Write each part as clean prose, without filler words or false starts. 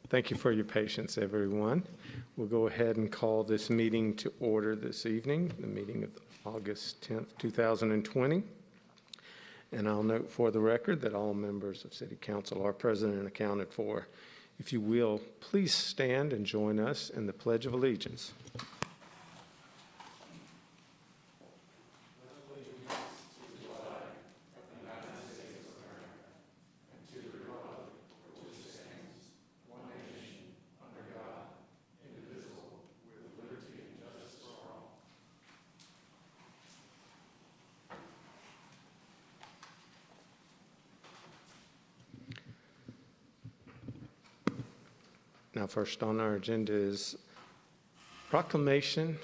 Thank you for your patience, everyone. We'll go ahead and call this meeting to order this evening, the meeting of August 10th, 2020. And I'll note for the record that all members of City Council are present and accounted for. If you will, please stand and join us in the Pledge of Allegiance. Now, first on our agenda is proclamation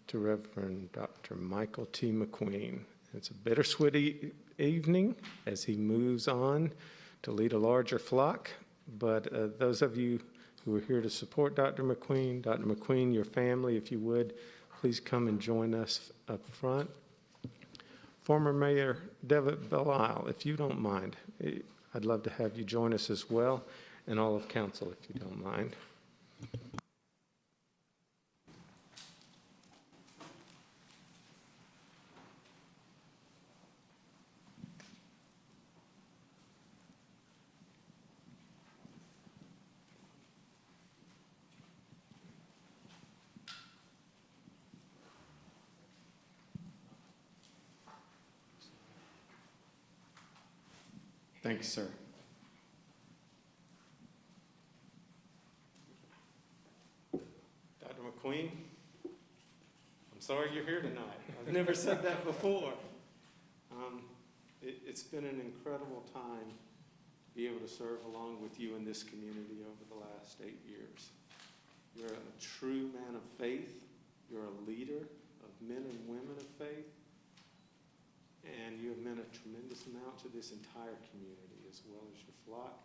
to Reverend Dr. Michael T. McQueen. It's a bittersweet evening as he moves on to lead a larger flock. But those of you who are here to support Dr. McQueen, your family, if you would, please come and join us up front. Former Mayor David Belisle, if you don't mind, I'd love to have you join us as well. And all of council, if you don't mind. Thank you, sir. Queen, I'm sorry you're here tonight. I've never said that before. It's been an incredible time to be able to serve along with you in this community over the last 8 years. You're a true man of faith. You're a leader of men and women of faith. And you have meant a tremendous amount to this entire community as well as your flock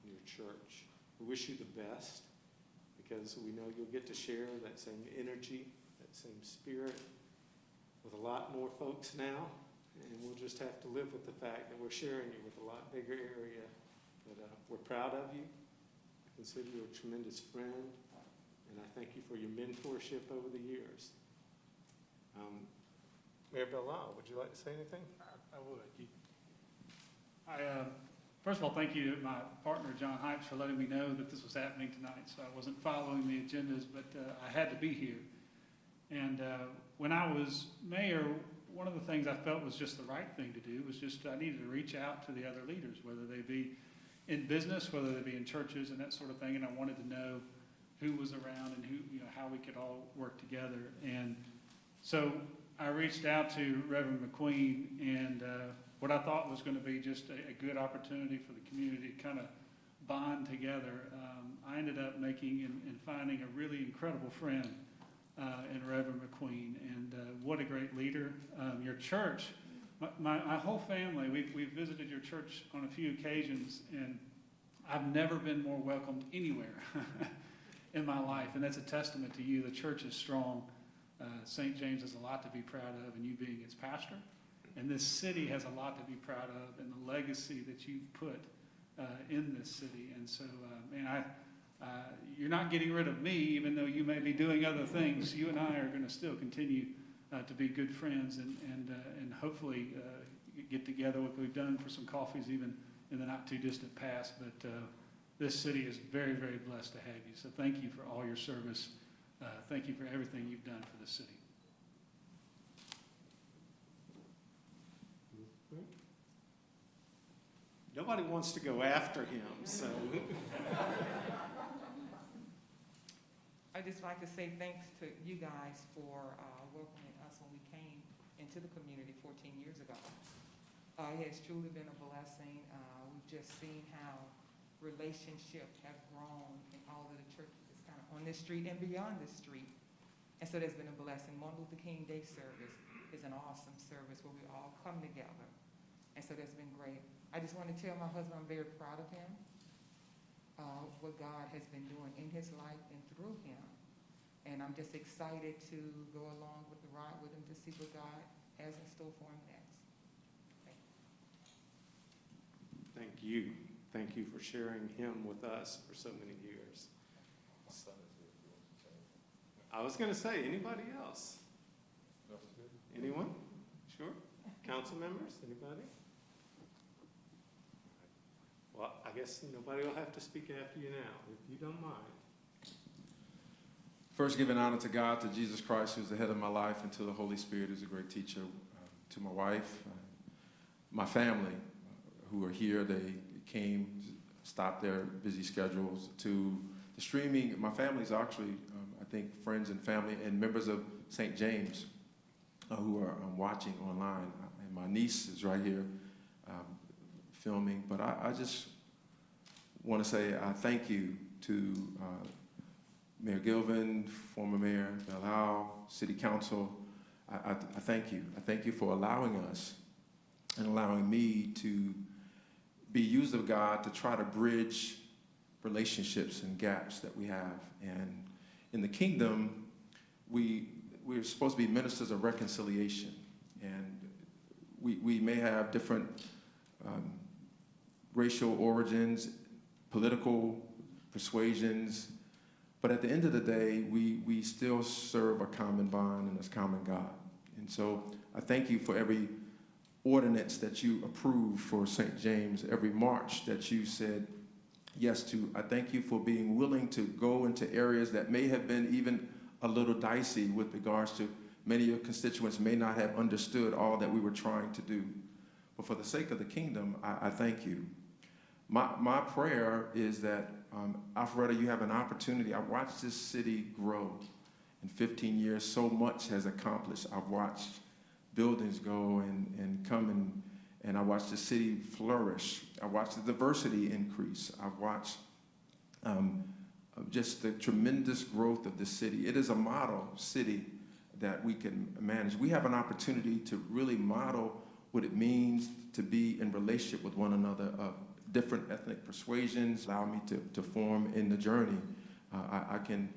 and your church. We wish you the best, because we know you'll get to share that same energy, that same spirit with a lot more folks now, and we'll just have to live with the fact that we're sharing you with a lot bigger area. But we're proud of you. I consider you a tremendous friend, and I thank you for your mentorship over the years. Mayor Belisle, would you like to say anything? I would. First of all, thank you to my partner, John Hypes, for letting me know that this was happening tonight. So I wasn't following the agendas, but I had to be here. And when I was mayor, one of the things I felt was just the right thing to do was just I needed to reach out to the other leaders, whether they be in business, whether they be in churches and that sort of thing. And I wanted to know who was around and how we could all work together. And so I reached out to Reverend McQueen, and what I thought was going to be just a good opportunity for the community to kind of bond together. I ended up making and finding a really incredible friend in Reverend McQueen, and what a great leader. Your church, my whole family, we've visited your church on a few occasions, and I've never been more welcomed anywhere in my life, and that's a testament to you. The church is strong. St. James has a lot to be proud of, and you being its pastor. And this city has a lot to be proud of, and the legacy that you've put in this city. And so, you're not getting rid of me, even though you may be doing other things. You and I are going to still continue to be good friends, and hopefully get together what we've done for some coffees even in the not too distant past. But this city is very, very blessed to have you. So thank you for all your service. Thank you for everything you've done for the city. Nobody wants to go after him, so. I'd just like to say thanks to you guys for welcoming us when we came into the community 14 years ago. It has truly been a blessing. We've just seen how relationships have grown in all of the churches kind of on this street and beyond this street. And so there's been a blessing. Martin Luther King Day service is an awesome service where we all come together. And so that's been great. I just want to tell my husband I'm very proud of him, what God has been doing in his life and through him. And I'm just excited to go along with the ride with him to see what God has in store for him next. Thank you. Thank you for sharing him with us for so many years. I was going to say, anybody else? Anyone? Sure? Council members? Anybody? Well, I guess nobody will have to speak after you now, if you don't mind. First, giving honor to God, to Jesus Christ, who's the head of my life, and to the Holy Spirit, who's a great teacher, to my wife, my family, who are here. They came, stopped their busy schedules. To the streaming, my family's actually, I think, friends and family and members of St. James who are watching online. And my niece is right here filming. But I just want to say thank you to Mayor Gilvin, former Mayor Bellal, City Council. I thank you. I thank you for allowing us and allowing me to be used of God to try to bridge relationships and gaps that we have. And in the kingdom, we're supposed to be ministers of reconciliation. And we may have different racial origins, political persuasions, but at the end of the day, we still serve a common bond and a common God. And so I thank you for every ordinance that you approved for St. James, every march that you said yes to. I thank you for being willing to go into areas that may have been even a little dicey with regards to many of your constituents may not have understood all that we were trying to do. But for the sake of the kingdom, I thank you. My prayer is that, Alpharetta, you have an opportunity. I've watched this city grow. In 15 years, so much has accomplished. I've watched buildings go and come and I watched the city flourish. I watched the diversity increase. I've watched just the tremendous growth of the city. It is a model city that we can manage. We have an opportunity to really model what it means to be in relationship with one another, different ethnic persuasions, allow me to form in the journey. I can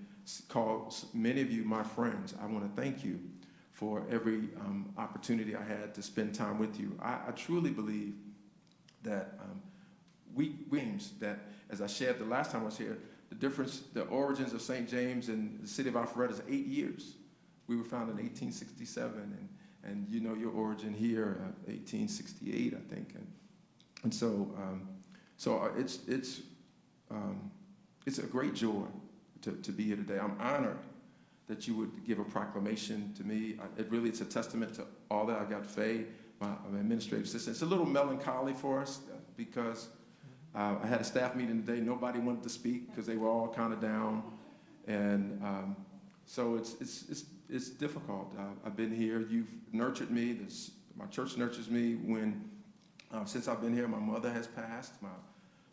call many of you my friends. I want to thank you for every opportunity I had to spend time with you. I truly believe that that, as I shared the last time I was here, the origins of St. James and the city of Alpharetta is 8 years. We were founded in 1867, and you know your origin here, 1868, I think. And so it's a great joy to be here today. I'm honored that you would give a proclamation to me. It's a testament to all that I've got. Faye, my administrative assistant. It's a little melancholy for us because I had a staff meeting today. Nobody wanted to speak because they were all kind of down, and so it's difficult. I've been here. You've nurtured me. My church nurtures me. Since I've been here, my mother has passed, my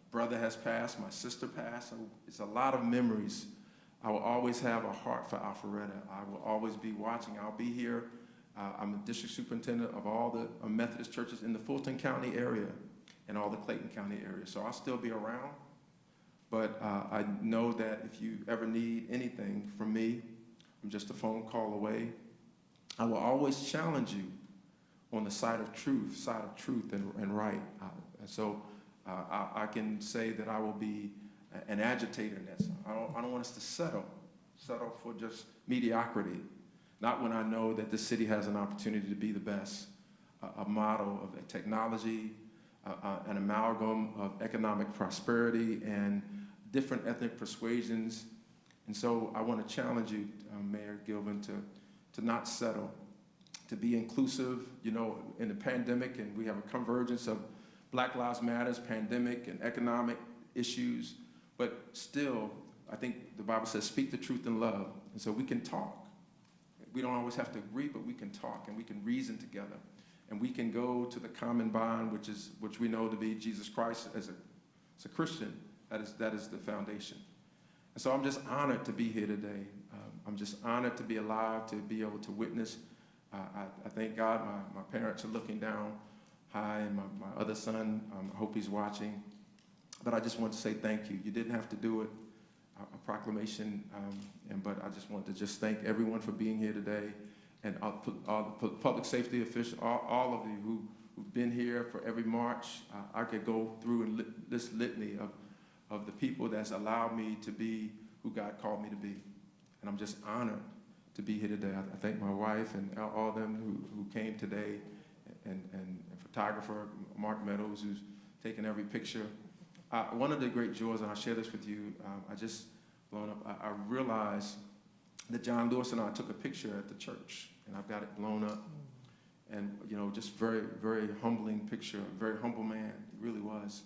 brother has passed, my sister passed. So it's a lot of memories. I will always have a heart for Alpharetta. I will always be watching. I'll be here. I'm the district superintendent of all the Methodist churches in the Fulton County area and all the Clayton County area. So I'll still be around. But I know that if you ever need anything from me, I'm just a phone call away. I will always challenge you on the side of truth and right. So I can say that I will be an agitator in that sense. I don't want us to settle for just mediocrity. Not when I know that the city has an opportunity to be the best, a model of technology, an amalgam of economic prosperity and different ethnic persuasions. And so I want to challenge you, Mayor Gilvin, to not settle, to be inclusive. You know, in the pandemic, and we have a convergence of Black Lives Matters, pandemic, and economic issues. But still, I think the Bible says, speak the truth in love. And so we can talk. We don't always have to agree, but we can talk and we can reason together. And we can go to the common bond, which we know to be Jesus Christ. As a Christian, that is the foundation. And so I'm just honored to be here today. I'm just honored to be alive, to be able to witness. I thank God my parents are looking down high, and my other son, I hope he's watching. But I just want to say thank you. You didn't have to do it, a proclamation, but I just want to just thank everyone for being here today, and all the public safety officials, all of you who've been here for every march. I could go through and this litany of the people that's allowed me to be who God called me to be. And I'm just honored to be here today. I thank my wife and all of them who came today, and photographer Mark Meadows, who's taken every picture. One of the great joys, and I'll share this with you, I just blown up, I realized that John Lewis and I took a picture at the church, and I've got it blown up. And, you know, just very, very humbling picture, a very humble man, he really was.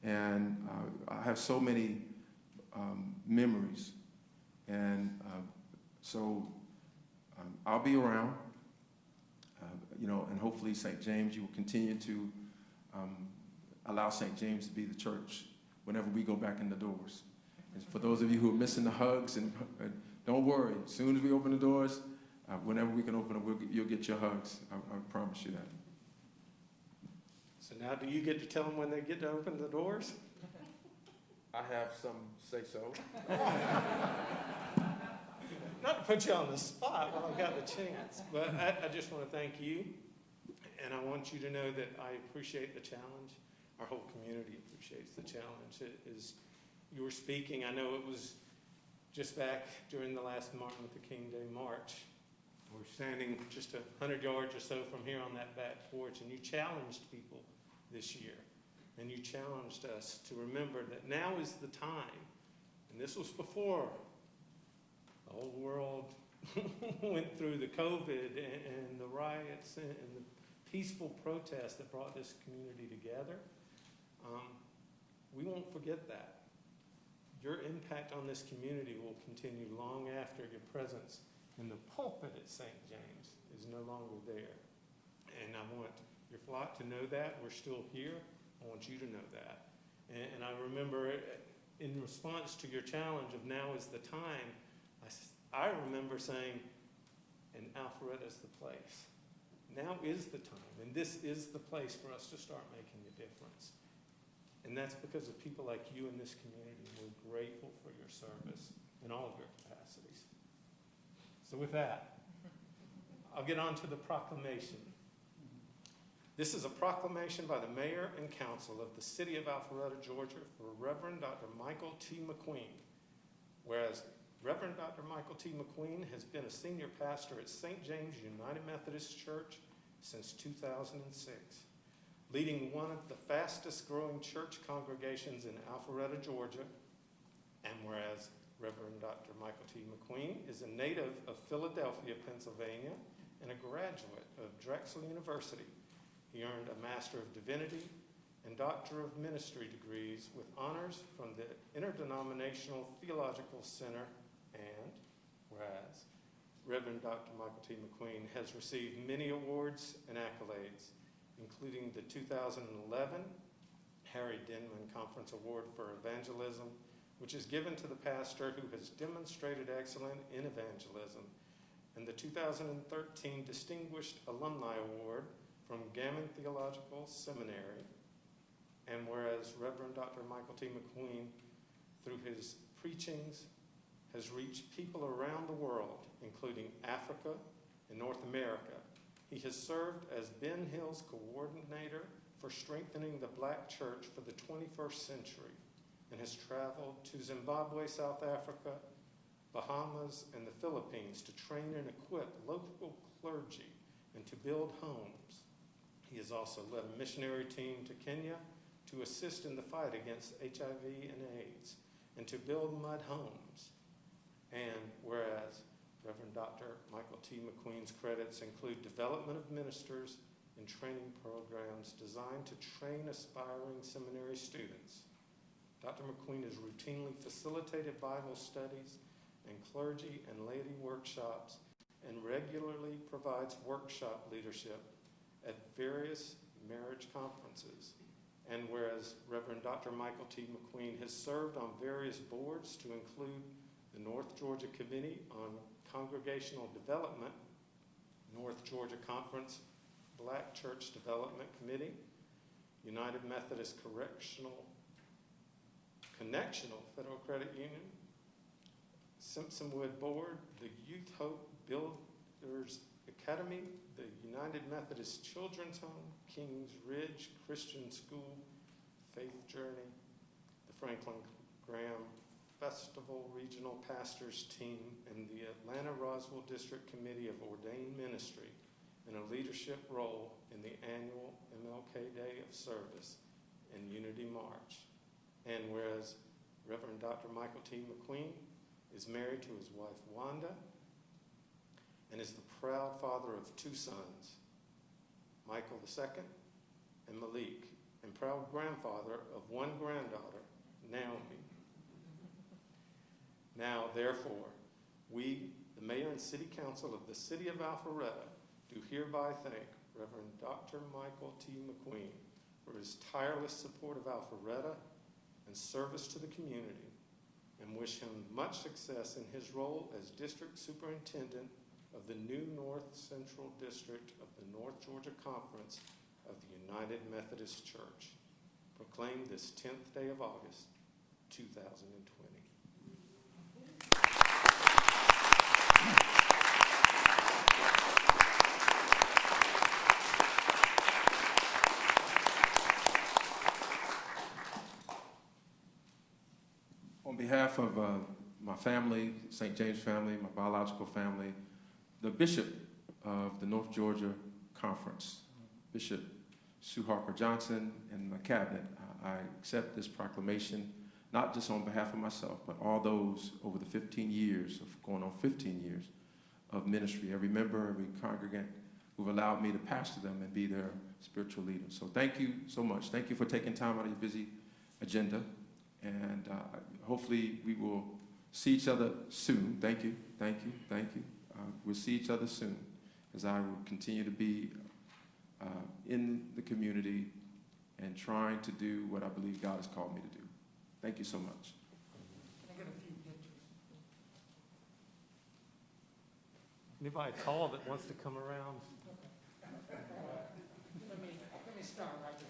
And I have so many memories. And so I'll be around, you know, and hopefully St. James, you will continue to allow St. James to be the church whenever we go back in the doors. And for those of you who are missing the hugs, and don't worry, as soon as we open the doors, whenever we can open them, you'll get your hugs. I promise you that. So now do you get to tell them when they get to open the doors? I have some say so. Not to put you on the spot while I've got the chance, but I just want to thank you, and I want you to know that I appreciate the challenge. Our whole community appreciates the challenge. It is, you were speaking, I know it was just back during the last Martin Luther King Day March. We're standing just 100 yards or so from here on that back porch, and you challenged people this year. And you challenged us to remember that now is the time. And this was before the whole world went through the COVID and the riots and the peaceful protests that brought this community together. We won't forget that. Your impact on this community will continue long after your presence in the pulpit at St. James is no longer there. And I want your flock to know that. We're still here. I want you to know that. And I remember in response to your challenge of now is the time, I remember saying, and Alpharetta is the place. Now is the time, and this is the place for us to start making a difference. And that's because of people like you in this community. We're grateful for your service in all of your capacities. So with that, I'll get on to the proclamation. This is a proclamation by the Mayor and Council of the City of Alpharetta, Georgia, for Reverend Dr. Michael T. McQueen. Whereas Reverend Dr. Michael T. McQueen has been a senior pastor at St. James United Methodist Church since 2006, leading one of the fastest growing church congregations in Alpharetta, Georgia. And whereas Reverend Dr. Michael T. McQueen is a native of Philadelphia, Pennsylvania, and a graduate of Drexel University. He earned a Master of Divinity and Doctor of Ministry degrees with honors from the Interdenominational Theological Center. And whereas Reverend Dr. Michael T. McQueen has received many awards and accolades, including the 2011 Harry Denman Conference Award for Evangelism, which is given to the pastor who has demonstrated excellence in evangelism, and the 2013 Distinguished Alumni Award from Gammon Theological Seminary. And whereas Reverend Dr. Michael T. McQueen, through his preachings, has reached people around the world, including Africa and North America. He has served as Ben Hill's coordinator for strengthening the Black church for the 21st century, and has traveled to Zimbabwe, South Africa, Bahamas, and the Philippines to train and equip local clergy and to build homes. He has also led a missionary team to Kenya to assist in the fight against HIV and AIDS and to build mud homes. And whereas Reverend Dr. Michael T. McQueen's credits include development of ministers and training programs designed to train aspiring seminary students, Dr. McQueen has routinely facilitated Bible studies and clergy and laity workshops and regularly provides workshop leadership at various marriage conferences. And whereas Reverend Dr. Michael T. McQueen has served on various boards to include the North Georgia Committee on Congregational Development, North Georgia Conference Black Church Development Committee, United Methodist Connectional Federal Credit Union, Simpsonwood Board, the Youth Hope Builders Academy, the United Methodist Children's Home, Kings Ridge Christian School, Faith Journey, the Franklin Graham Festival Regional Pastors Team, and the Atlanta Roswell District Committee of Ordained Ministry in a leadership role in the annual MLK Day of Service and Unity March. And whereas Reverend Dr. Michael T. McQueen is married to his wife Wanda and is the proud father of 2 sons, Michael II and Malik, and proud grandfather of 1 granddaughter, Naomi. Now, therefore, we, the Mayor and City Council of the City of Alpharetta, do hereby thank Reverend Dr. Michael T. McQueen for his tireless support of Alpharetta and service to the community, and wish him much success in his role as District Superintendent of the new North Central District of the North Georgia Conference of the United Methodist Church. Proclaimed this 10th day of August, 2020. On behalf of my family, St. James family, my biological family, the Bishop of the North Georgia Conference, Bishop Sue Harper Johnson, and my cabinet, I accept this proclamation, not just on behalf of myself, but all those over the 15 years, going on 15 years of ministry, every member, every congregant who've allowed me to pastor them and be their spiritual leader. So thank you so much. Thank you for taking time out of your busy agenda. And hopefully we will see each other soon. Thank you, thank you, thank you. We'll see each other soon as I will continue to be in the community and trying to do what I believe God has called me to do. Thank you so much. I got a few pictures. Anybody tall that wants to come around? Let me start right here.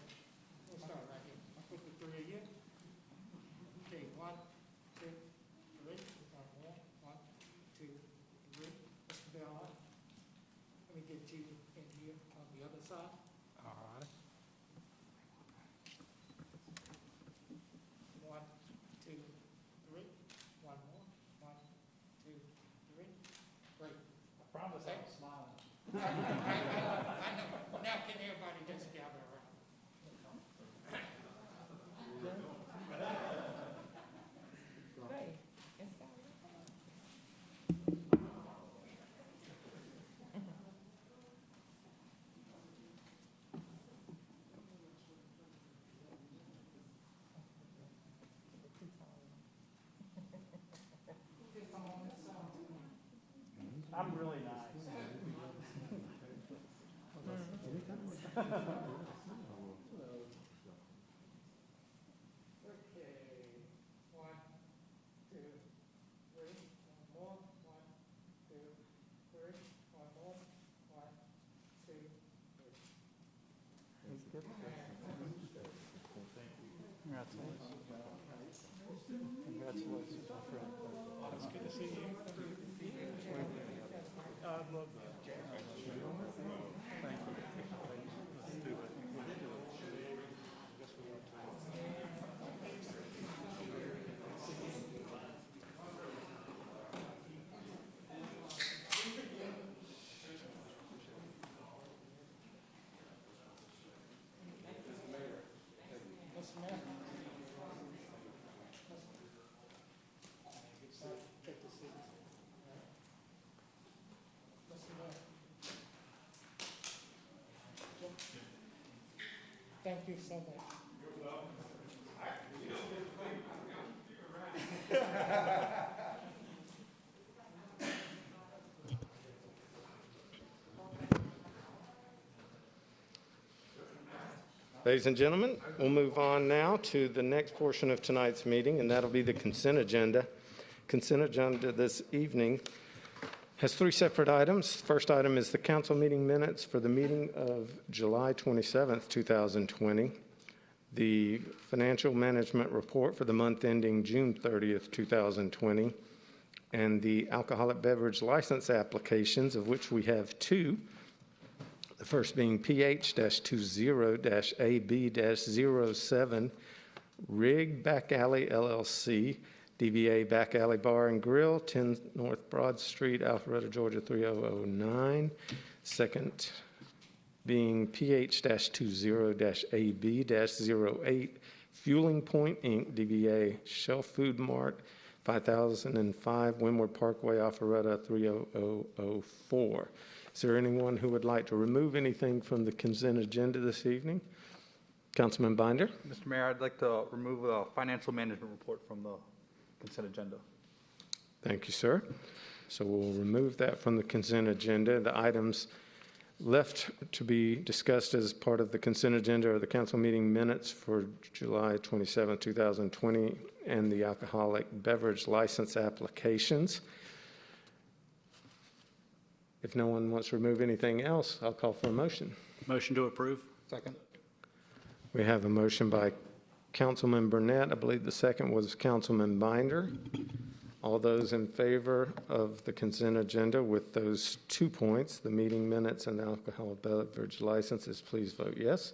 We'll start right here. I'll put the 3 of you. Okay, 1, 2, 3. One more. 1, 2, 3. Mr. Bell, let me get you in here on the other side. All right. 1, 2, 3. One more. 1, 2, 3. Great. I promise I was smiling. I know. Now can everybody just gather around? Great. It's got it. I'm really nice. Okay, 1, 2, 3, one more, 1, 2, 3, one more, 1, 2, 3. Congratulations, my friend. It's good to see you. I love that. Thank you. Let's do it. Mr. Mayor. Take the seats. Mr. Mayor. Thank you so much. Ladies and gentlemen, we'll move on now to the next portion of tonight's meeting, and that'll be the consent agenda. Consent agenda this evening has 3 separate items. First item is the council meeting minutes for the meeting of July 27th, 2020. The financial management report for the month ending June 30th, 2020. and the alcoholic beverage license applications, of which we have two. The first being PH-20-AB-07, Rig Back Alley LLC, DBA Back Alley Bar and Grill, 10 North Broad Street, Alpharetta, Georgia 30009. Second being PH-20-AB-08, Fueling Point Inc., DBA Shelf Food Mart, 5005 Windward Parkway, Alpharetta 30004. Is there anyone who would like to remove anything from the consent agenda this evening? Councilman Binder? Mr. Mayor, I'd like to remove the financial management report from the consent agenda. Thank you, sir. So we'll remove that from the consent agenda. The items left to be discussed as part of the consent agenda are the council meeting minutes for July 27, 2020, and the alcoholic beverage license applications. If no one wants to remove anything else, I'll call for a motion. Motion to approve. Second. We have a motion by Councilman Burnett. I believe the second was Councilman Binder. All those in favor of the consent agenda with those 2 points, the meeting minutes and the alcohol beverage licenses, please vote yes.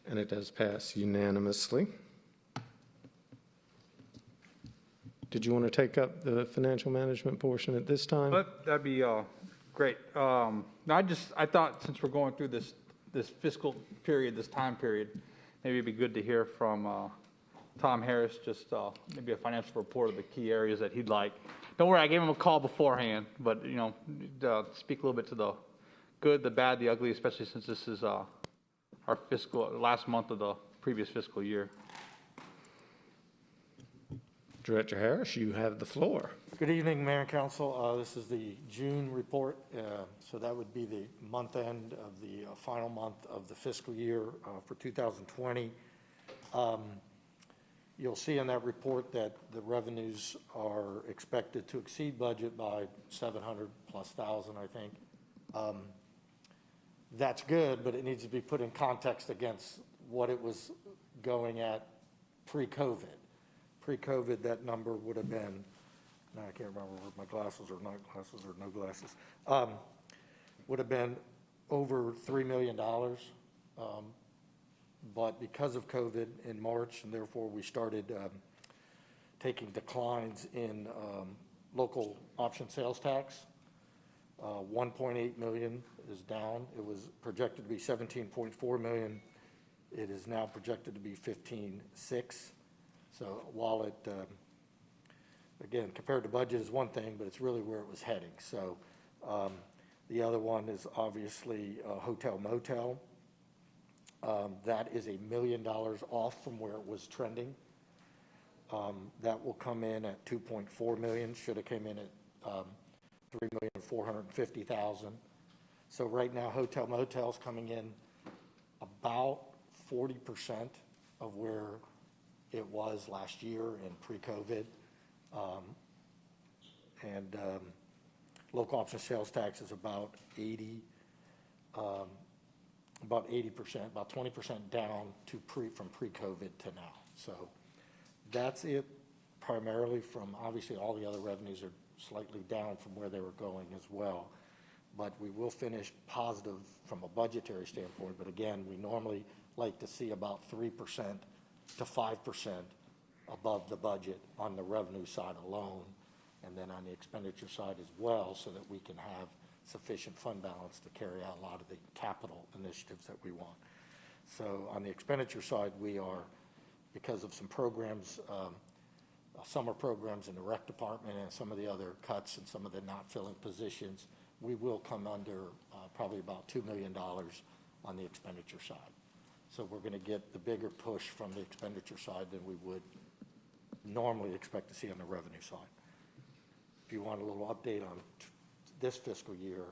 And it does pass unanimously. Did you want to take up the financial management portion at this time? That'd be great. I thought since we're going through this fiscal period, this time period, maybe it'd be good to hear from Tom Harris, just maybe a financial report of the key areas that he'd like. Don't worry, I gave him a call beforehand, but speak a little bit to the good, the bad, the ugly, especially since this is our last month of the previous fiscal year. Director Harris, you have the floor. Good evening, Mayor and Council. This is the June report, so that would be the month end of the final month of the fiscal year for 2020. You'll see in that report that the revenues are expected to exceed budget by 700,000+, I think. That's good, but it needs to be put in context against what it was going at pre-COVID. Pre-COVID, that number would have been, now I can't remember if my glasses or not glasses or no glasses, would have been over $3 million. But because of COVID in March, and therefore we started taking declines in local option sales tax. 1.8 million is down. It was projected to be 17.4 million. It is now projected to be 15.6. So while it, again, compared to budget is one thing, but it's really where it was heading. So the other one is obviously hotel motel. That is $1 million off from where it was trending. That will come in at 2.4 million. Should have came in at 3,450,000. So right now, hotel motels coming in about 40% of where it was last year in pre-COVID. Local option sales tax is about 80%, about 20% down to from pre-COVID to now. So that's it primarily from, obviously all the other revenues are slightly down from where they were going as well. But we will finish positive from a budgetary standpoint. But again, we normally like to see about 3% to 5% above the budget on the revenue side alone, and then on the expenditure side as well, so that we can have sufficient fund balance to carry out a lot of the capital initiatives that we want. So on the expenditure side, we are, because of some programs, summer programs in the rec department and some of the other cuts and some of the not filling positions, we will come under probably about $2 million on the expenditure side. So we're going to get the bigger push from the expenditure side than we would normally expect to see on the revenue side. If you want a little update on this fiscal year,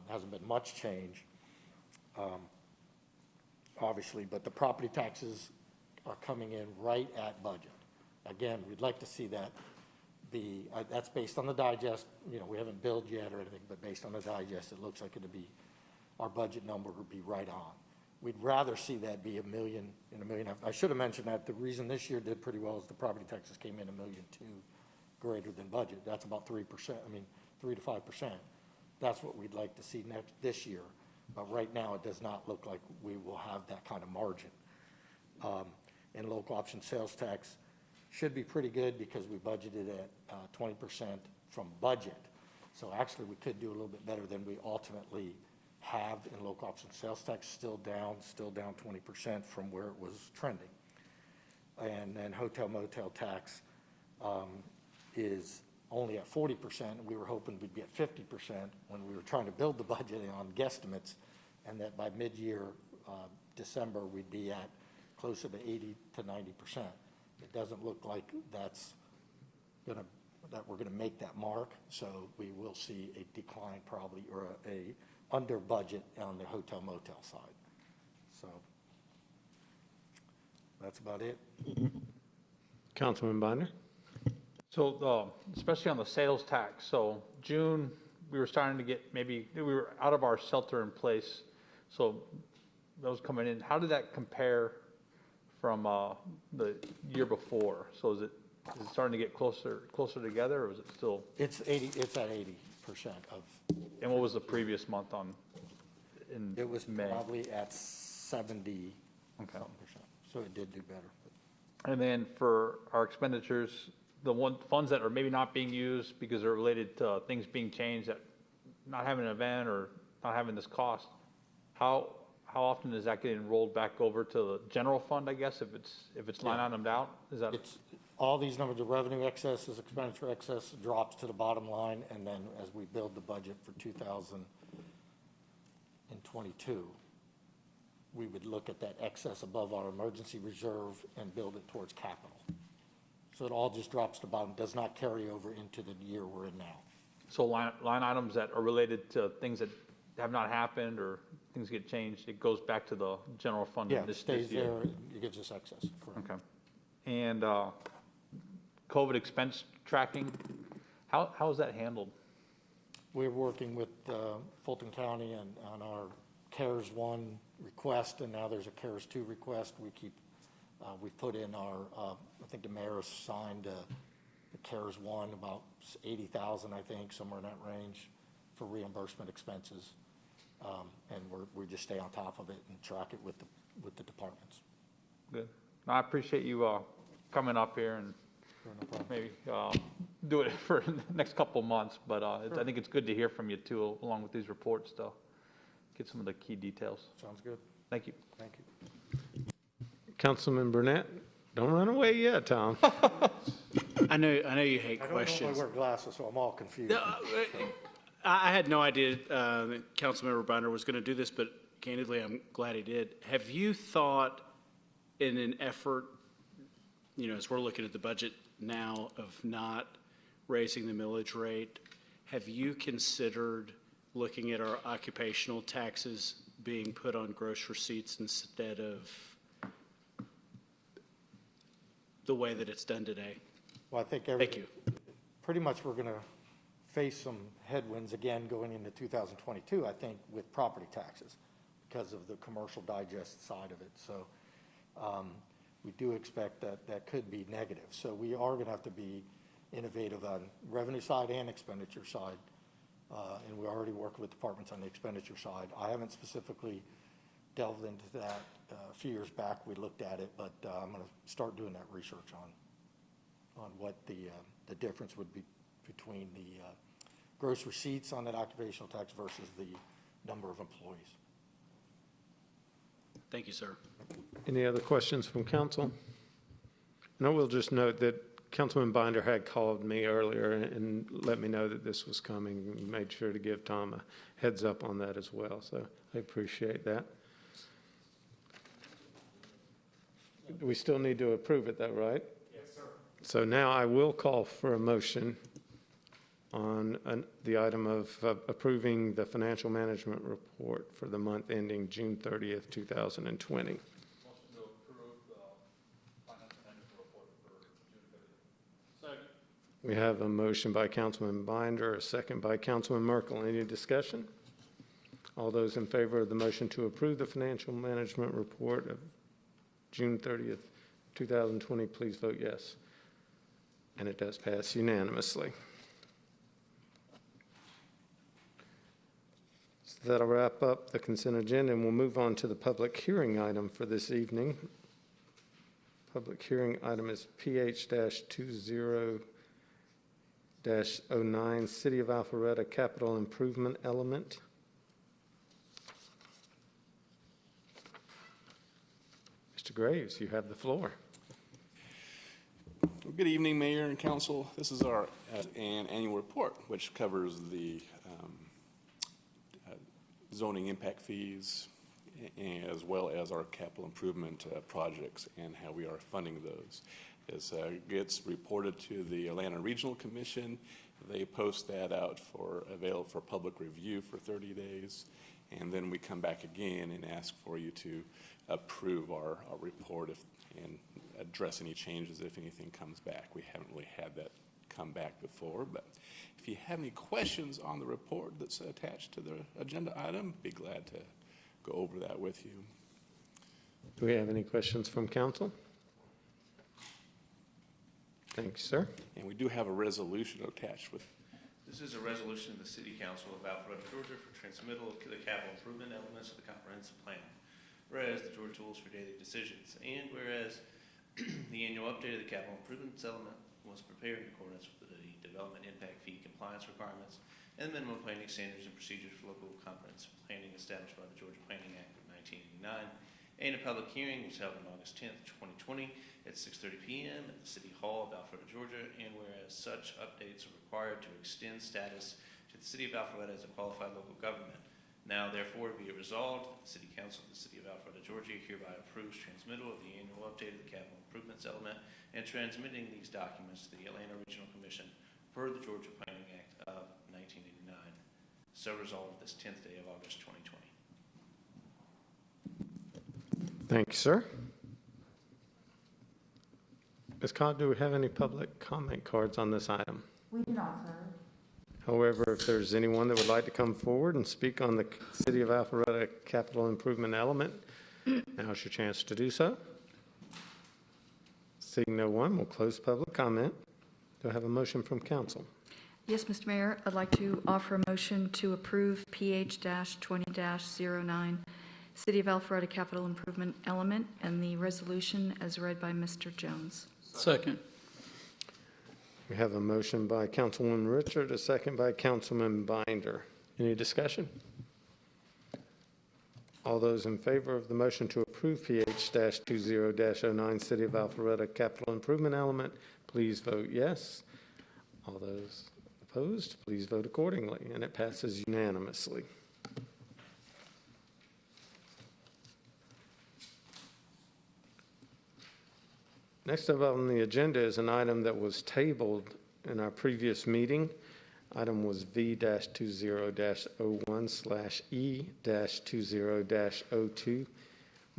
hasn't been much change, obviously, but the property taxes are coming in right at budget. Again, we'd like to see that be, that's based on the digest, we haven't billed yet or anything, but based on the digest, it looks like it'll be, our budget number would be right on. We'd rather see that be $1 million and $1.5 million. I should have mentioned that the reason this year did pretty well is the property taxes came in $1.2 million greater than budget. That's about 3%, 3 to 5%. That's what we'd like to see this year. But right now, it does not look like we will have that kind of margin. And local option sales tax should be pretty good because we budgeted at 20% from budget. So actually, we could do a little bit better than we ultimately have in local option sales tax, still down 20% from where it was trending. And then hotel motel tax is only at 40%, and we were hoping we'd be at 50% when we were trying to build the budget on guesstimates, and that by mid-year, December, we'd be at closer to 80 to 90%. It doesn't look like that we're gonna make that mark, so we will see a decline probably, or a under budget on the hotel motel side. So that's about it. Councilman Binder? So, especially on the sales tax, so June, we were starting to get, maybe, we were out of our shelter in place, so those coming in, how did that compare from the year before? So is it starting to get closer together, or is it still? It's at 80% of. And what was the previous month in May? It was probably at 70 Okay. something percent, so it did do better. And then for our expenditures, the funds that are maybe not being used because they're related to things being changed, that not having an event or not having this cost, how often is that getting rolled back over to the general fund, I guess, if it's line itemed out? Is that? It's, all these numbers, the revenue excesses, expenditure excess drops to the bottom line, and then as we build the budget for 2022, we would look at that excess above our emergency reserve and build it towards capital. So it all just drops to the bottom, does not carry over into the year we're in now. So line items that are related to things that have not happened or things get changed, it goes back to the general fund Yeah, it this stays year? there, it gives us excess, correct. Okay. And COVID expense tracking, how is that handled? We're working with Fulton County and on our CARES 1 request, and now there's a CARES 2 request. We've put in our, I think the mayor has signed the CARES 1, about 80,000, I think, somewhere in that range for reimbursement expenses. And we just stay on top of it and track it with the departments. Good. I appreciate you coming up here and Sure, no problem. maybe do it for the next couple of months, but I think it's good to hear from you too, along with these reports, to get some of the key details. Sounds good. Thank you. Thank you. Councilman Burnett? Don't run away yet, Tom. I know you hate I don't questions. normally wear glasses, so I'm all confused. No, I had no idea that Councilmember Binder was going to do this, but candidly, I'm glad he did. Have you thought, in an effort, as we're looking at the budget now, of not raising the millage rate, have you considered looking at our occupational taxes being put on gross receipts instead of the way that it's done today? Well, I think Thank you. pretty much we're going to face some headwinds again going into 2022, I think, with property taxes because of the commercial digest side of it. So we do expect that could be negative. So we are going to have to be innovative on revenue side and expenditure side. And we're already working with departments on the expenditure side. I haven't specifically delved into that. A few years back, we looked at it, but I'm going to start doing that research on what the difference would be between the gross receipts on that occupational tax versus the number of employees. Thank you, sir. Any other questions from council? And I will just note that Councilman Binder had called me earlier and let me know that this was coming, and made sure to give Tom a heads up on that as well, so I appreciate that. We still need to approve it, though, right? Yes, sir. So now I will call for a motion on the item of approving the financial management report for the month ending June 30th, 2020. Motion to approve the financial management report for June 30th. Second. We have a motion by Councilman Binder, a second by Councilman Merkel. Any discussion? All those in favor of the motion to approve the financial management report of June 30th, 2020, please vote yes. And it does pass unanimously. So that'll wrap up the consent agenda, and we'll move on to the public hearing item for this evening. Public hearing item is PH-20-09, City of Alpharetta Capital Improvement Element. Mr. Graves, you have the floor. Well, good evening, Mayor and Council. This is our an annual report, which covers the zoning impact fees, as well as our capital improvement projects and how we are funding those. This gets reported to the Atlanta Regional Commission. They post that out available for public review for 30 days. And then we come back again and ask for you to approve our report and address any changes if anything comes back. We haven't really had that come back before, but if you have any questions on the report that's attached to the agenda item, be glad to go over that with you. Do we have any questions from council? Thank you, sir. And we do have a resolution attached with. This is a resolution of the City Council of Alpharetta, Georgia for transmittal of the capital improvement elements of the comprehensive plan. Whereas the Georgia Tools for Daily Decisions, and whereas the annual update of the capital improvements element was prepared in accordance with the development impact fee compliance requirements and minimum planning standards and procedures for local comprehensive planning established by the Georgia Planning Act of 1989. And a public hearing was held on August 10th, 2020 at 6:30 p.m. at the City Hall of Alpharetta, Georgia. And whereas such updates are required to extend status to the City of Alpharetta as a qualified local government. Now, therefore, be it resolved, the City Council of the City of Alpharetta, Georgia hereby approves transmittal of the annual update of the capital improvements element and transmitting these documents to the Atlanta Regional Commission per the Georgia Planning Act of 1989. So resolved this 10th day of August, 2020. Thank you, sir. Ms. Cobb, do we have any public comment cards on this item? We do not, sir. However, if there's anyone that would like to come forward and speak on the City of Alpharetta capital improvement element, now's your chance to do so. Seeing no one, we'll close public comment. Do I have a motion from council? Yes, Mr. Mayor, I'd like to offer a motion to approve PH-20-09, City of Alpharetta Capital Improvement Element, and the resolution as read by Mr. Jones. Second. We have a motion by Councilwoman Richard, a second by Councilman Binder. Any discussion? All those in favor of the motion to approve PH-20-09 City of Alpharetta Capital Improvement Element, please vote yes. All those opposed, please vote accordingly, and it passes unanimously. Next up on the agenda is an item that was tabled in our previous meeting. Item was V-20-01/E-20-02,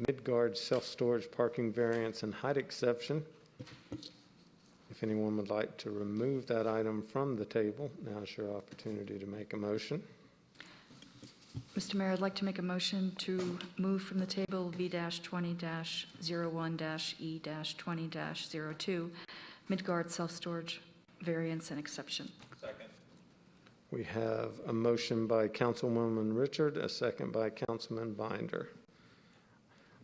Midgard self-storage parking variance and height exception. If anyone would like to remove that item from the table, now's your opportunity to make a motion. Mr. Mayor, I'd like to make a motion to move from the table V-20-01-E-20-02, Midgard self-storage variance and exception. Second. We have a motion by Councilwoman Richard, a second by Councilman Binder.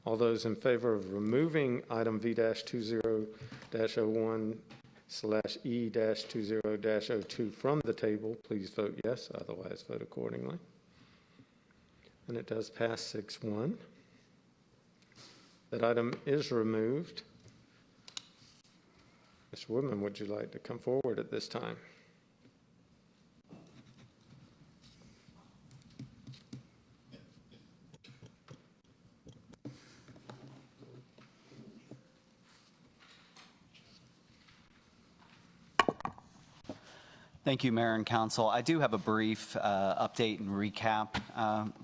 All those in favor of removing item V-20-01/E-20-02 from the table, please vote yes, otherwise vote accordingly. And it does pass 6-1. That item is removed. Mr. Woodman, would you like to come forward at this time? Thank you, Mayor and Council. I do have a brief update and recap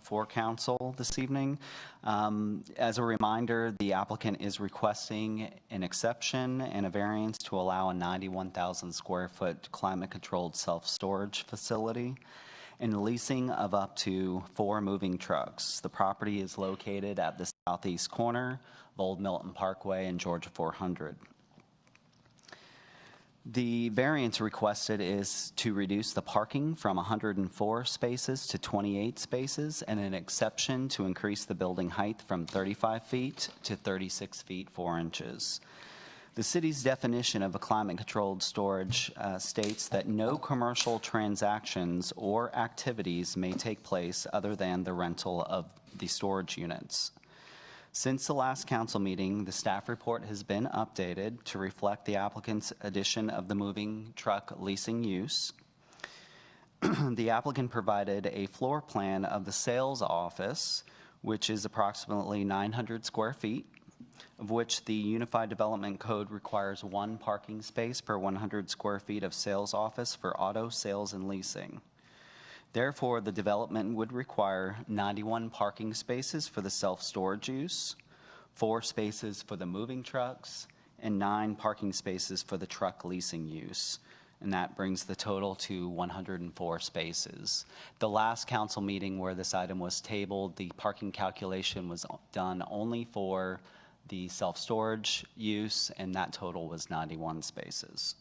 for Council this evening. As a reminder, the applicant is requesting an exception and a variance to allow a 91,000 square foot climate-controlled self-storage facility and leasing of up to 4 moving trucks. The property is located at the southeast corner of Old Milton Parkway and Georgia 400. The variance requested is to reduce the parking from 104 spaces to 28 spaces, and an exception to increase the building height from 35 feet to 36 feet 4 inches. The city's definition of a climate-controlled storage states that no commercial transactions or activities may take place other than the rental of the storage units. Since the last council meeting, the staff report has been updated to reflect the applicant's addition of the moving truck leasing use. The applicant provided a floor plan of the sales office, which is approximately 900 square feet, of which the Unified Development Code requires 1 parking space per 100 square feet of sales office for auto sales and leasing. Therefore, the development would require 91 parking spaces for the self-storage use, 4 spaces for the moving trucks, and 9 parking spaces for the truck leasing use. And that brings the total to 104 spaces. The last council meeting where this item was tabled, the parking calculation was done only for the self-storage use, and that total was 91 spaces.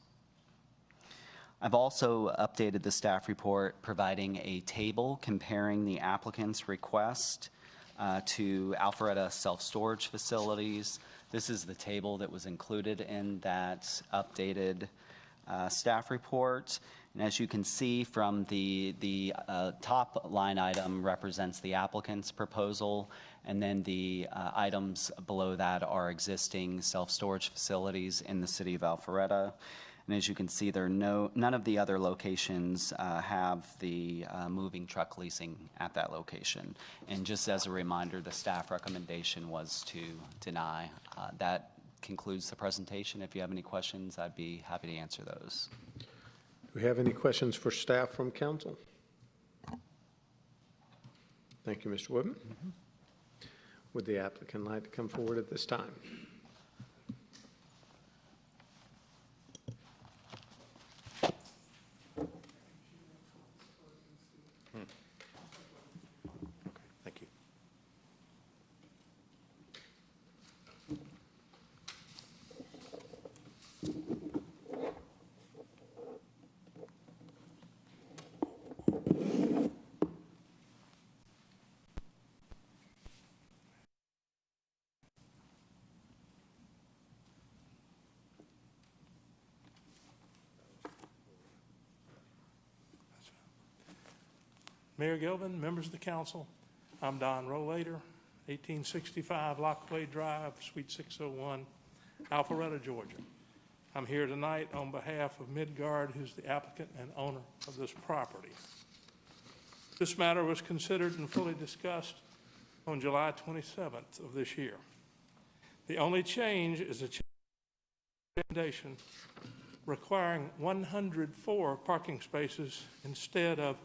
I've also updated the staff report providing a table comparing the applicant's request to Alpharetta self-storage facilities. This is the table that was included in that updated staff report. And as you can see from the top line item represents the applicant's proposal, and then the items below that are existing self-storage facilities in the city of Alpharetta. And as you can see, none of the other locations have the moving truck leasing at that location. And just as a reminder, the staff recommendation was to deny. That concludes the presentation. If you have any questions, I'd be happy to answer those. Do we have any questions for staff from council? Thank you, Mr. Woodman. Would the applicant like to come forward at this time? Thank you. Mayor Gilvin, members of the council, I'm Don Rollader, 1865 Lockaway Drive, Suite 601, Alpharetta, Georgia. I'm here tonight on behalf of Midgard, who's the applicant and owner of this property. This matter was considered and fully discussed on July 27th of this year. The only change is a recommendation requiring 104 parking spaces instead of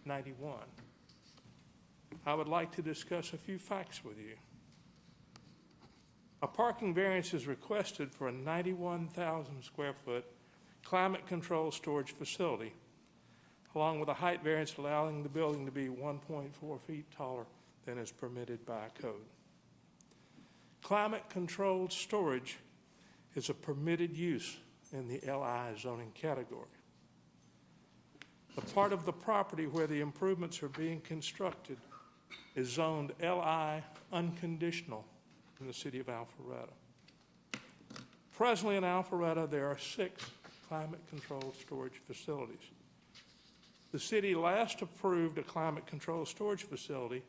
91. I would like to discuss a few facts with you. A parking variance is requested for a 91,000 square foot climate-controlled storage facility, along with a height variance allowing the building to be 1.4 feet taller than is permitted by code. Climate-controlled storage is a permitted use in the LI zoning category. The part of the property where the improvements are being constructed is zoned LI unconditional in the city of Alpharetta. Presently in Alpharetta, there are 6 climate-controlled storage facilities. The city last approved a climate-controlled storage facility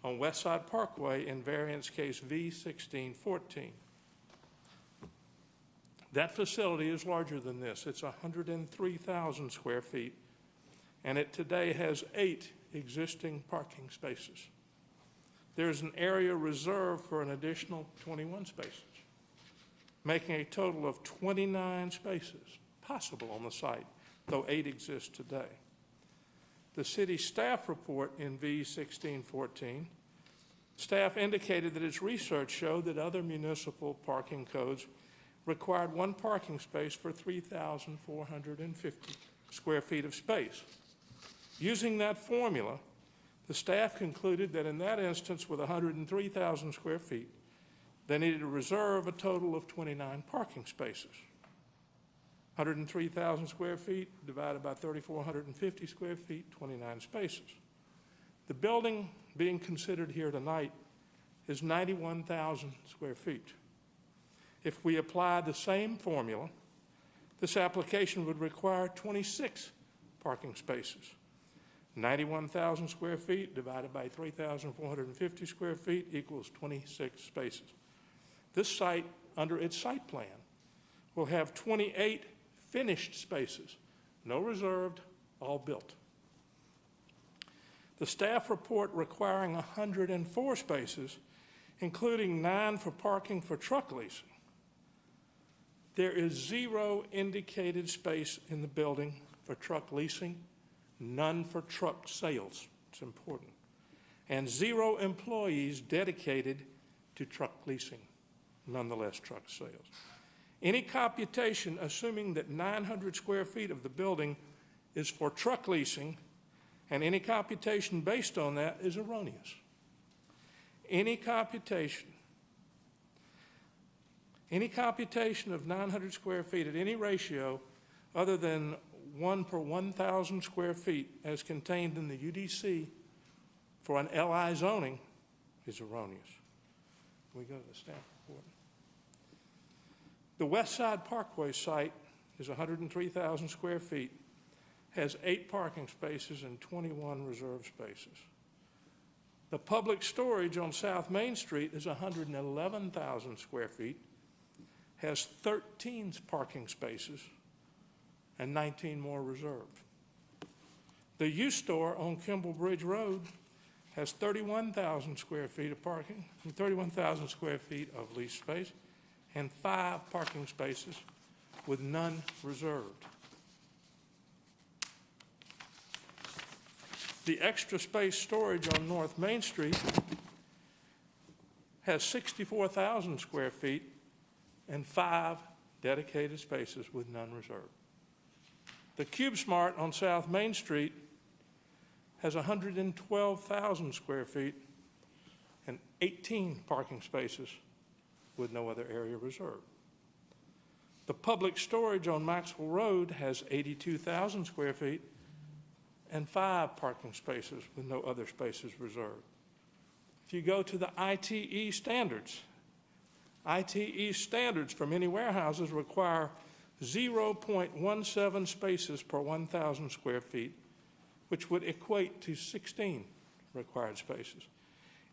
on Westside Parkway in variance case V1614. That facility is larger than this. It's 103,000 square feet, and it today has 8 existing parking spaces. There's an area reserved for an additional 21 spaces, making a total of 29 spaces possible on the site, though 8 exist today. The city staff report in V1614, staff indicated that its research showed that other municipal parking codes required 1 parking space for 3,450 square feet of space. Using that formula, the staff concluded that in that instance, with 103,000 square feet, they needed to reserve a total of 29 parking spaces. 103,000 square feet divided by 3,450 square feet, 29 spaces. The building being considered here tonight is 91,000 square feet. If we apply the same formula, this application would require 26 parking spaces. 91,000 square feet divided by 3,450 square feet equals 26 spaces. This site, under its site plan, will have 28 finished spaces, no reserved, all built. The staff report requiring 104 spaces, including 9 for parking for truck leasing. There is 0 indicated space in the building for truck leasing, none for truck sales, it's important, and 0 employees dedicated to truck leasing, nonetheless truck sales. Any computation assuming that 900 square feet of the building is for truck leasing, and any computation based on that is erroneous. Any computation of 900 square feet at any ratio other than 1 per 1,000 square feet as contained in the UDC for an LI zoning is erroneous. Can we go to the staff report? The West Side Parkway site is 103,000 square feet, has 8 parking spaces and 21 reserved spaces. The public storage on South Main Street is 111,000 square feet, has 13 parking spaces and 19 more reserved. The U-Store on Kimball Bridge Road has 31,000 square feet of parking and 31,000 square feet of lease space and 5 parking spaces with none reserved. The Extra Space Storage on North Main Street has 64,000 square feet and 5 dedicated spaces with none reserved. The Cube Smart on South Main Street has 112,000 square feet and 18 parking spaces with no other area reserved. The public storage on Maxwell Road has 82,000 square feet and 5 parking spaces with no other spaces reserved. If you go to the ITE standards for many warehouses require 0.17 spaces per 1,000 square feet, which would equate to 16 required spaces.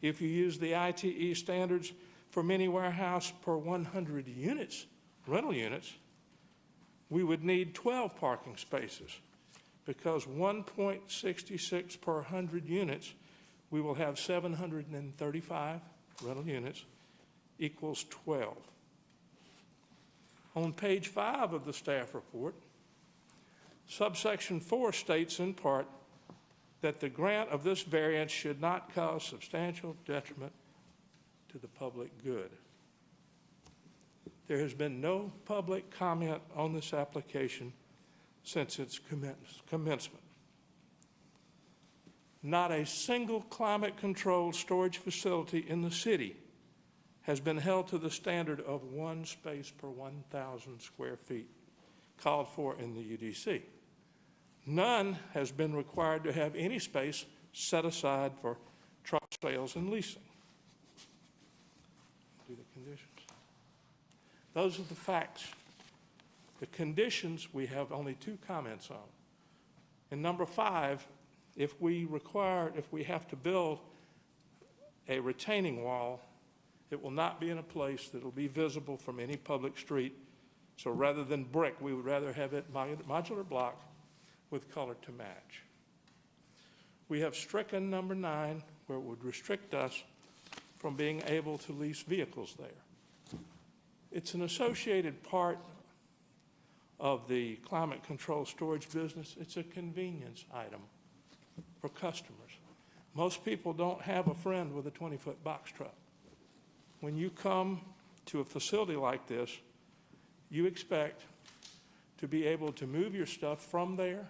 If you use the ITE standards for many warehouse per 100 units, rental units, we would need 12 parking spaces because 1.66 per 100 units, we will have 735 rental units equals 12. On page 5 of the staff report, subsection 4 states in part that the grant of this variance should not cause substantial detriment to the public good. There has been no public comment on this application since its commencement. Not a single climate-controlled storage facility in the city has been held to the standard of 1 space per 1,000 square feet called for in the UDC. None has been required to have any space set aside for truck sales and leasing. Do the conditions. Those are the facts. The conditions, we have only 2 comments on. And number 5, if we have to build a retaining wall, it will not be in a place that will be visible from any public street. So rather than brick, we would rather have it modular block with color to match. We have stricken number 9, where it would restrict us from being able to lease vehicles there. It's an associated part of the climate control storage business. It's a convenience item for customers. Most people don't have a friend with a 20-foot box truck. When you come to a facility like this, you expect to be able to move your stuff from there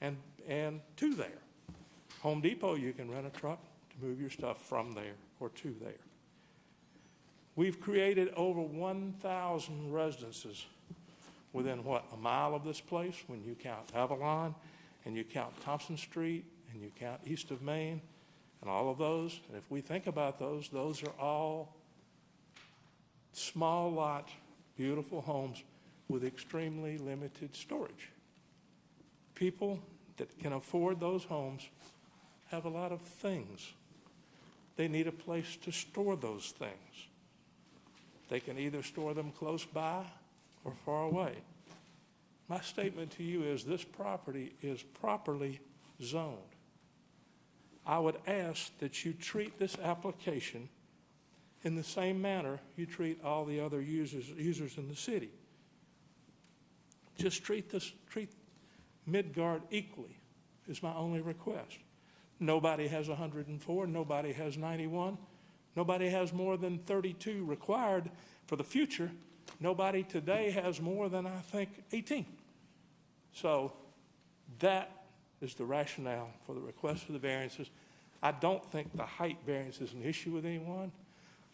and to there. Home Depot, you can rent a truck to move your stuff from there or to there. We've created over 1,000 residences within, what, a mile of this place when you count Avalon and you count Thompson Street and you count east of Main and all of those. And if we think about those are all small lot, beautiful homes with extremely limited storage. People that can afford those homes have a lot of things. They need a place to store those things. They can either store them close by or far away. My statement to you is this property is properly zoned. I would ask that you treat this application in the same manner you treat all the other users in the city. Just treat Midgard equally is my only request. Nobody has 104, nobody has 91, nobody has more than 32 required for the future. Nobody today has more than, I think, 18. So that is the rationale for the request for the variances. I don't think the height variance is an issue with anyone.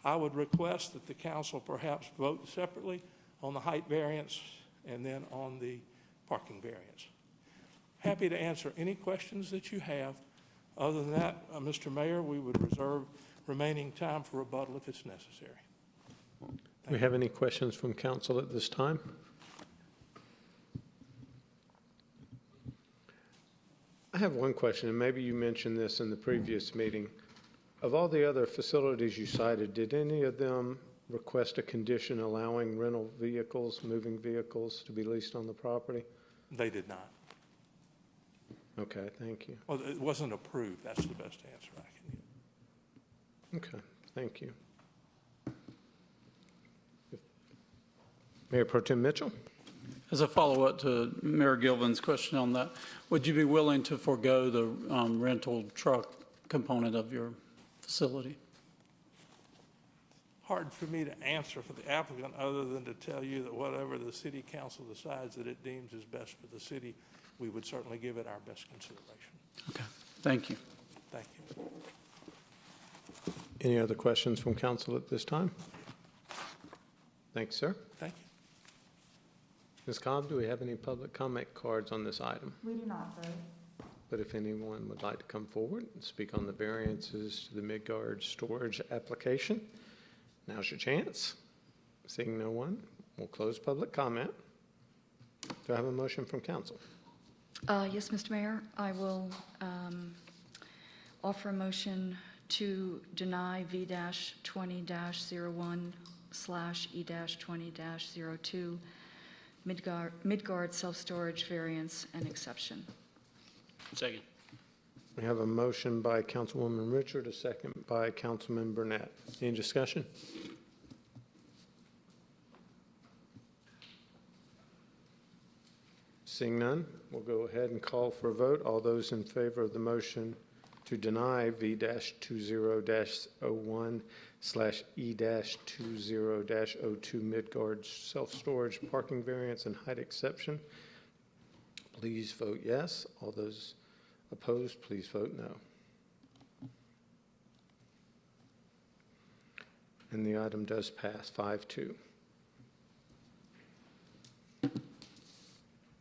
I would request that the council perhaps vote separately on the height variance and then on the parking variance. Happy to answer any questions that you have. Other than that, Mr. Mayor, we would reserve remaining time for rebuttal if it's necessary. Do we have any questions from council at this time? I have one question, and maybe you mentioned this in the previous meeting. Of all the other facilities you cited, did any of them request a condition allowing rental vehicles, moving vehicles to be leased on the property? They did not. Okay, thank you. Well, it wasn't approved. That's the best answer I can give. Okay, thank you. Mayor Pro Tem Mitchell? As a follow-up to Mayor Gilvan's question on that, would you be willing to forego the rental truck component of your facility? Hard for me to answer for the applicant other than to tell you that whatever the city council decides that it deems is best for the city, we would certainly give it our best consideration. Okay, thank you. Thank you. Any other questions from council at this time? Thanks, sir. Thank you. Ms. Cobb, do we have any public comment cards on this item? We do not, sir. But if anyone would like to come forward and speak on the variances to the Midgard storage application, now's your chance. Seeing no one, we'll close public comment. Do I have a motion from council? Yes, Mr. Mayor, I will offer a motion to deny V-20-01/E-20-02 Midgard self-storage variance and exception. Second. We have a motion by Councilwoman Richard, a second by Councilman Burnett. Any discussion? Seeing none, we'll go ahead and call for a vote. All those in favor of the motion to deny V-20-01/E-20-02 Midgard self-storage parking variance and height exception, please vote yes. All those opposed, please vote no. And the item does pass 5-2.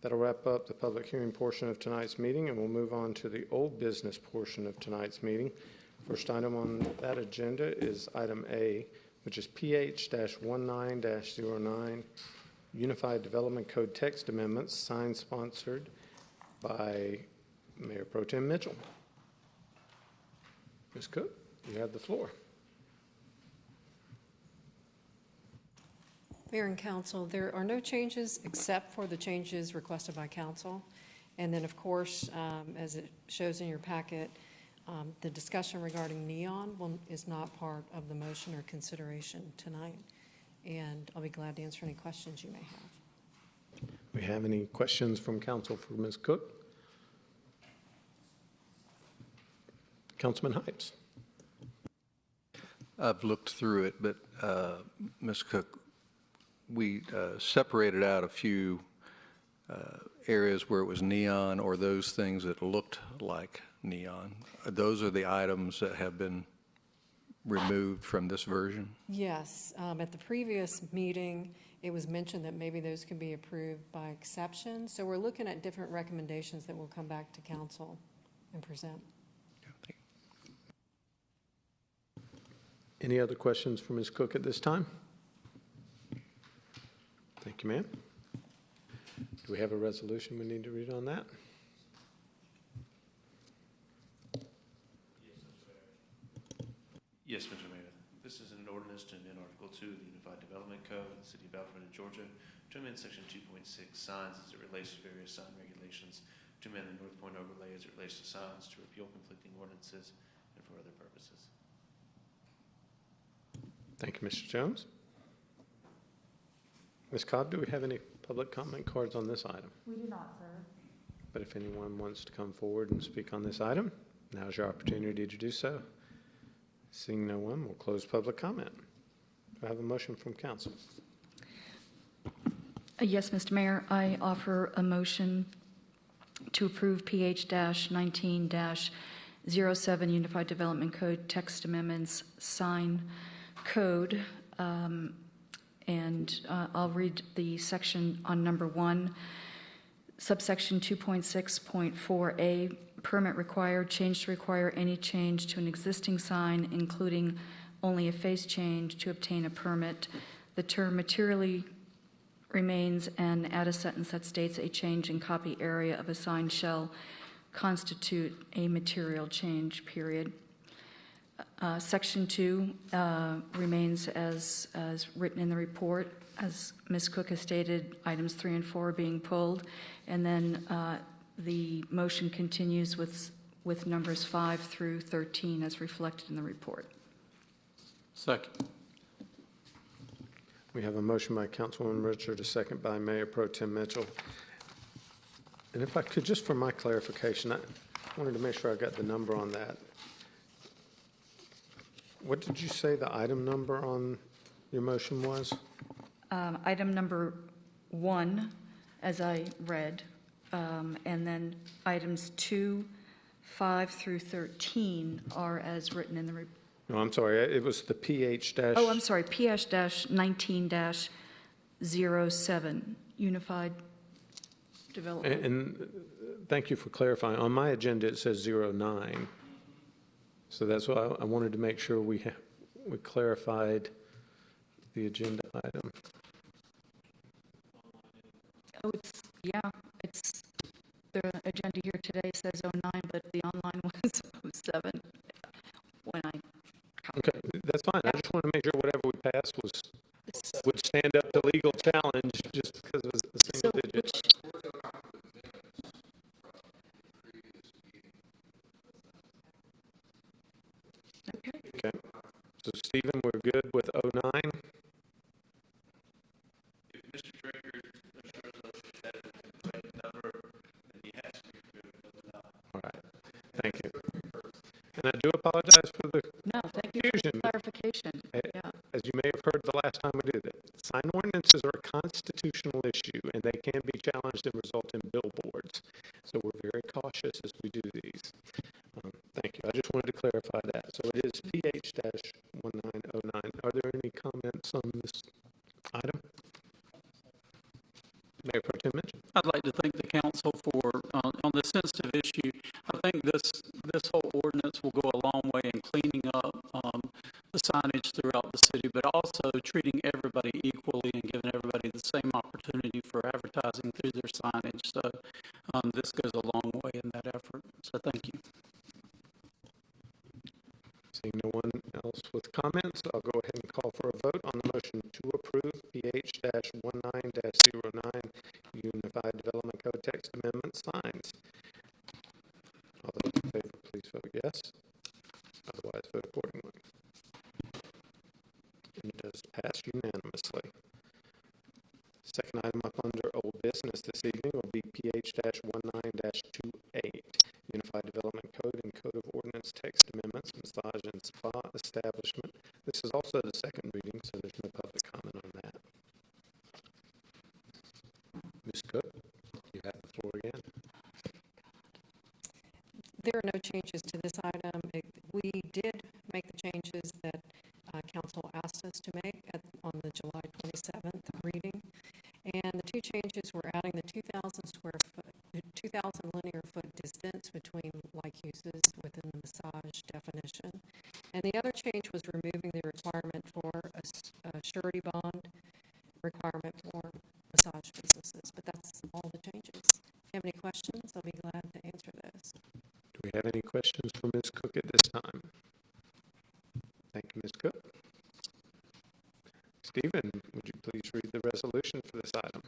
That'll wrap up the public hearing portion of tonight's meeting, and we'll move on to the old business portion of tonight's meeting. First item on that agenda is item A, which is PH-19-09 Unified Development Code text amendments, signed sponsored by Mayor Pro Tem Mitchell. Ms. Cook, you have the floor. Mayor and council, there are no changes except for the changes requested by council. And then, of course, as it shows in your packet, the discussion regarding neon is not part of the motion or consideration tonight. And I'll be glad to answer any questions you may have. We have any questions from council for Ms. Cook? Councilman Hypes. I've looked through it, but Ms. Cook, we separated out a few areas where it was neon or those things that looked like neon. Those are the items that have been removed from this version? Yes, at the previous meeting, it was mentioned that maybe those can be approved by exception. So we're looking at different recommendations that will come back to council and present. Any other questions for Ms. Cook at this time? Thank you, ma'am. Do we have a resolution we need to read on that? Yes, Mr. Mayor. This is an ordinance to amend Article 2 of the Unified Development Code of the City of Alpharetta, Georgia, to amend Section 2.6 signs as it relates to various sign regulations, to amend the North Point overlay as it relates to signs, to repeal conflicting ordinances, and for other purposes. Thank you, Mr. Jones. Ms. Cobb, do we have any public comment cards on this item? We do not, sir. But if anyone wants to come forward and speak on this item, now's your opportunity to do so. Seeing no one, we'll close public comment. Do I have a motion from council? Yes, Mr. Mayor, I offer a motion to approve PH-19-07 Unified Development Code text amendments sign code. I'll read the section on number 1. Subsection 2.6.4a, permit required, change to require any change to an existing sign, including only a face change to obtain a permit. The term materially remains, and add a sentence that states a change in copy area of a sign shall constitute a material change, period. Section 2 remains as written in the report. As Ms. Cook has stated, items 3 and 4 are being pulled, and then the motion continues with numbers 5 through 13 as reflected in the report. Second. We have a motion by Councilwoman Richard, a second by Mayor Pro Tem Mitchell. And if I could, just for my clarification, I wanted to make sure I got the number on that. What did you say the item number on your motion was? Item number 1, as I read, and then items 2, 5 through 13 are as written in the report. No, I'm sorry, it was the PH dash. Oh, I'm sorry, PH-19-07, Unified Development. And thank you for clarifying. On my agenda, it says 09. So that's why I wanted to make sure we clarified the agenda item. Oh, it's the agenda here today says 09, but the online was 07 when I. Okay, that's fine. I just wanted to make sure whatever we passed would stand up to legal challenge just because it was a single digit. Okay. So Stephen, we're good with 09? If Mr. Director assures us that it's the right number, then he has to be approved. All right. Thank you. And I do apologize for the confusion. Clarification. Yeah. As you may have heard the last time we did it, sign ordinances are a constitutional issue, and they can be challenged and result in billboards. So we're very cautious as we do these. Thank you. I just wanted to clarify that. So it is PH-1909. Are there any comments on this item? Mayor Pro Tem Mitchell. I'd like to thank the council for, on this sensitive issue. I think this whole ordinance will go a long way in cleaning up the signage throughout the city, but also treating everybody equally and giving everybody the same opportunity for advertising through their signage. So this goes a long way in that effort. So thank you. Seeing no one else with comments, I'll go ahead and call for a vote on the motion to approve PH-19-09 Unified Development Code text amendment signs. All those in favor, please vote yes. Otherwise, vote accordingly. And it does pass unanimously. Second item up under old business this evening will be PH-19-28 Unified Development Code and Code of Ordinance text amendments, massage and spa establishment. This is also the second reading, so there's no public comment on that. Ms. Cook, you have the floor again. There are no changes to this item. We did make the change changes that council asked us to make on the July 27th reading. And the two changes were adding the 2,000 linear foot distance between like uses within the massage definition. And the other change was removing the requirement for a surety bond requirement for massage businesses. But that's all the changes. If you have any questions, I'll be glad to answer those. Do we have any questions for Ms. Cook at this time? Thank you, Ms. Cook. Stephen, would you please read the resolution for this item?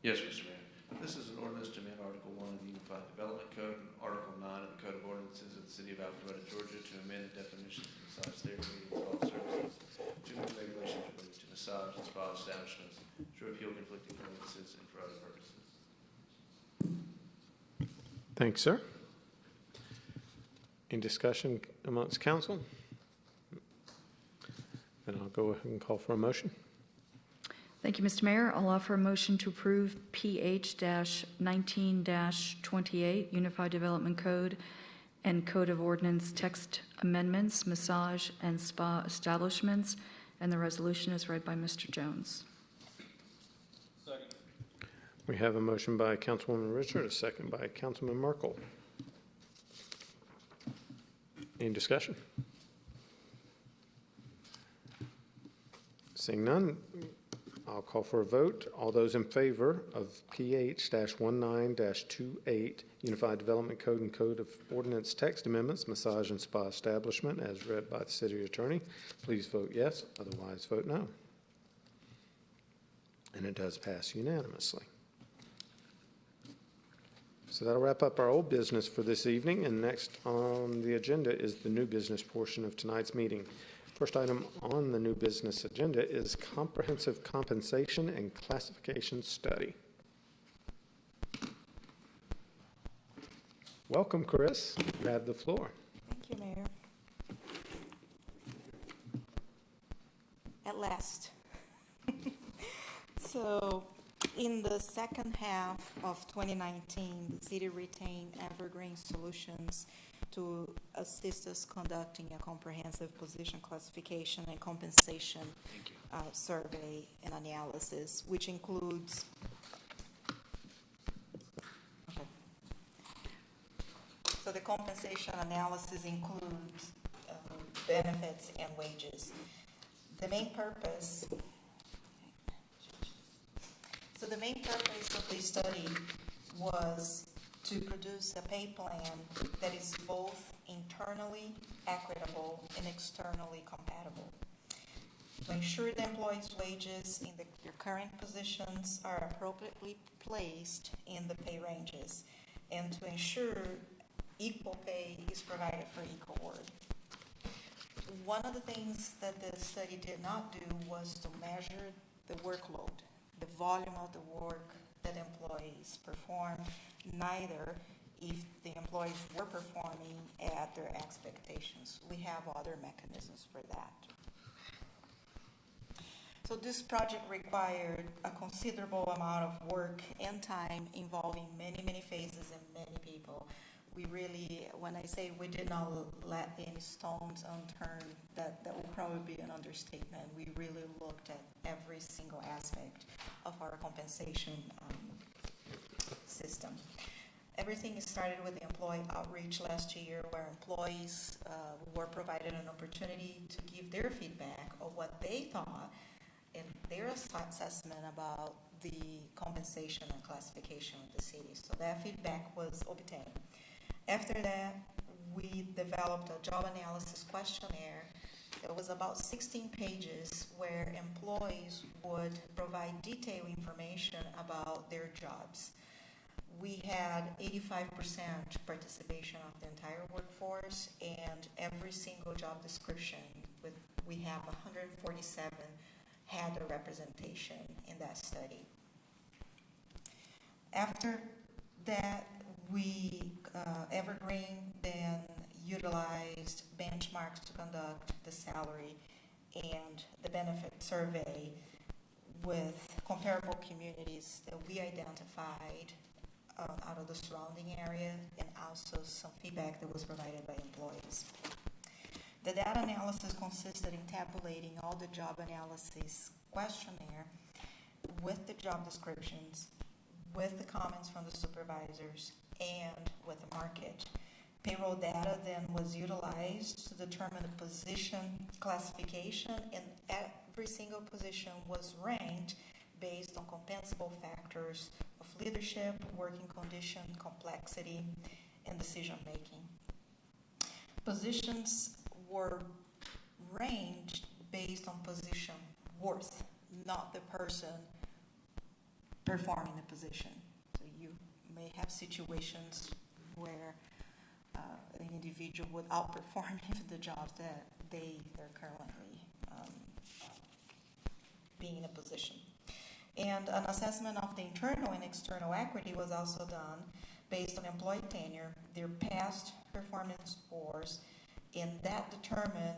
Yes, Mr. Mayor. This is an ordinance to amend Article 1 of the Unified Development Code and Article 9 of the Code of Ordinances of the City of Alpharetta, Georgia, to amend the definitions of massage therapy and spa services, to amend regulations related to massage and spa establishments, to repeal conflicting ordinances, and for other purposes. Thanks, sir. Any discussion amongst council? Then I'll go ahead and call for a motion. Thank you, Mr. Mayor. I'll offer a motion to approve PH-19-28 Unified Development Code and Code of Ordinance text amendments, massage and spa establishments, and the resolution is read by Mr. Jones. We have a motion by Councilwoman Richard, a second by Councilman Merkel. Any discussion? Seeing none, I'll call for a vote. All those in favor of PH-19-28 Unified Development Code and Code of Ordinance text amendments, massage and spa establishment, as read by the city attorney, please vote yes. Otherwise, vote no. And it does pass unanimously. So that'll wrap up our old business for this evening, and next on the agenda is the new business portion of tonight's meeting. First item on the new business agenda is comprehensive compensation and classification study. Welcome, Chris. You have the floor. Thank you, Mayor. At last. So, in the second half of 2019, the city retained Evergreen Solutions to assist us conducting a comprehensive position classification and compensation survey and analysis, which includes So the compensation analysis includes benefits and wages. The main purpose of the study was to produce a pay plan that is both internally equitable and externally compatible. To ensure the employees' wages in their current positions are appropriately placed in the pay ranges, and to ensure equal pay is provided for equal work. One of the things that the study did not do was to measure the workload, the volume of the work that employees perform, neither if the employees were performing at their expectations. We have other mechanisms for that. So this project required a considerable amount of work and time involving many, many phases and many people. We really, when I say we did not let any stones unturned, that will probably be an understatement. We really looked at every single aspect of our compensation system. Everything started with the employee outreach last year, where employees were provided an opportunity to give their feedback of what they thought and their assessment about the compensation and classification of the city. So that feedback was obtained. After that, we developed a job analysis questionnaire. It was about 16 pages where employees would provide detailed information about their jobs. We had 85% participation of the entire workforce, and every single job description, we have 147, had a representation in that study. After that, Evergreen then utilized benchmarks to conduct the salary and the benefit survey with comparable communities that we identified out of the surrounding area, and also some feedback that was provided by employees. The data analysis consisted in tabulating all the job analysis questionnaire with the job descriptions, with the comments from the supervisors, and with the market. Payroll data then was utilized to determine the position classification, and every single position was ranked based on compensable factors of leadership, working condition, complexity, and decision-making. Positions were ranged based on position worth, not the person performing the position. So you may have situations where an individual would outperform even the jobs that they're currently being in a position. And an assessment of the internal and external equity was also done based on employee tenure, their past performance scores, and that determined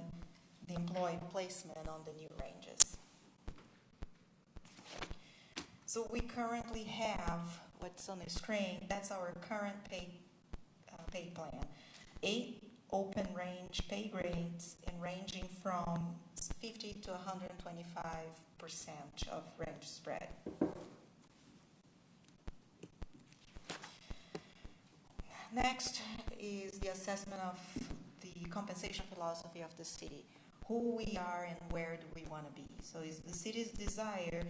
the employee placement on the new ranges. So we currently have what's on the screen. That's our current pay plan. 8 open range pay grades, and ranging from 50 to 125% of range spread. Next is the assessment of the compensation philosophy of the city. Who we are and where do we want to be. So it's the city's desire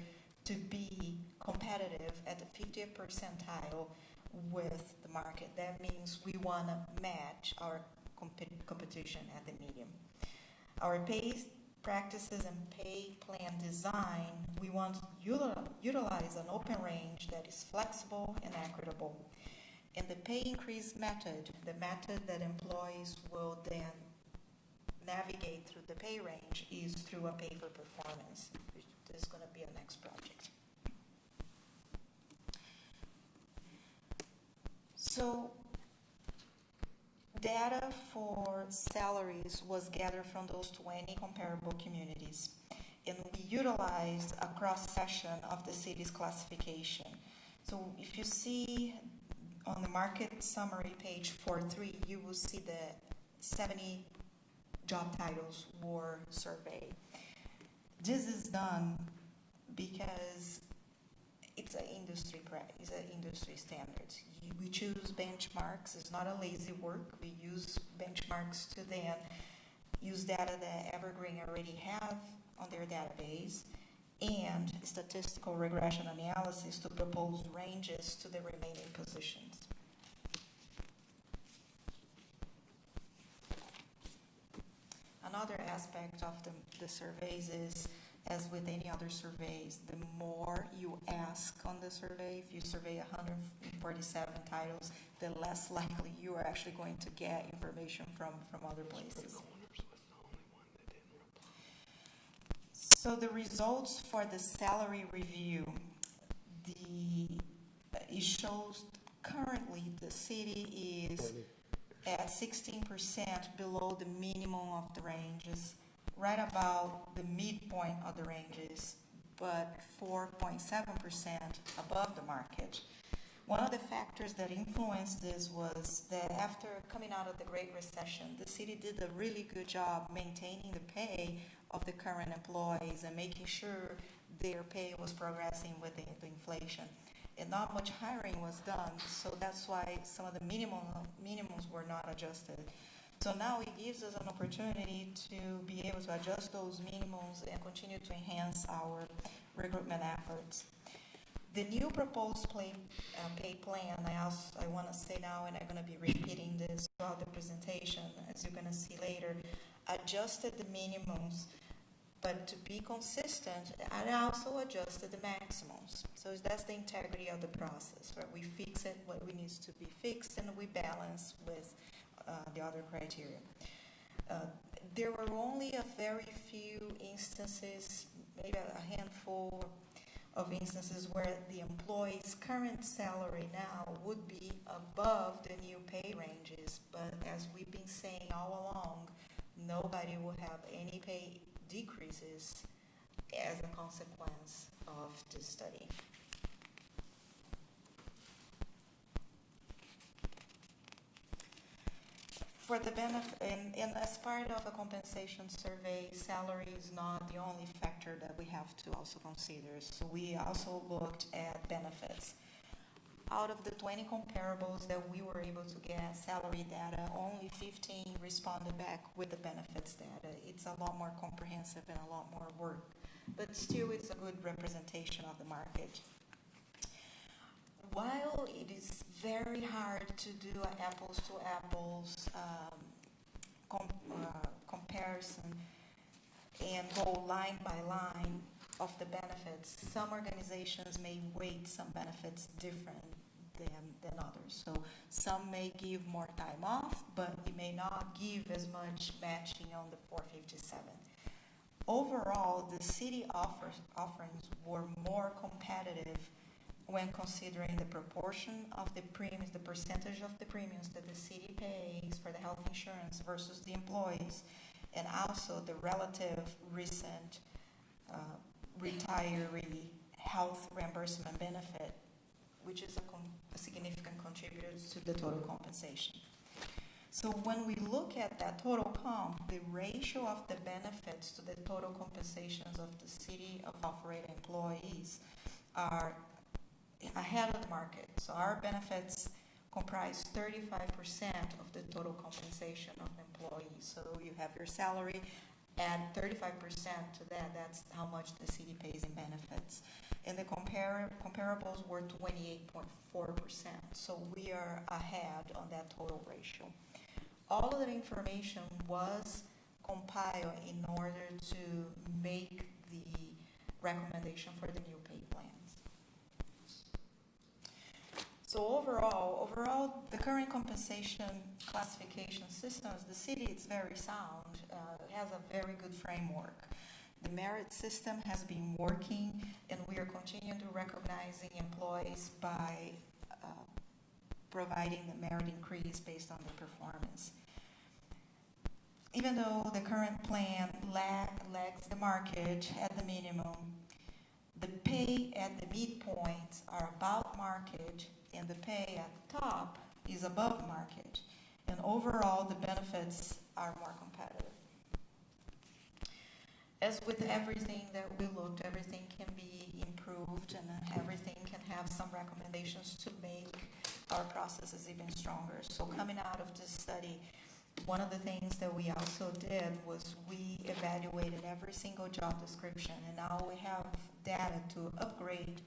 to be competitive at the 50th percentile with the market. That means we want to match our competition at the medium. Our pay practices and pay plan design, we want to utilize an open range that is flexible and equitable. And the pay increase method, the method that employees will then navigate through the pay range, is through a pay for performance, which is going to be a next project. So data for salaries was gathered from those 20 comparable communities, and we utilized a cross-section of the city's classification. So if you see on the market summary, page 4.3, you will see that 70 job titles were surveyed. This is done because it's an industry standard. We choose benchmarks. It's not a lazy work. We use benchmarks to then use data that Evergreen already have on their database, and statistical regression analysis to propose ranges to the remaining positions. Another aspect of the surveys is, as with any other surveys, the more you ask on the survey, if you survey 147 titles, the less likely you are actually going to get information from other places. So the results for the salary review, it shows currently the city is at 16% below the minimum of the ranges, right about the midpoint of the ranges, but 4.7% above the market. One of the factors that influenced this was that after coming out of the Great Recession, the city did a really good job maintaining the pay of the current employees and making sure their pay was progressing with the inflation. And not much hiring was done, so that's why some of the minimums were not adjusted. So now it gives us an opportunity to be able to adjust those minimums and continue to enhance our recruitment efforts. The new proposed pay plan, I want to say now, and I'm going to be repeating this throughout the presentation, as you're going to see later, adjusted the minimums, but to be consistent, I also adjusted the maximums. So that's the integrity of the process, where we fix it, what needs to be fixed, and we balance with the other criteria. There were only a very few instances, maybe a handful of instances, where the employee's current salary now would be above the new pay ranges, but as we've been saying all along, nobody will have any pay decreases as a consequence of this study. For the benefit, and as part of a compensation survey, salary is not the only factor that we have to also consider. So we also looked at benefits. Out of the 20 comparables that we were able to get salary data, only 15 responded back with the benefits data. It's a lot more comprehensive and a lot more work, but still it's a good representation of the market. While it is very hard to do an apples to apples comparison and go line by line of the benefits, some organizations may weight some benefits different than others. So some may give more time off, but it may not give as much matching on the 457. Overall, the city offerings were more competitive when considering the proportion of the premiums, the percentage of the premiums that the city pays for the health insurance versus the employees, and also the relative recent retiree health reimbursement benefit, which is a significant contributor to the total compensation. So when we look at that total comp, the ratio of the benefits to the total compensations of the city of Alpharetta employees are ahead of the market. So our benefits comprise 35% of the total compensation of employees. So you have your salary, add 35% to that, that's how much the city pays in benefits. And the comparables were 28.4%. So we are ahead on that total ratio. All of that information was compiled in order to make the recommendation for the new pay plans. So overall, the current compensation classification systems, the city is very sound, has a very good framework. The merit system has been working, and we are continuing to recognizing employees by providing the merit increase based on their performance. Even though the current plan lags the market at the minimum, the pay at the midpoints are about market, and the pay at the top is above market. And overall, the benefits are more competitive. As with everything that we looked, everything can be improved, and everything can have some recommendations to make our processes even stronger. So coming out of this study, one of the things that we also did was we evaluated every single job description, and now we have data to upgrade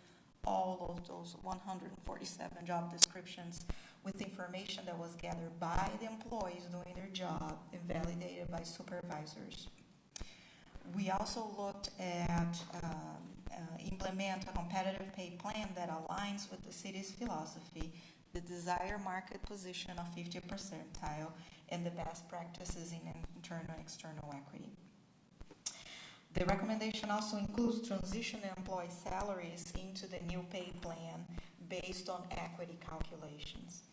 all of those 147 job descriptions with information that was gathered by the employees doing their job and validated by supervisors. We also looked at implement a competitive pay plan that aligns with the city's philosophy, the desired market position of 50th percentile, and the best practices in internal and external equity. The recommendation also includes transition employee salaries into the new pay plan based on equity calculations.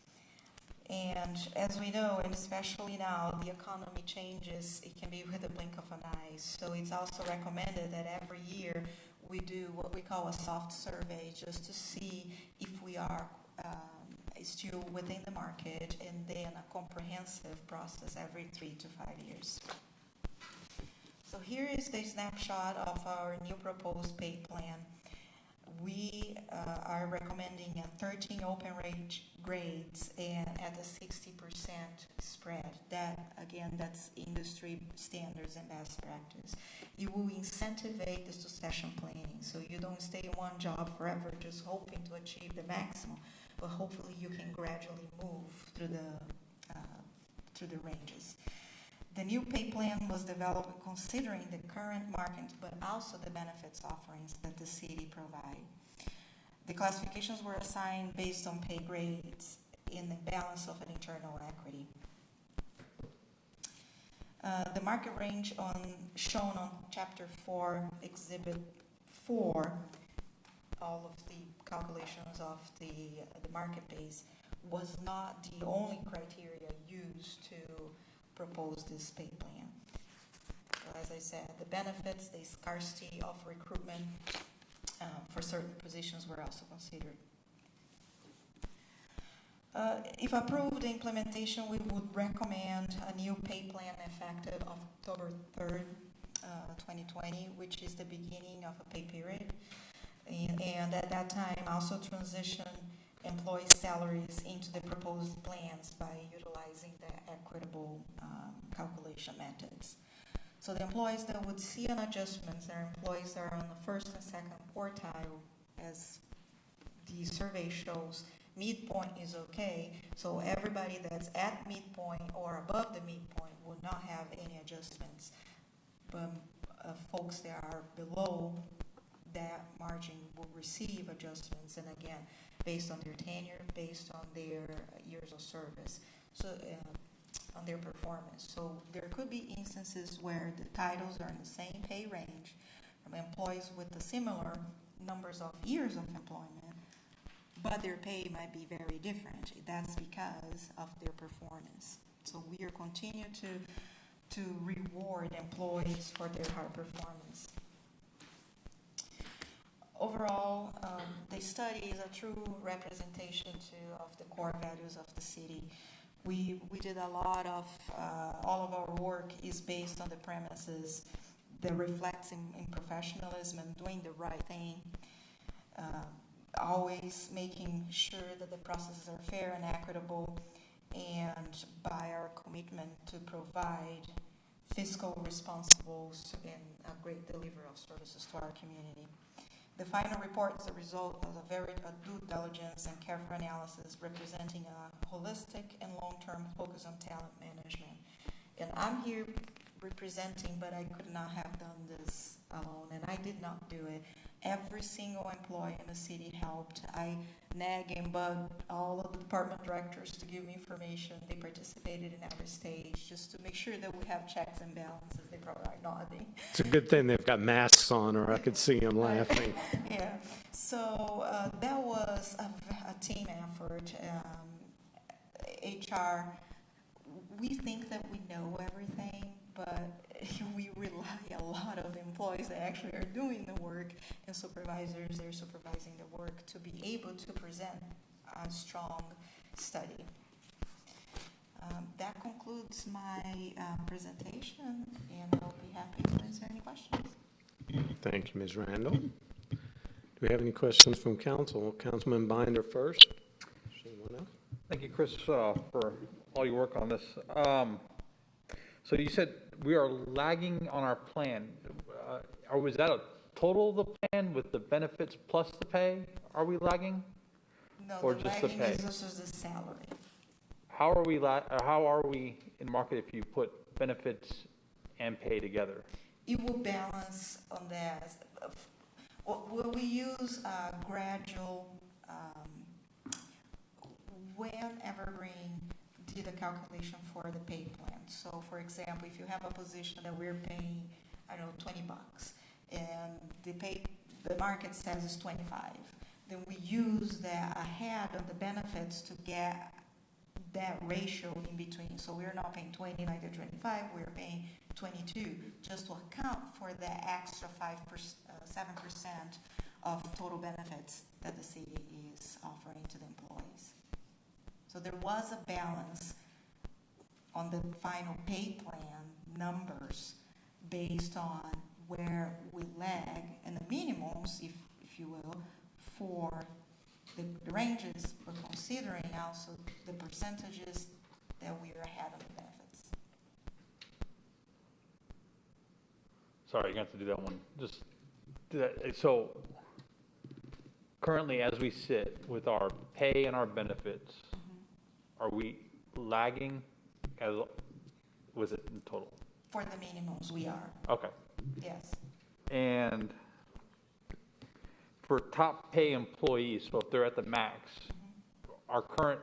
And as we know, and especially now, the economy changes. It can be with a blink of an eye. So it's also recommended that every year we do what we call a soft survey just to see if we are still within the market, and then a comprehensive process every 3 to 5 years. So here is the snapshot of our new proposed pay plan. We are recommending 13 open range grades and at a 60% spread. That, again, that's industry standards and best practice. It will incentivize the succession planning, so you don't stay in one job forever just hoping to achieve the maximum, but hopefully you can gradually move through the ranges. The new pay plan was developed considering the current market, but also the benefits offerings that the city provide. The classifications were assigned based on pay grades in the balance of an internal equity. The market range shown on Chapter 4, Exhibit 4, all of the calculations of the market base, was not the only criteria used to propose this pay plan. So as I said, the benefits, the scarcity of recruitment for certain positions were also considered. If approved, the implementation, we would recommend a new pay plan effective October 3rd, 2020, which is the beginning of a pay period. And at that time, also transition employee salaries into the proposed plans by utilizing the equitable calculation methods. So the employees that would see an adjustment are employees that are on the first and second quartile, as the survey shows. Midpoint is okay, so everybody that's at midpoint or above the midpoint would not have any adjustments. But folks that are below that margin will receive adjustments, and again, based on their tenure, based on their years of service, so on their performance. So there could be instances where the titles are in the same pay range from employees with the similar numbers of years of employment, but their pay might be very different. That's because of their performance. So we are continuing to reward employees for their high performance. Overall, the study is a true representation of the core values of the city. We did a lot of, all of our work is based on the premises that reflects in professionalism and doing the right thing. Always making sure that the processes are fair and equitable, and by our commitment to provide fiscal responsibles and a great delivery of services to our community. The final report is a result of a due diligence and careful analysis representing a holistic and long-term focus on talent management. And I'm here representing, but I could not have done this alone, and I did not do it. Every single employee in the city helped. I nag and bug all of the department directors to give me information. They participated in every stage just to make sure that we have checks and balances. They probably are nodding. It's a good thing they've got masks on, or I could see them laughing. Yeah, so that was a team effort. HR, we think that we know everything, but we rely a lot on the employees that actually are doing the work, and supervisors, they're supervising the work to be able to present a strong study. That concludes my presentation, and I'll be happy to answer any questions. Thank you, Ms. Randall. Do we have any questions from council? Councilman Binder first. Anyone else? Thank you, Chris, for all your work on this. So you said we are lagging on our plan. Or was that a total of the plan with the benefits plus the pay? Are we lagging? No, or the just the lagging pay? is just the salary. How are we in market if you put benefits and pay together? It will balance on that. Will we use a gradual, when Evergreen did a calculation for the pay plan. So for example, if you have a position that we're paying, I don't know, $20, and the market says it's 25, then we use that ahead of the benefits to get that ratio in between. So we're not paying 20 like the 25, we're paying 22, just to account for the extra 7% of total benefits that the city is offering to the employees. So there was a balance on the final pay plan numbers based on where we lag and the minimums, if you will, for the ranges, but considering also the percentages that we are ahead of the benefits. Sorry, you have to do that one. Just do that. So currently, as we sit with our pay and our benefits, are we lagging with it in total? For the minimums, we are. Okay. Yes. And for top pay employees, so if they're at the max, our current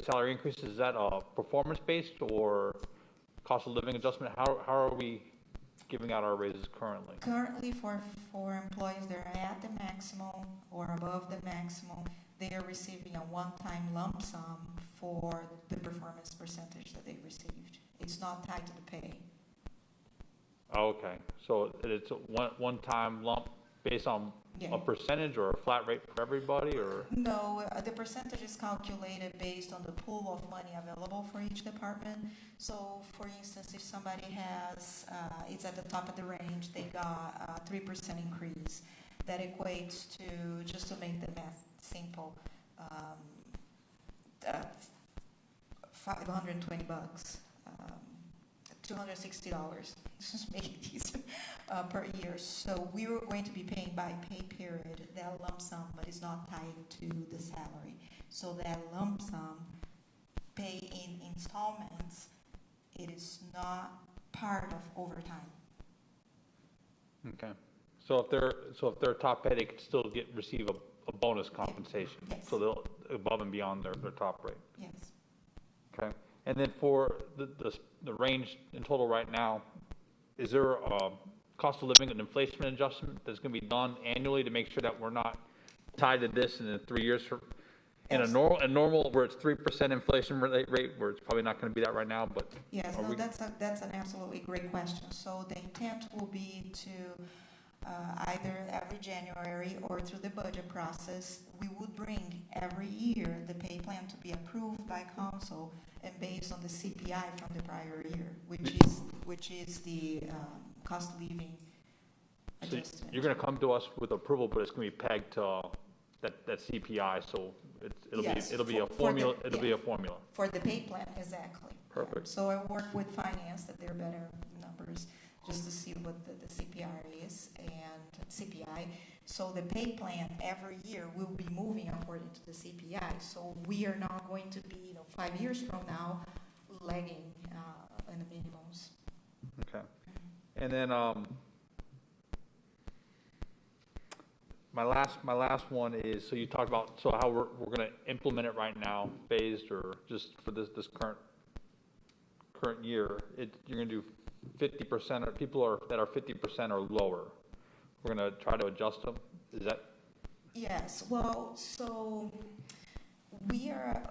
salary increase, is that performance-based or cost of living adjustment? How are we giving out our raises currently? Currently, for employees that are at the maximum or above the maximum, they are receiving a one-time lump sum for the performance percentage that they received. It's not tied to the pay. Okay, so it's a one-time lump based on Yeah. a percentage or a flat rate for everybody, or? No, the percentage is calculated based on the pool of money available for each department. So, for instance, if somebody has, it's at the top of the range, they got a 3% increase. That equates to, just to make the math simple, $520, $260, just make it easier, per year. So we were going to be paying by pay period that lump sum, but it's not tied to the salary. So that lump sum, pay in installments, it is not part of overtime. Okay. So if they're top pay, they could still receive a bonus compensation. Yes. So they'll, above and beyond their top rate. Yes. Okay. And then for the range in total right now, is there a cost of living and inflation adjustment that's going to be done annually to make sure that we're not tied to this in 3 years in a normal where it's 3% inflation rate where it's probably not going to be that right now, but Yes, no, that's an absolutely great question. So the intent will be to either every January or through the budget process, we would bring every year the pay plan to be approved by council and based on the CPI from the prior year, which is the cost of living adjustment. So you're going to come to us with approval, but it's going to be pegged to that CPI, so it'll be a formula. It'll be a formula for the pay plan, exactly. Perfect. So I work with finance that they're better numbers just to see what the CPI is and CPI. So the pay plan every year will be moving according to the CPI. So we are not going to be, 5 years from now, lagging in the minimums. Okay. And then my last one is, so you talked about how we're going to implement it right now, phased or just for this current year. You're going to do 50% of people that are 50% or lower. We're going to try to adjust them. Is that? Yes. Well, so we are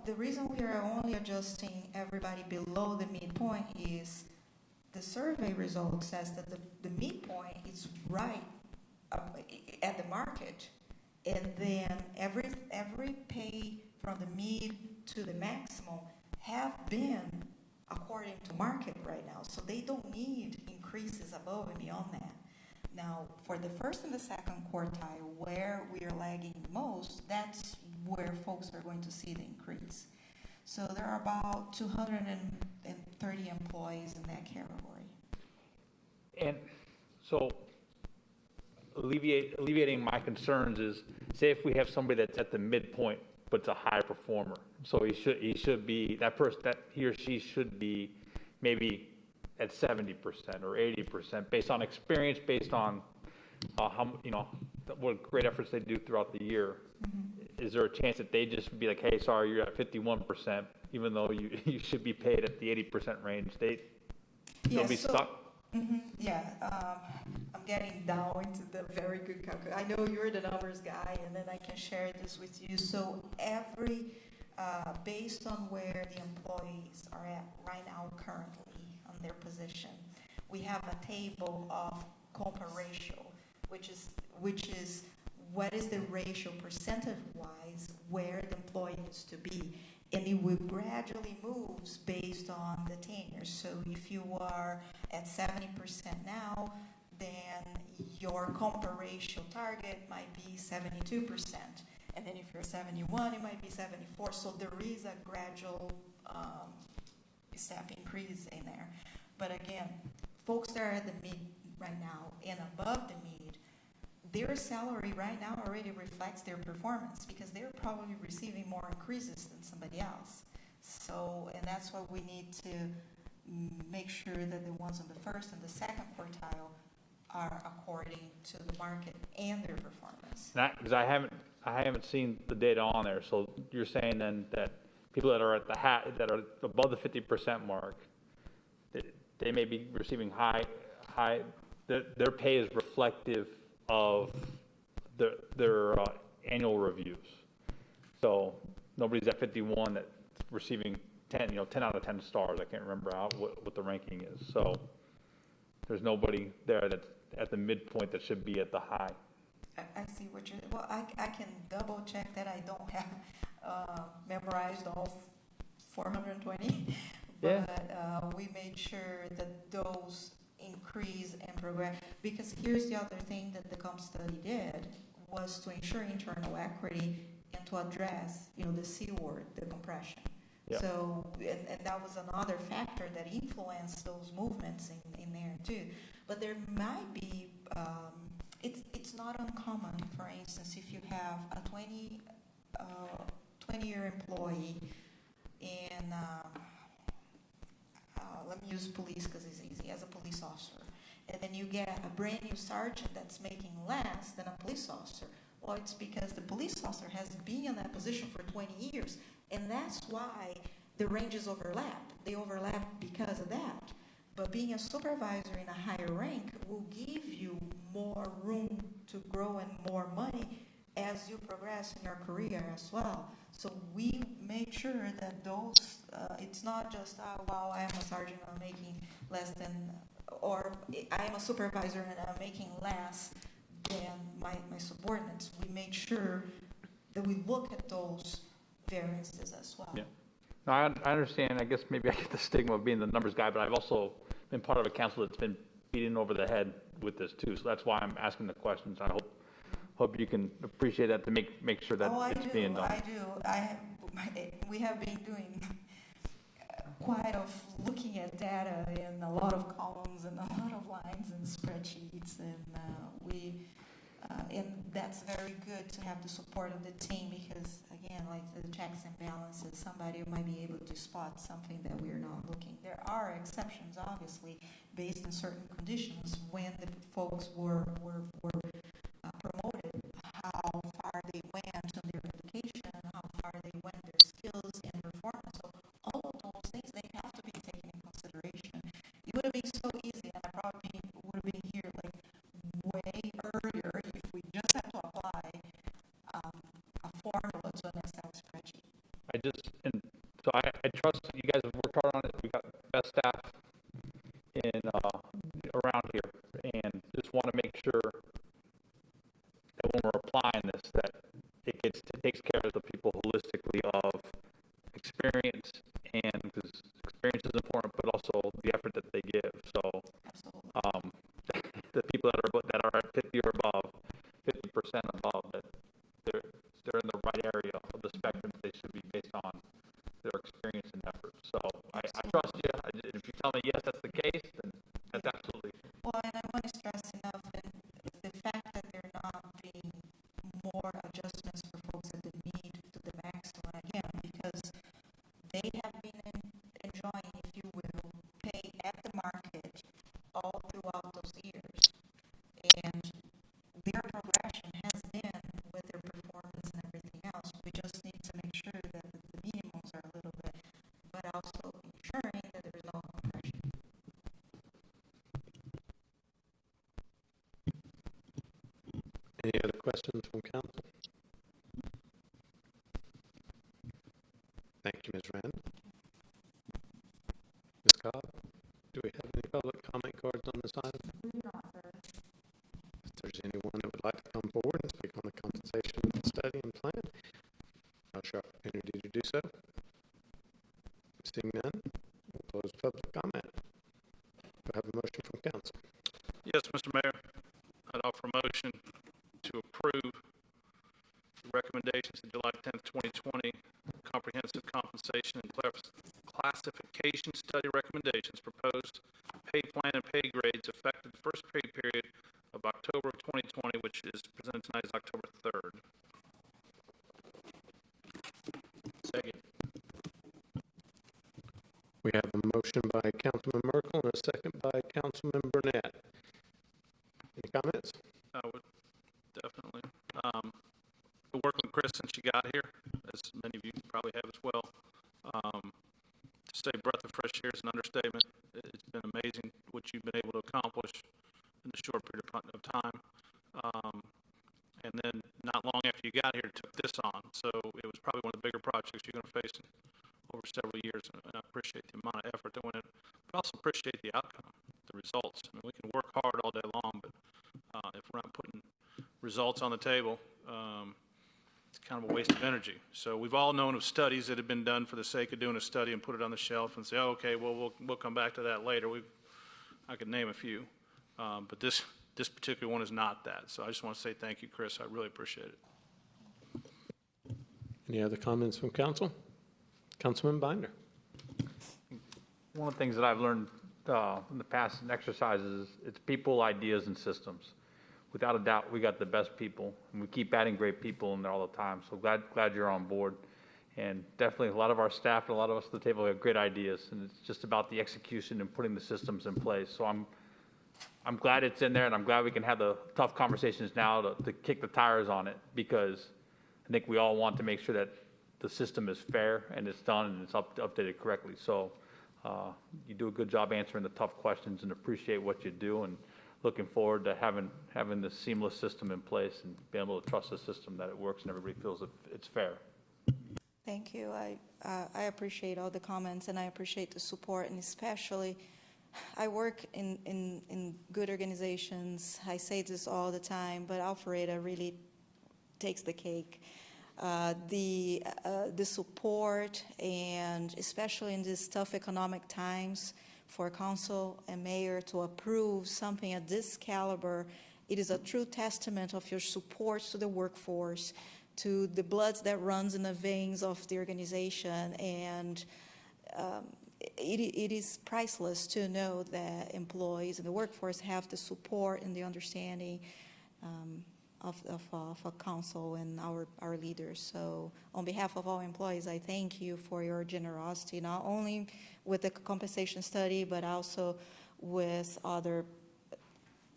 the reason we are only adjusting everybody below the midpoint is the survey result says that the midpoint is right at the market, and then every pay from the mid to the maximum have been according to market right now, so they don't need increases above and beyond that. Now, for the first and the second quartile, where we are lagging the most, that's where folks are going to see the increase. So there are about 230 employees in that category. And so alleviating my concerns is, say if we have somebody that's at the midpoint but it's a high performer, so he should be that person, that he or she should be maybe at 70% or 80% based on experience, based on what great efforts they do throughout the year. Mm-hmm. Is there a chance that they just be like, hey, sorry, you're at 51%, even though you should be paid at the 80% range? They'll be stuck. Mm-hmm, yeah, I'm getting down into the very good calculation. I know you're the numbers guy, and then I can share this with you. So based on where the employees are at right now currently on their position, we have a table of compa ratio, which is what is the ratio percentage-wise where the employee needs to be. And it will gradually move based on the tenure. So if you are at 70% now, then your compa ratio target might be 72%. And then if you're 71, it might be 74. So there is a gradual step increase in there. But again, folks that are at the mid right now and above the mid, their salary right now already reflects their performance because they're probably receiving more increases than somebody else. So, and that's why we need to make sure that the ones on the first and the second quartile are according to the market and their performance. Because I haven't seen the data on there. So you're saying then that people that are at that are above the 50% mark, they may be receiving high. Their pay is reflective of their annual reviews. So nobody's at 51 that's receiving 10 out of 10 stars. I can't remember what the ranking is. So there's nobody there that's at the midpoint that should be at the high. I see what you're, well, I can double check that. I don't have memorized all 420. Yeah. But we made sure that those increase and progress, because here's the other thing that the comp study did, was to ensure internal equity and to address, the C word, the compression. Yeah. So, and that was another factor that influenced those movements in there too. But there might be, it's not uncommon, for instance, if you have a 20-year employee in, let me use police because it's easy, as a police officer, and then you get a brand new sergeant that's making less than a police officer. Well, it's because the police officer has been in that position for 20 years, and that's why the ranges overlap. They overlap because of that. But being a supervisor in a higher rank will give you more room to grow and more money as you progress in your career as well. So we make sure that those, it's not just, wow, I am a sergeant, I'm making less than, or I am a supervisor and I'm making less than my subordinates. We make sure that we look at those variances as well. Yeah. No, I understand. I guess maybe I get the stigma of being the numbers guy, but I've also been part of a council that's been beaten over the head with this too. So that's why I'm asking the questions. I hope you can appreciate that to make sure that it's being done. I do. We have been doing quite of looking at data in a lot of columns and a lot of lines and spreadsheets, and and that's very good to have the support of the team, because again, like the checks and balances, somebody might be able to spot something that we're not looking. There are exceptions, obviously, based on certain conditions when the folks were promoted, how far they went on their education, how far they went their skills and performance. So all of those things, they have to be taken in consideration. It would have been so easy, and I probably would have been here like way earlier if we just had to apply a formula to an Excel spreadsheet. I trust you guys have worked hard on it. We've got best staff in around here, and just want to make sure that when we're applying this, that it takes care of the people holistically of experience, and because experience is important, but also the effort that they give. So, the people that are at 50 or above, 50% above, that they're in the right area of the spectrum that they should be based on their experience and effort. So I trust you. If you tell me yes, that's the case, then that's absolutely. Well, and I want to stress enough that the fact that there not being more adjustments for folks at the need to the maximum, again, because they have been enjoying, if you will, pay at the market all throughout those years. And their progression has been with their performance and everything else. We just need to make sure that the minimums are a little bit, but also ensuring that there's no compression. Any other questions from council? Thank you, Ms. Rand. Ms. Cobb, do we have any public comment cards on this item? If there's anyone that would like to come forward and speak on the compensation study and plan, now's your opportunity to do so. Seeing none, we'll close public comment. Do I have a motion from council? Yes, Mr. Mayor, I'd offer a motion to approve the recommendations of July 10th, 2020 comprehensive compensation and classification study recommendations, proposed pay plan and pay grades effective the first pay period of October of 2020, which is presented tonight as October 3rd. Second. We have a motion by Councilman Merkel and a second by Councilman Burnett. Any comments? I would definitely. Been working with Chris since she got here, as many of you probably have as well. To say breath of fresh air is an understatement. It's been amazing what you've been able to accomplish in a short period of time. And then not long after you got here, took this on. So it was probably one of the bigger projects you're going to face over several years. And I appreciate the amount of effort that went in, but also appreciate the outcome, the results. I mean, we can work hard all day long, but results on the table, it's kind of a waste of energy. So we've all known of studies that have been done for the sake of doing a study and put it on the shelf and say, oh, okay, well, we'll come back to that later. I could name a few, but this particular one is not that. So I just want to say thank you, Chris. I really appreciate it. Any other comments from council? Councilman Binder. One of the things that I've learned in the past exercises is it's people, ideas, and systems. Without a doubt, we got the best people, and we keep adding great people in there all the time. So glad you're on board. And definitely a lot of our staff and a lot of us at the table have great ideas, and it's just about the execution and putting the systems in place. So I'm glad it's in there, and I'm glad we can have the tough conversations now to kick the tires on it, because I think we all want to make sure that the system is fair and it's done and it's updated correctly. So you do a good job answering the tough questions and appreciate what you do, and looking forward to having this seamless system in place and being able to trust the system that it works and everybody feels that it's fair. Thank you. I appreciate all the comments, and I appreciate the support, and especially I work in good organizations. I say this all the time, but Alpharetta really takes the cake. The support, and especially in these tough economic times, for council and mayor to approve something at this caliber, it is a true testament of your support to the workforce, to the blood that runs in the veins of the organization, and it is priceless to know that employees and the workforce have the support and the understanding of a council and our leaders. So on behalf of all employees, I thank you for your generosity, not only with the compensation study, but also with other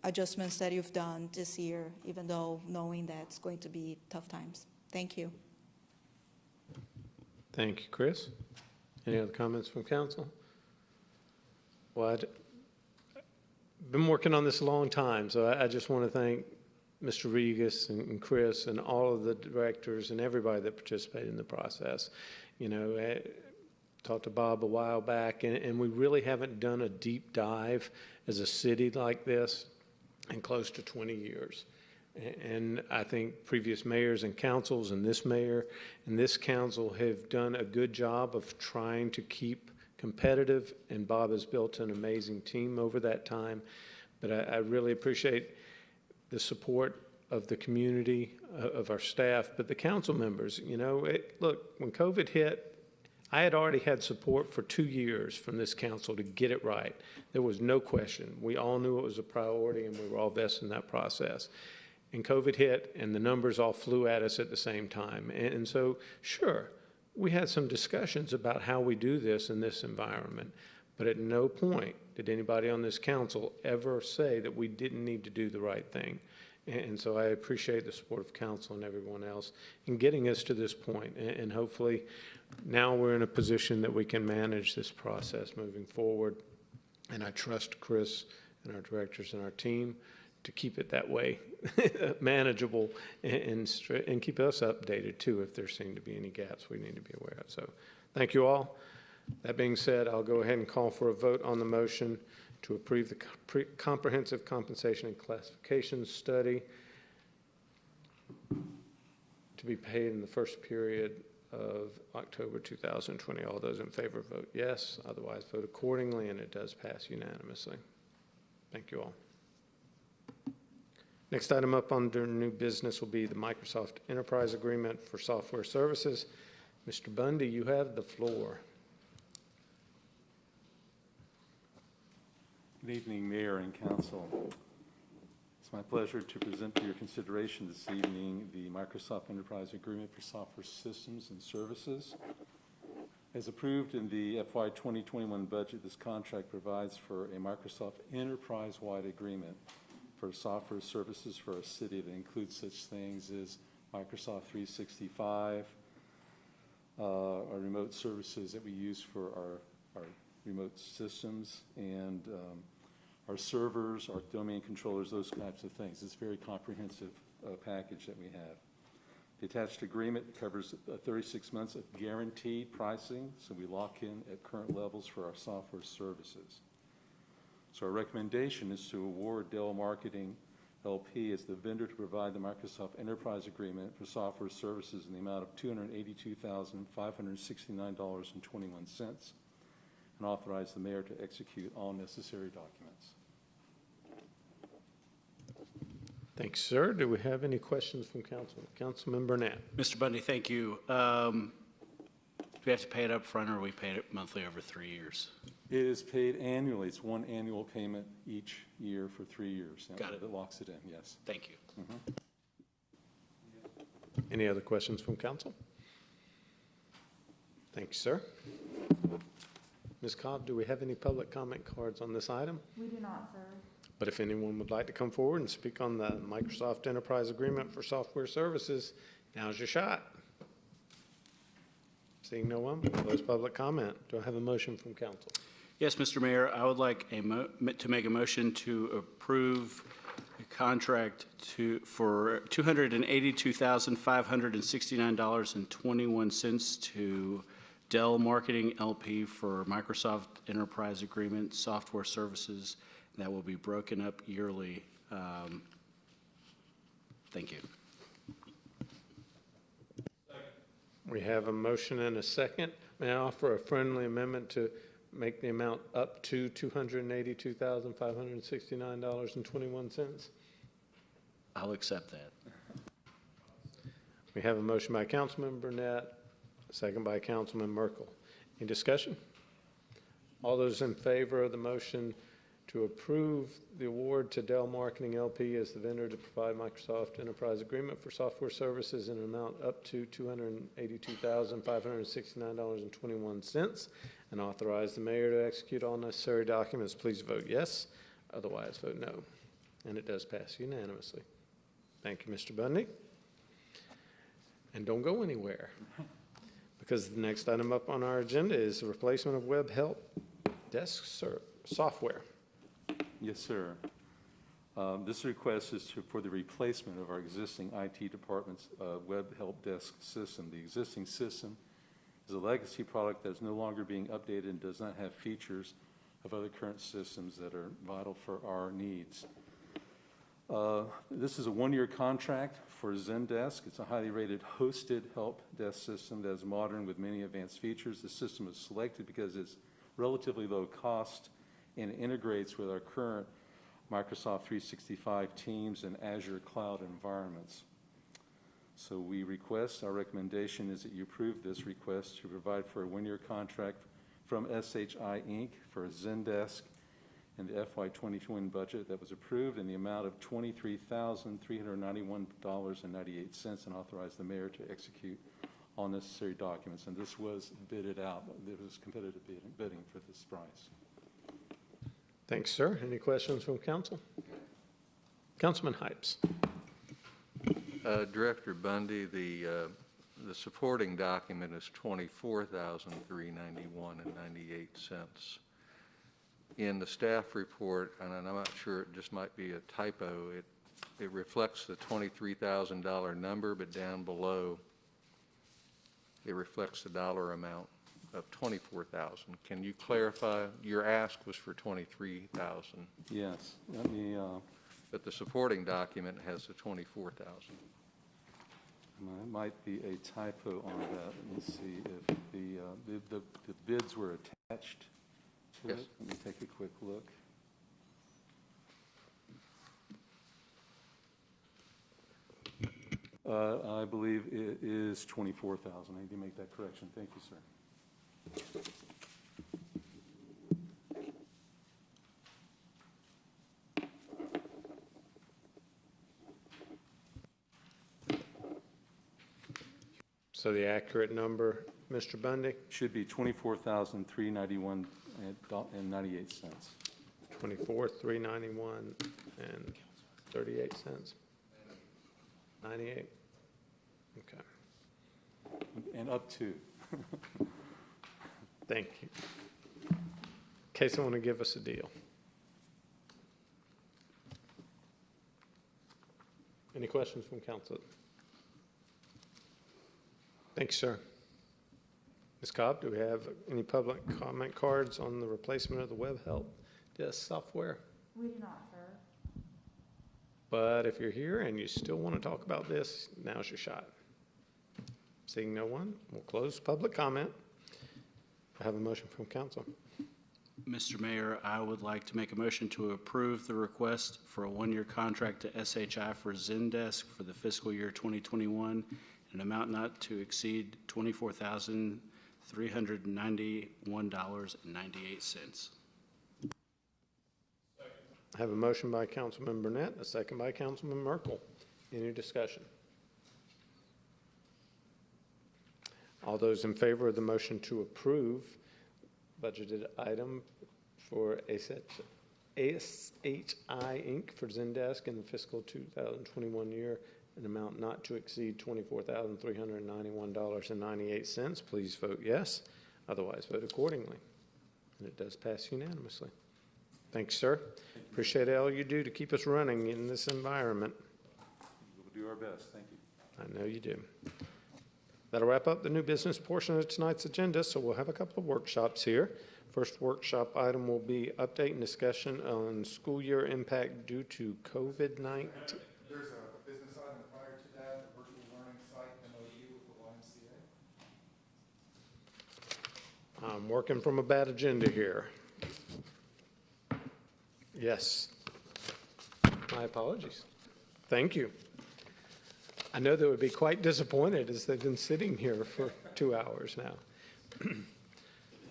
adjustments that you've done this year, even though knowing that it's going to be tough times. Thank you. Thank you, Chris. Any other comments from council? Well, I've been working on this a long time, so I just want to thank Mr. Regas and Chris and all of the directors and everybody that participated in the process. You know, I talked to Bob a while back, and we really haven't done a deep dive as a city like this in close to 20 years. And I think previous mayors and councils and this mayor and this council have done a good job of trying to keep competitive, and Bob has built an amazing team over that time. But I really appreciate the support of the community, of our staff, but the council members. You know, look, when COVID hit, I had already had support for 2 years from this council to get it right. There was no question. We all knew it was a priority, and we were all vested in that process. And COVID hit, and the numbers all flew at us at the same time. And so, sure, we had some discussions about how we do this in this environment, but at no point did anybody on this council ever say that we didn't need to do the right thing. And so I appreciate the support of council and everyone else in getting us to this point. And hopefully now we're in a position that we can manage this process moving forward. And I trust Chris and our directors and our team to keep it that way, manageable, and keep us updated too if there seem to be any gaps we need to be aware of. So thank you all. That being said, I'll go ahead and call for a vote on the motion to approve the comprehensive compensation and classification study to be paid in the first period of October 2020. All those in favor vote yes, otherwise vote accordingly, and it does pass unanimously. Thank you all. Next item up under new business will be the Microsoft Enterprise Agreement for Software Services. Mr. Bundy, you have the floor. Good evening, Mayor and Council. It's my pleasure to present to your consideration this evening the Microsoft Enterprise Agreement for Software Systems and Services. As approved in the FY 2021 budget, this contract provides for a Microsoft enterprise-wide agreement for software services for our city that includes such things as Microsoft 365, our remote services that we use for our remote systems, and our servers, our domain controllers, those types of things. It's a very comprehensive package that we have. The attached agreement covers 36 months of guaranteed pricing, so we lock in at current levels for our software services. So our recommendation is to award Dell Marketing LP as the vendor to provide the Microsoft Enterprise Agreement for software services in the amount of $282,569.21, and authorize the mayor to execute all necessary documents. Thanks, sir. Do we have any questions from council? Councilman Burnett. Mr. Bundy, thank you. Do we have to pay it up front, or we pay it monthly over 3 years? It is paid annually. It's one annual payment each year for 3 years. Got it. That locks it in, yes. Thank you. Any other questions from council? Thank you, sir. Ms. Cobb, do we have any public comment cards on this item? We do not, sir. But if anyone would like to come forward and speak on the Microsoft Enterprise Agreement for software services, now's your shot. Seeing no one, we'll close public comment. Do I have a motion from council? Yes, Mr. Mayor, I would like to make a motion to approve a contract for $282,569.21 to Dell Marketing LP for Microsoft Enterprise Agreement software services. That will be broken up yearly. Thank you. We have a motion and a second. May I offer a friendly amendment to make the amount up to $282,569.21? I'll accept that. We have a motion by Councilman Burnett, a second by Councilman Merkel. Any discussion? All those in favor of the motion to approve the award to Dell Marketing LP as the vendor to provide Microsoft Enterprise Agreement for software services in an amount up to $282,569.21 and authorize the mayor to execute all necessary documents, please vote yes. Otherwise, vote no. And it does pass unanimously. Thank you, Mr. Bundy. And don't go anywhere, because the next item up on our agenda is the replacement of web help desk software. Yes, sir. This request is for the replacement of our existing IT department's web help desk system. The existing system is a legacy product that's no longer being updated and does not have features of other current systems that are vital for our needs. This is a one-year contract for Zendesk. It's a highly rated hosted help desk system that is modern with many advanced features. The system is selected because it's relatively low cost and integrates with our current Microsoft 365 Teams and Azure cloud environments. So our recommendation is that you approve this request to provide for a one-year contract from SHI Inc. for Zendesk in the FY 2021 budget that was approved in the amount of $23,391.98 and authorize the mayor to execute all necessary documents. And this was bidded out. There was competitive bidding for this price. Thanks, sir. Any questions from council? Councilman Hypes. Director Bundy, the supporting document is $24,391.98. In the staff report, and I'm not sure, it just might be a typo, it reflects the $23,000 number, but down below it reflects the dollar amount of $24,000. Can you clarify? Your ask was for $23,000. Yes. Let me. But the supporting document has the $24,000. It might be a typo on that. Let me see if the bids were attached to Yes. it. Let me take a quick look. I believe it is $24,000. I need to make that correction. Thank you, sir. So the accurate number, Mr. Bundy? Should be $24,391.98. $24,391.38. 98. Okay. And up to. Thank you. In case they want to give us a deal. Any questions from council? Thanks, sir. Ms. Cobb, do we have any public comment cards on the replacement of the web help desk software? We do not, sir. But if you're here and you still want to talk about this, now's your shot. Seeing no one, we'll close public comment. I have a motion from council. Mr. Mayor, I would like to make a motion to approve the request for a one-year contract to SHI for Zendesk for the fiscal year 2021, an amount not to exceed $24,391.98. I have a motion by Councilman Burnett, a second by Councilman Merkel. Any discussion? All those in favor of the motion to approve budgeted item for ASHI Inc. for Zendesk in the fiscal 2021 year, an amount not to exceed $24,391.98, please vote yes. Otherwise, vote accordingly. And it does pass unanimously. Thanks, sir. Appreciate all you do to keep us running in this environment. We'll do our best. Thank you. I know you do. That'll wrap up the new business portion of tonight's agenda, so we'll have a couple of workshops here. First workshop item will be update and discussion on school year impact due to COVID-19. There's a business item prior to that, a virtual learning site MOU with the YMCA. I'm working from a bad agenda here. Yes. My apologies. Thank you. I know they would be quite disappointed as they've been sitting here for 2 hours now.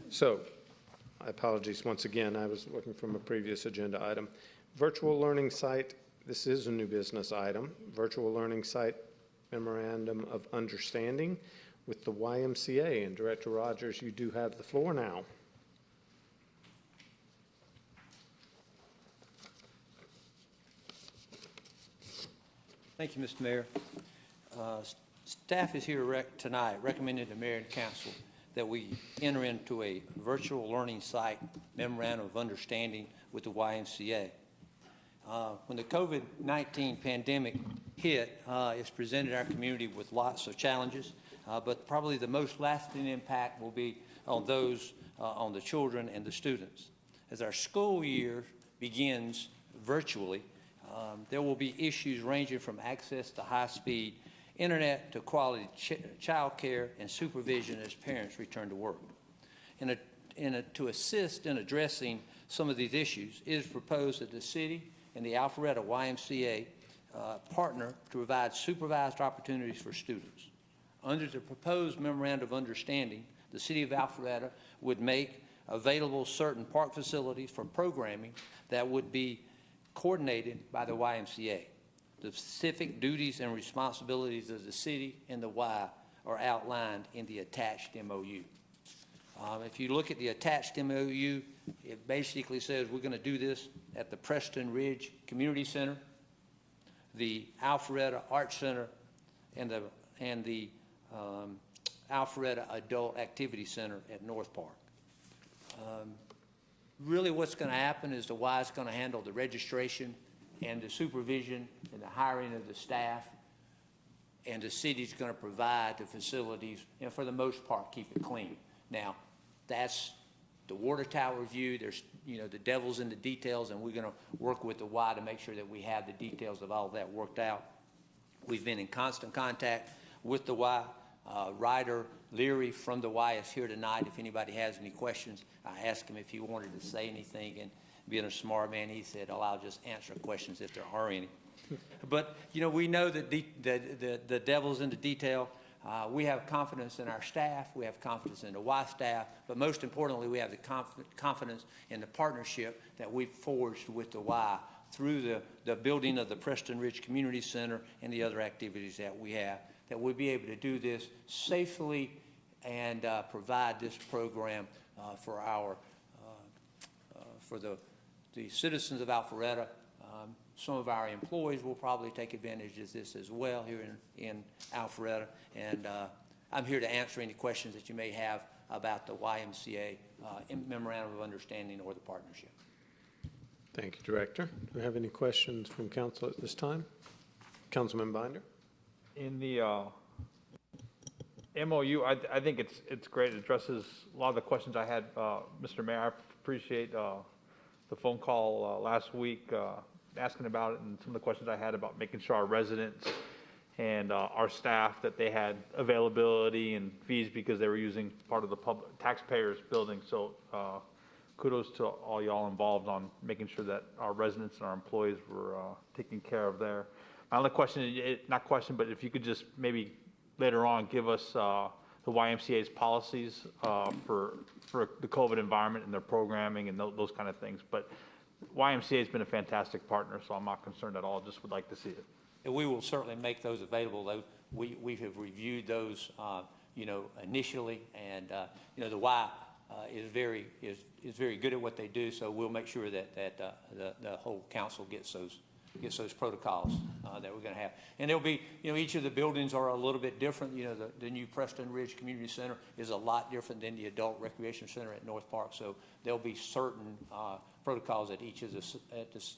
So, my apologies once again. I was working from a previous agenda item. Virtual learning site, this is a new business item. Virtual learning site memorandum of understanding with the YMCA. And Director Rogers, you do have the floor now. Thank you, Mr. Mayor. Staff is here tonight recommending to Mayor and Council that we enter into a virtual learning site memorandum of understanding with the YMCA. When the COVID-19 pandemic hit, it's presented our community with lots of challenges, but probably the most lasting impact will be on those, on the children and the students. As our school year begins virtually, there will be issues ranging from access to high-speed internet to quality child care and supervision as parents return to work. To assist in addressing some of these issues, it is proposed that the city and the Alpharetta YMCA partner to provide supervised opportunities for students. Under the proposed memorandum of understanding, the city of Alpharetta would make available certain park facilities for programming that would be coordinated by the YMCA. The specific duties and responsibilities of the city and the Y are outlined in the attached MOU. If you look at the attached MOU, it basically says we're going to do this at the Preston Ridge Community Center, the Alpharetta Art Center, and the Alpharetta Adult Activity Center at North Park. Really what's going to happen is the Y is going to handle the registration and the supervision and the hiring of the staff, and the city's going to provide the facilities and for the most part keep it clean. Now, that's the water tower view. There's, the devil's in the details, and we're going to work with the Y to make sure that we have the details of all of that worked out. We've been in constant contact with the Y. Ryder Leary from the Y is here tonight. If anybody has any questions, I asked him if he wanted to say anything, and being a smart man, he said, "Oh, I'll just answer questions if there are any." But, we know that the devil's in the detail. We have confidence in our staff. We have confidence in the Y staff. But most importantly, we have the confidence in the partnership that we've forged with the Y through the building of the Preston Ridge Community Center and the other activities that we have, that we'll be able to do this safely and provide this program for the citizens of Alpharetta. Some of our employees will probably take advantage of this as well here in Alpharetta. And I'm here to answer any questions that you may have about the YMCA Memorandum of Understanding or the partnership. Thank you, Director. Do we have any questions from council at this time? Councilman Binder? In the MOU, I think it's great. It addresses a lot of the questions I had, Mr. Mayor. I appreciate the phone call last week asking about it, and some of the questions I had about making sure our residents and our staff, that they had availability and fees because they were using part of the public taxpayers' building. So kudos to all y'all involved on making sure that our residents and our employees were taken care of there. My only question, not question, but if you could just maybe later on give us the YMCA's policies for the COVID environment and their programming and those kind of things. But YMCA has been a fantastic partner, so I'm not concerned at all. Just would like to see it. And we will certainly make those available, though. We have reviewed those, initially, and, the Y is very good at what they do, so we'll make sure that the whole council gets those protocols that we're going to have. And there'll be, each of the buildings are a little bit different. The new Preston Ridge Community Center is a lot different than the Adult Recreation Center at North Park, so there'll be certain protocols at each of the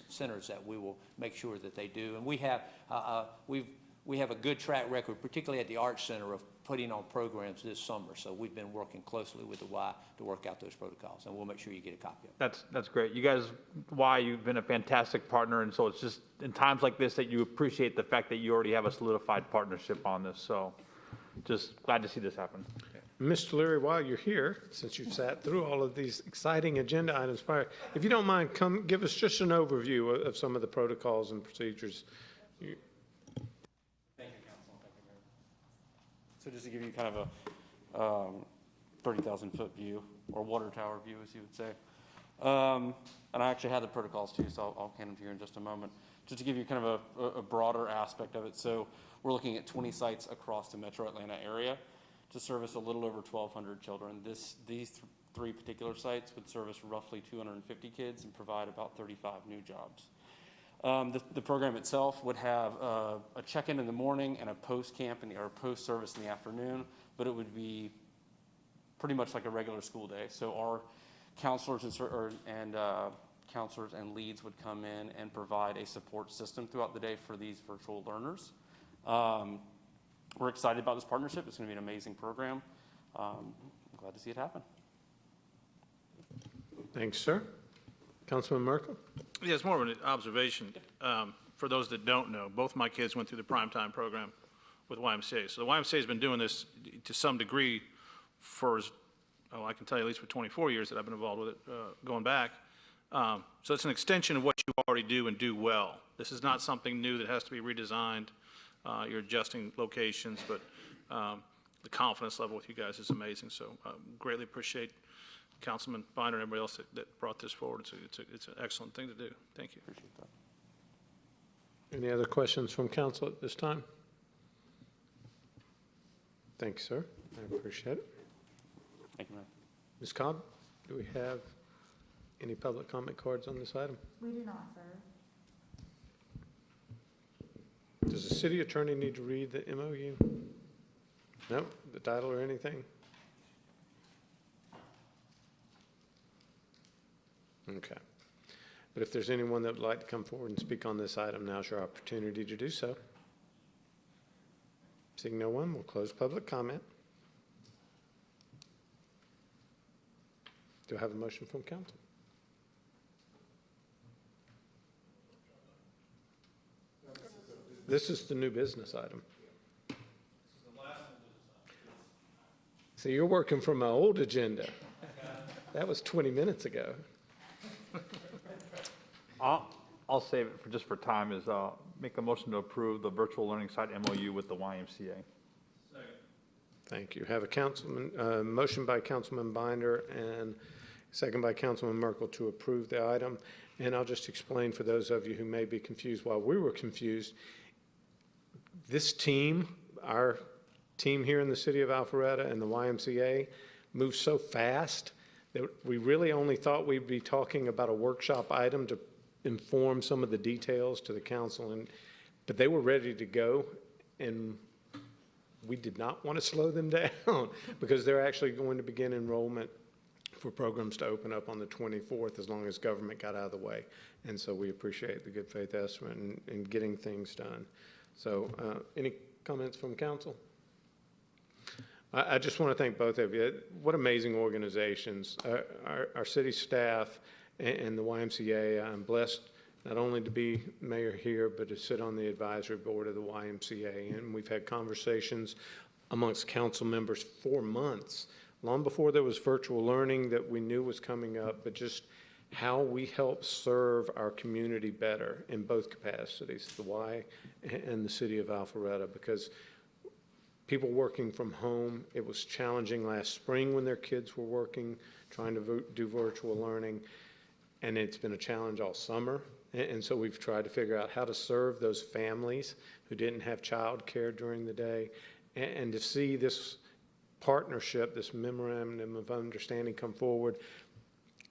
centers that we will make sure that they do. And we have a good track record, particularly at the Arts Center, of putting on programs this summer. So we've been working closely with the Y to work out those protocols, and we'll make sure you get a copy of it. That's great. You guys, Y, you've been a fantastic partner, and so it's just in times like this that you appreciate the fact that you already have a solidified partnership on this. So just glad to see this happen. Mr. Leary, while you're here, since you've sat through all of these exciting agenda items prior, if you don't mind, come give us just an overview of some of the protocols and procedures. Thank you, Council. Thank you, Mayor. So just to give you kind of a 30,000-foot view, or water tower view, as you would say. And I actually had the protocols too, so I'll hand them to you in just a moment. Just to give you kind of a broader aspect of it. So we're looking at 20 sites across the metro Atlanta area to service a little over 1,200 children. These three particular sites would service roughly 250 kids and provide about 35 new jobs. The program itself would have a check-in in the morning and a post-camp or post-service in the afternoon, but it would be pretty much like a regular school day. So our counselors and counselors and leads would come in and provide a support system throughout the day for these virtual learners. We're excited about this partnership. It's going to be an amazing program. I'm glad to see it happen. Thanks, sir. Councilman Merkel? Yeah, it's more of an observation. For those that don't know, both my kids went through the primetime program with YMCA. So the YMCA has been doing this to some degree for, I can tell you at least for 24 years that I've been involved with it, going back. So it's an extension of what you already do and do well. This is not something new that has to be redesigned. You're adjusting locations, but the confidence level with you guys is amazing. So greatly appreciate Councilman Binder and everybody else that brought this forward. It's an excellent thing to do. Thank you. Appreciate that. Any other questions from council at this time? Thank you, sir. I appreciate it. Thank you, Mayor. Ms. Cobb, do we have any public comment cards on this item? We do not, sir. Does the city attorney need to read the MOU? No, the title or anything? Okay. But if there's anyone that would like to come forward and speak on this item, now's your opportunity to do so. Seeing no one, we'll close public comment. Do I have a motion from council? This is the new business item. So you're working from my old agenda. That was 20 minutes ago. I'll save it for just for time. Is make a motion to approve the virtual learning site MOU with the YMCA. Thank you. Have a motion by Councilman Binder and second by Councilman Merkel to approve the item. And I'll just explain for those of you who may be confused while we were confused. This team, our team here in the city of Alpharetta and the YMCA, moved so fast that we really only thought we'd be talking about a workshop item to inform some of the details to the council, but they were ready to go, and we did not want to slow them down because they're actually going to begin enrollment for programs to open up on the 24th as long as government got out of the way. And so we appreciate the good faith estimate in getting things done. So any comments from council? I just want to thank both of you. What amazing organizations. Our city staff and the YMCA, I'm blessed not only to be mayor here, but to sit on the advisory board of the YMCA. And we've had conversations amongst council members for months, long before there was virtual learning that we knew was coming up, but just how we help serve our community better in both capacities, the Y and the city of Alpharetta, because people working from home, it was challenging last spring when their kids were working, trying to do virtual learning, and it's been a challenge all summer. And so we've tried to figure out how to serve those families who didn't have childcare during the day, and to see this partnership, this memorandum of understanding come forward.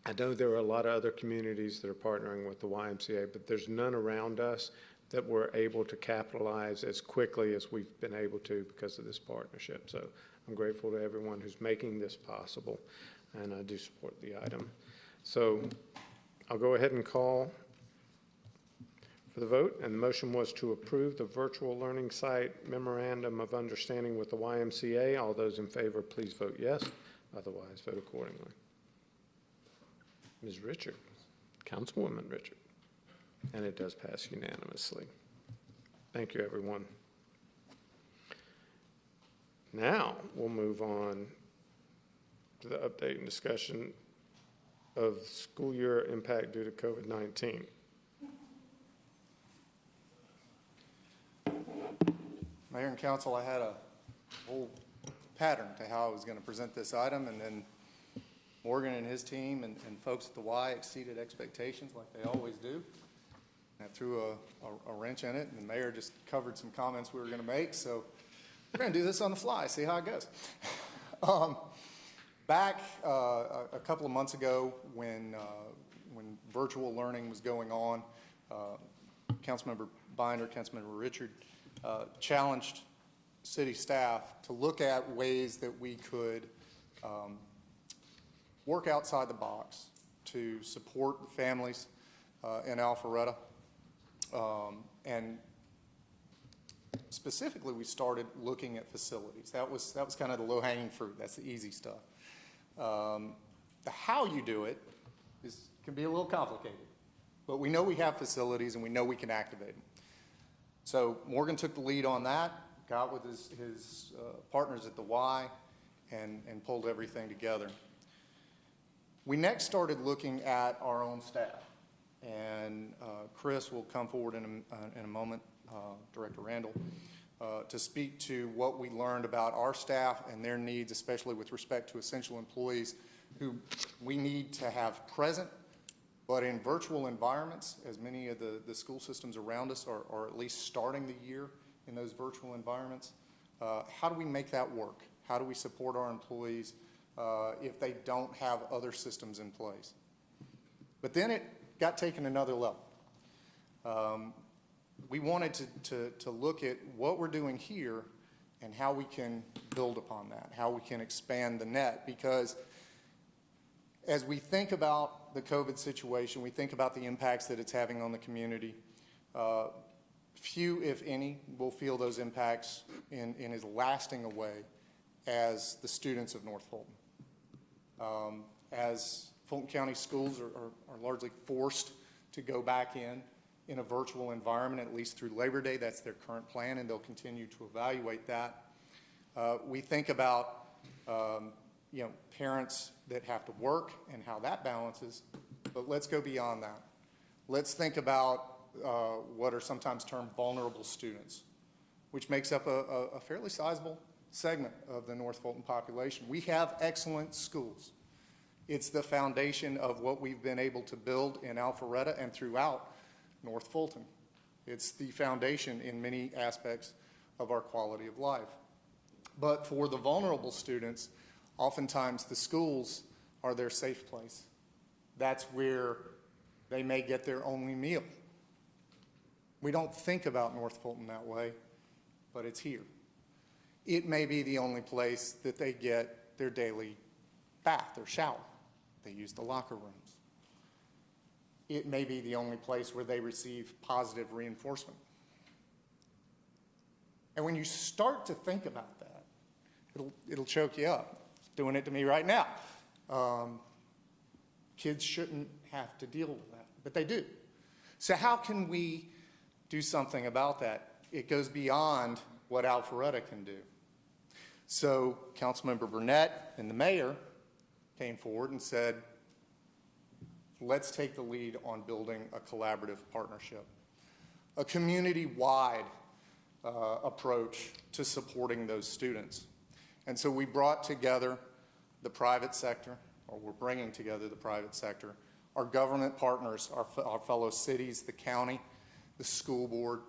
I know there are a lot of other communities that are partnering with the YMCA, but there's none around us that we're able to capitalize as quickly as we've been able to because of this partnership. So I'm grateful to everyone who's making this possible, and I do support the item. So I'll go ahead and call for the vote, and the motion was to approve the virtual learning site memorandum of understanding with the YMCA. All those in favor, please vote yes. Otherwise, vote accordingly. Ms. Richard, Councilwoman Richard, and it does pass unanimously. Thank you, everyone. Now we'll move on to the update and discussion of school year impact due to COVID-19. Mayor and Council, I had a whole pattern to how I was going to present this item, and then Morgan and his team and folks at the Y exceeded expectations like they always do. I threw a wrench in it, and the mayor just covered some comments we were going to make, so we're going to do this on the fly, see how it goes. Back a couple of months ago when virtual learning was going on, Councilmember Binder, Councilmember Richard challenged city staff to look at ways that we could work outside the box to support families in Alpharetta. And specifically, we started looking at facilities. That was kind of the low-hanging fruit. That's the easy stuff. The how you do it can be a little complicated, but we know we have facilities and we know we can activate them. So Morgan took the lead on that, got with his partners at the Y, and pulled everything together. We next started looking at our own staff, and Chris will come forward in a moment, Director Randall, to speak to what we learned about our staff and their needs, especially with respect to essential employees who we need to have present, but in virtual environments, as many of the school systems around us are at least starting the year in those virtual environments. How do we make that work? How do we support our employees if they don't have other systems in place? But then it got taken another level. We wanted to look at what we're doing here and how we can build upon that, how we can expand the net, because as we think about the COVID situation, we think about the impacts that it's having on the community. Few, if any, will feel those impacts in as lasting a way as the students of North Fulton. As Fulton County schools are largely forced to go back in a virtual environment, at least through Labor Day. That's their current plan, and they'll continue to evaluate that. We think about parents that have to work and how that balances, but let's go beyond that. Let's think about what are sometimes termed vulnerable students, which makes up a fairly sizable segment of the North Fulton population. We have excellent schools. It's the foundation of what we've been able to build in Alpharetta and throughout North Fulton. It's the foundation in many aspects of our quality of life. But for the vulnerable students, oftentimes the schools are their safe place. That's where they may get their only meal. We don't think about North Fulton that way, but it's here. It may be the only place that they get their daily bath or shower. They use the locker rooms. It may be the only place where they receive positive reinforcement. And when you start to think about that, it'll choke you up. It's doing it to me right now. Kids shouldn't have to deal with that, but they do. So how can we do something about that? It goes beyond what Alpharetta can do. So Councilmember Burnett and the mayor came forward and said, let's take the lead on building a collaborative partnership, a community-wide approach to supporting those students. And so we brought together the private sector, or we're bringing together the private sector, our government partners, our fellow cities, the county, the school board,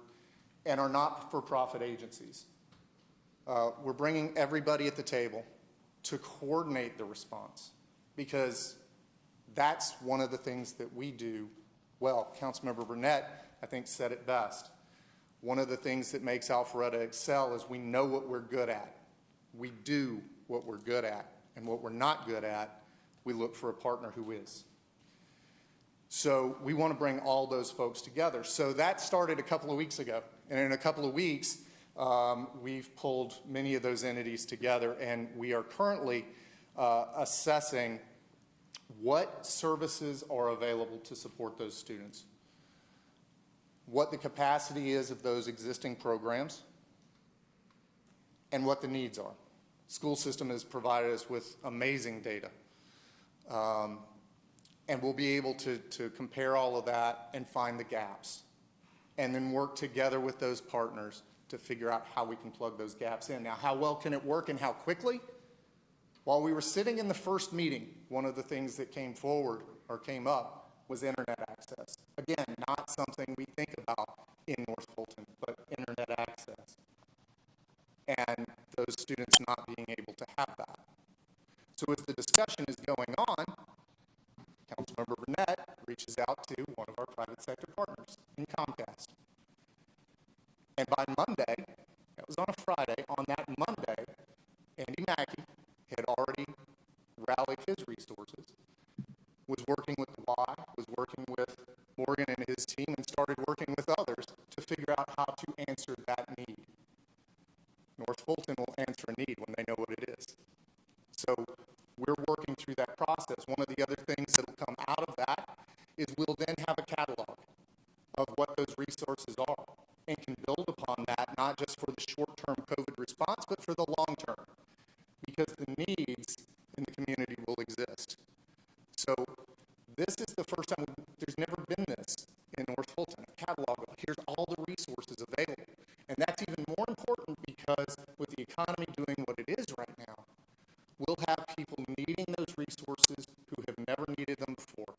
and our not-for-profit agencies. We're bringing everybody at the table to coordinate the response, because that's one of the things that we do well. Councilmember Burnett, I think, said it best. One of the things that makes Alpharetta excel is we know what we're good at. We do what we're good at. And what we're not good at, we look for a partner who is. So we want to bring all those folks together. So that started a couple of weeks ago. And in a couple of weeks, we've pulled many of those entities together, and we are currently assessing what services are available to support those students, what the capacity is of those existing programs, and what the needs are. School system has provided us with amazing data. And we'll be able to compare all of that and find the gaps, and then work together with those partners to figure out how we can plug those gaps in. Now, how well can it work and how quickly? While we were sitting in the first meeting, one of the things that came forward or came up was internet access. Again, not something we think about in North Fulton, but internet access. And those students not being able to have that. So as the discussion is going on, Councilmember Burnett reaches out to one of our private sector partners in Comcast. And by Monday, that was on a Friday, on that Monday, Andy Mackey had already rallied his resources, was working with the Y, was working with Morgan and his team, and started working with others to figure out how to answer that need. North Fulton will answer a need when they know what it is. So we're working through that process. One of the other things that will come out of that is we'll then have a catalog of what those resources are, and can build upon that, not just for the short-term COVID response, but for the long-term, because the needs in the community will exist. So this is the first time, there's never been this in North Fulton, a catalog of here's all the resources available. And that's even more important because with the economy doing what it is right now, we'll have people needing those resources who have never needed them before.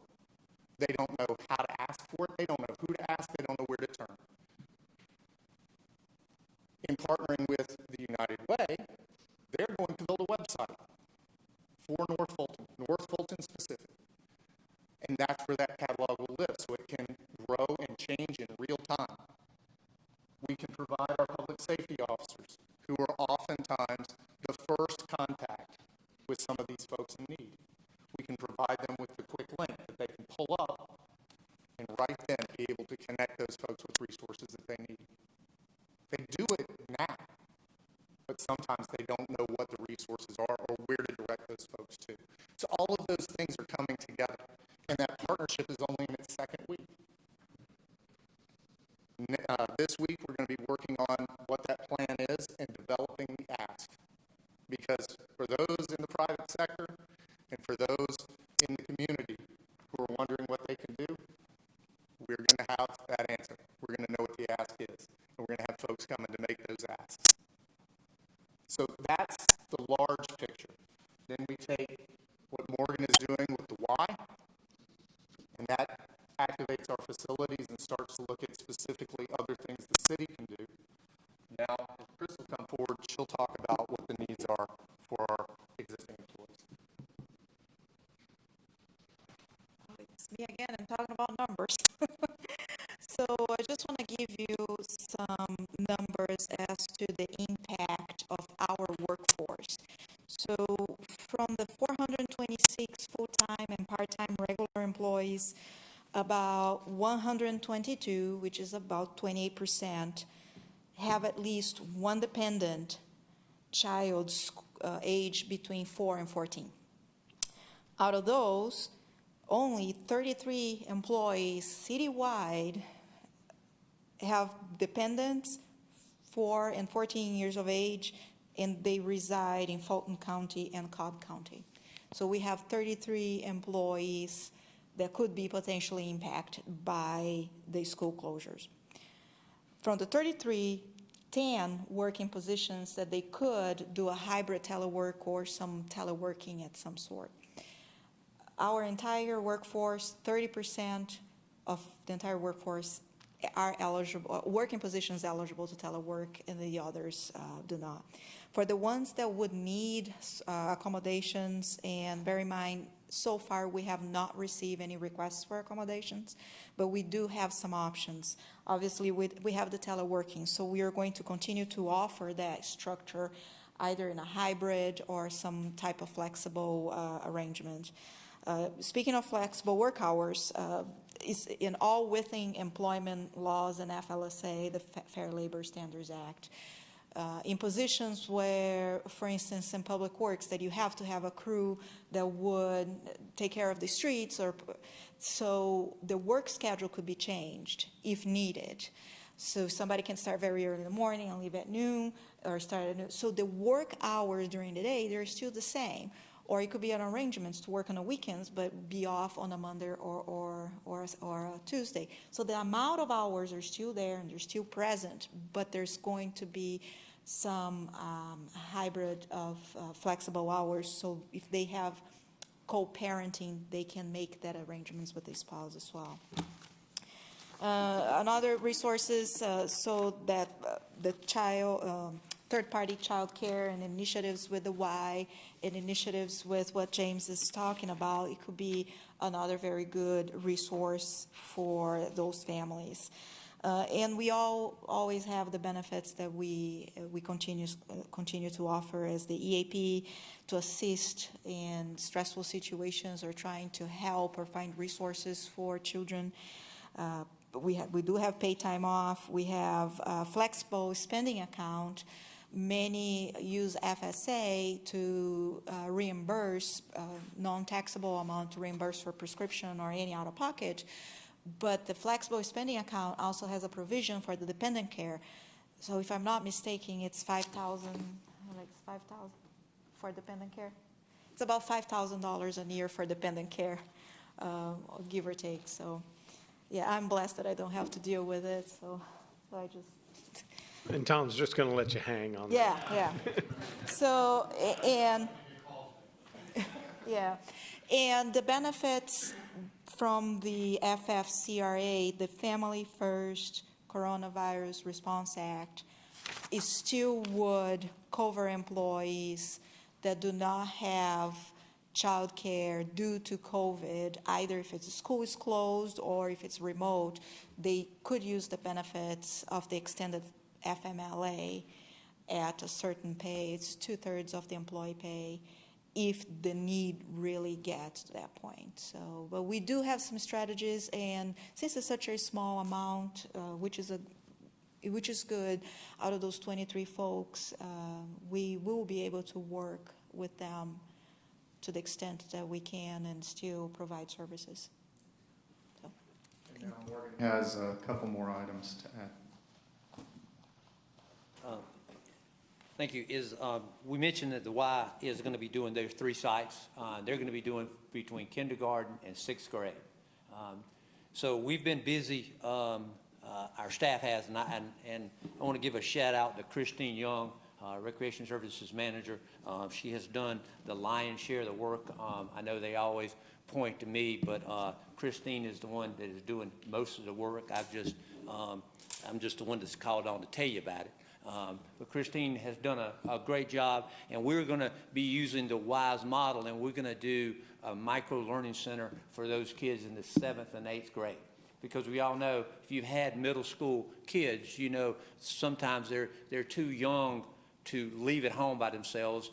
They don't know how to ask for it. They don't know who to ask. They don't know where to turn. In partnering with the United Way, they're going to build a website for North Fulton specific. And that's where that catalog will live, so it can grow and change in real time. We can provide our public safety officers, who are oftentimes the first contact with some of these folks in need. We can provide them with the quick link that they can pull up and right then be able to connect those folks with resources that they need. They do it now, but sometimes they don't know what the resources are or where to direct those folks to. So all of those things are coming together, and that partnership is only in its second week. This week, we're going to be working on what that plan is and developing the ask. Because for those in the private sector and for those in the community who are wondering what they can do, we're going to have that answer. We're going to know what the ask is. And we're going to have folks coming to make those asks. So that's the large picture. Then we take what Morgan is doing with the Y, and that activates our facilities and starts to look at specifically other things the city can do. Now, if Chris will come forward, she'll talk about what the needs are for our existing employees. It's me again, I'm talking about numbers. So I just want to give you some numbers as to the impact of our workforce. So from the 426 full-time and part-time regular employees, about 122, which is about 28%, have at least one dependent child's age between 4 and 14. Out of those, only 33 employees citywide have dependents 4 and 14 years of age, and they reside in Fulton County and Cobb County. So we have 33 employees that could be potentially impacted by the school closures. From the 33, 10 work in positions that they could do a hybrid telework or some teleworking at some sort. Our entire workforce, 30% of the entire workforce are eligible, working positions eligible to telework, and the others do not. For the ones that would need accommodations, and bear in mind, so far we have not received any requests for accommodations, but we do have some options. Obviously, we have the teleworking, so we are going to continue to offer that structure either in a hybrid or some type of flexible arrangement. Speaking of flexible work hours, is in all within employment laws and FLSA, the Fair Labor Standards Act. In positions where, for instance, in public works, that you have to have a crew that would take care of the streets, or so the work schedule could be changed if needed. So somebody can start very early in the morning and leave at noon, or start at noon. So the work hours during the day, they're still the same. Or it could be an arrangement to work on the weekends, but be off on a Monday or a Tuesday. So the amount of hours are still there and they're still present, but there's going to be some hybrid of flexible hours. So if they have co-parenting, they can make that arrangements with the spouse as well. Another resources, so that the child, third-party child care and initiatives with the Y and initiatives with what James is talking about, it could be another very good resource for those families. And we always have the benefits that we continue to offer as the EAP to assist in stressful situations or trying to help or find resources for children. We do have paid time off. We have a flexible spending account. Many use FSA to reimburse non-taxable amount to reimburse for prescription or any out-of-pocket, but the flexible spending account also has a provision for the dependent care. So if I'm not mistaken, it's $5,000, like $5,000 for dependent care. It's about $5,000 a year for dependent care, give or take. So, yeah, I'm blessed that I don't have to deal with it. So I just. And Tom's just going to let you hang on Yeah, that. yeah. So, and, yeah. And the benefits from the FFCRA, the Family First Coronavirus Response Act, it still would cover employees that do not have childcare due to COVID, either if it's school is closed or if it's remote. They could use the benefits of the extended FMLA at a certain pay. It's 2/3 of the employee pay if the need really gets to that point. So, but we do have some strategies, and since it's such a small amount, which is good, out of those 23 folks, we will be able to work with them to the extent that we can and still provide services. So. And now Morgan has a couple more items to add. Thank you. We mentioned that the Y is going to be doing those 3 sites. They're going to be doing between kindergarten and 6th grade. So we've been busy, our staff has, and I want to give a shout out to Christine Young, Recreation Services Manager. She has done the lion's share of the work. I know they always point to me, but Christine is the one that is doing most of the work. I'm just the one that's called on to tell you about it. But Christine has done a great job, and we're going to be using the WISE model, and we're going to do a micro-learning center for those kids in the 7th and 8th grade. Because we all know, if you've had middle school kids, you know sometimes they're too young to leave at home by themselves,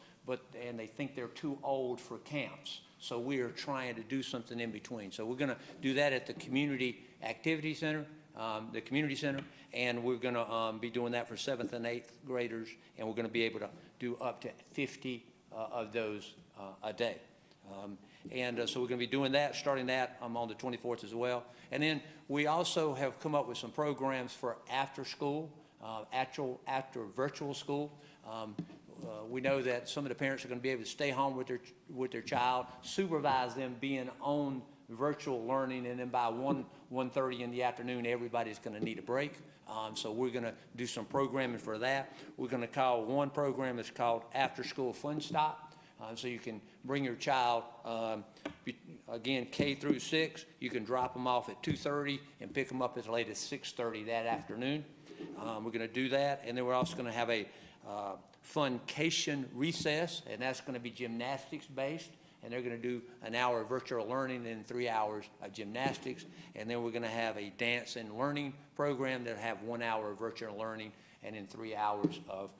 and they think they're too old for camps. So we are trying to do something in between. So we're going to do that at the Community Activity Center, the Community Center, and we're going to be doing that for 7th and 8th graders, and we're going to be able to do up to 50 of those a day. And so we're going to be doing that, starting that on the 24th as well. And then we also have come up with some programs for after school, after virtual school. We know that some of the parents are going to be able to stay home with their child, supervise them being on virtual learning, and then by 1:30 in the afternoon, everybody's going to need a break. So we're going to do some programming for that. We're going to call one program that's called After School Fun Stop. So you can bring your child, again, K through 6. You can drop them off at 2:30 and pick them up as late as 6:30 that afternoon. We're going to do that. And then we're also going to have a funcation recess, and that's going to be gymnastics based. And they're going to do an hour of virtual learning and 3 hours of gymnastics. And then we're going to have a dance and learning program that'll have 1 hour of virtual learning and then 3 hours of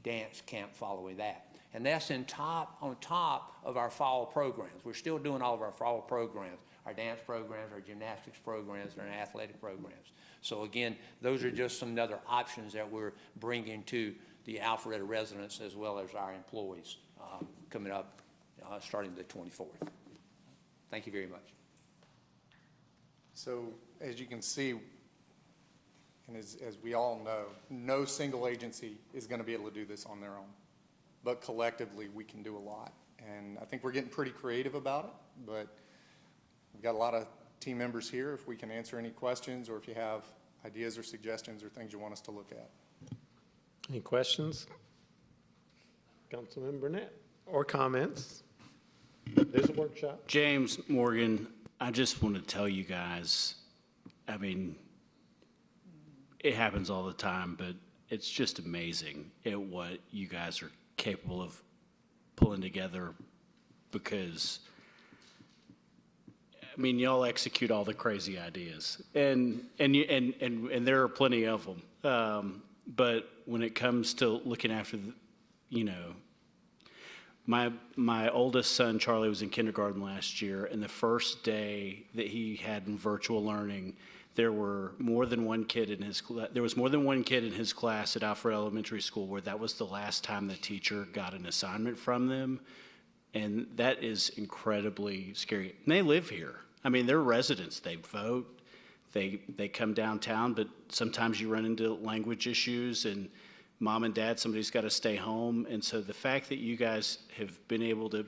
dance camp following that. And that's on top of our fall programs. We're still doing all of our fall programs, our dance programs, our gymnastics programs, and our athletic programs. So again, those are just some other options that we're bringing to the Alpharetta residents as well as our employees coming up starting the 24th. Thank you very much. So as you can see, and as we all know, no single agency is going to be able to do this on their own. But collectively, we can do a lot. And I think we're getting pretty creative about it, but we've got a lot of team members here. If we can answer any questions, or if you have ideas or suggestions or things you want us to look at. Any questions? Councilman Burnett, or comments? There's a workshop. James Morgan, I just want to tell you guys, I mean, it happens all the time, but it's just amazing at what you guys are capable of pulling together, because I mean, y'all execute all the crazy ideas, and there are plenty of them. But when it comes to looking after the, you know, my oldest son Charlie was in kindergarten last year, and the first day that he had in virtual learning, there was more than one kid in his class at Alpharetta Elementary School where that was the last time the teacher got an assignment from them, and that is incredibly scary. And they live here. I mean, they're residents. They vote. They come downtown, but sometimes you run into language issues, and mom and dad, somebody's got to stay home. And so the fact that you guys have been able to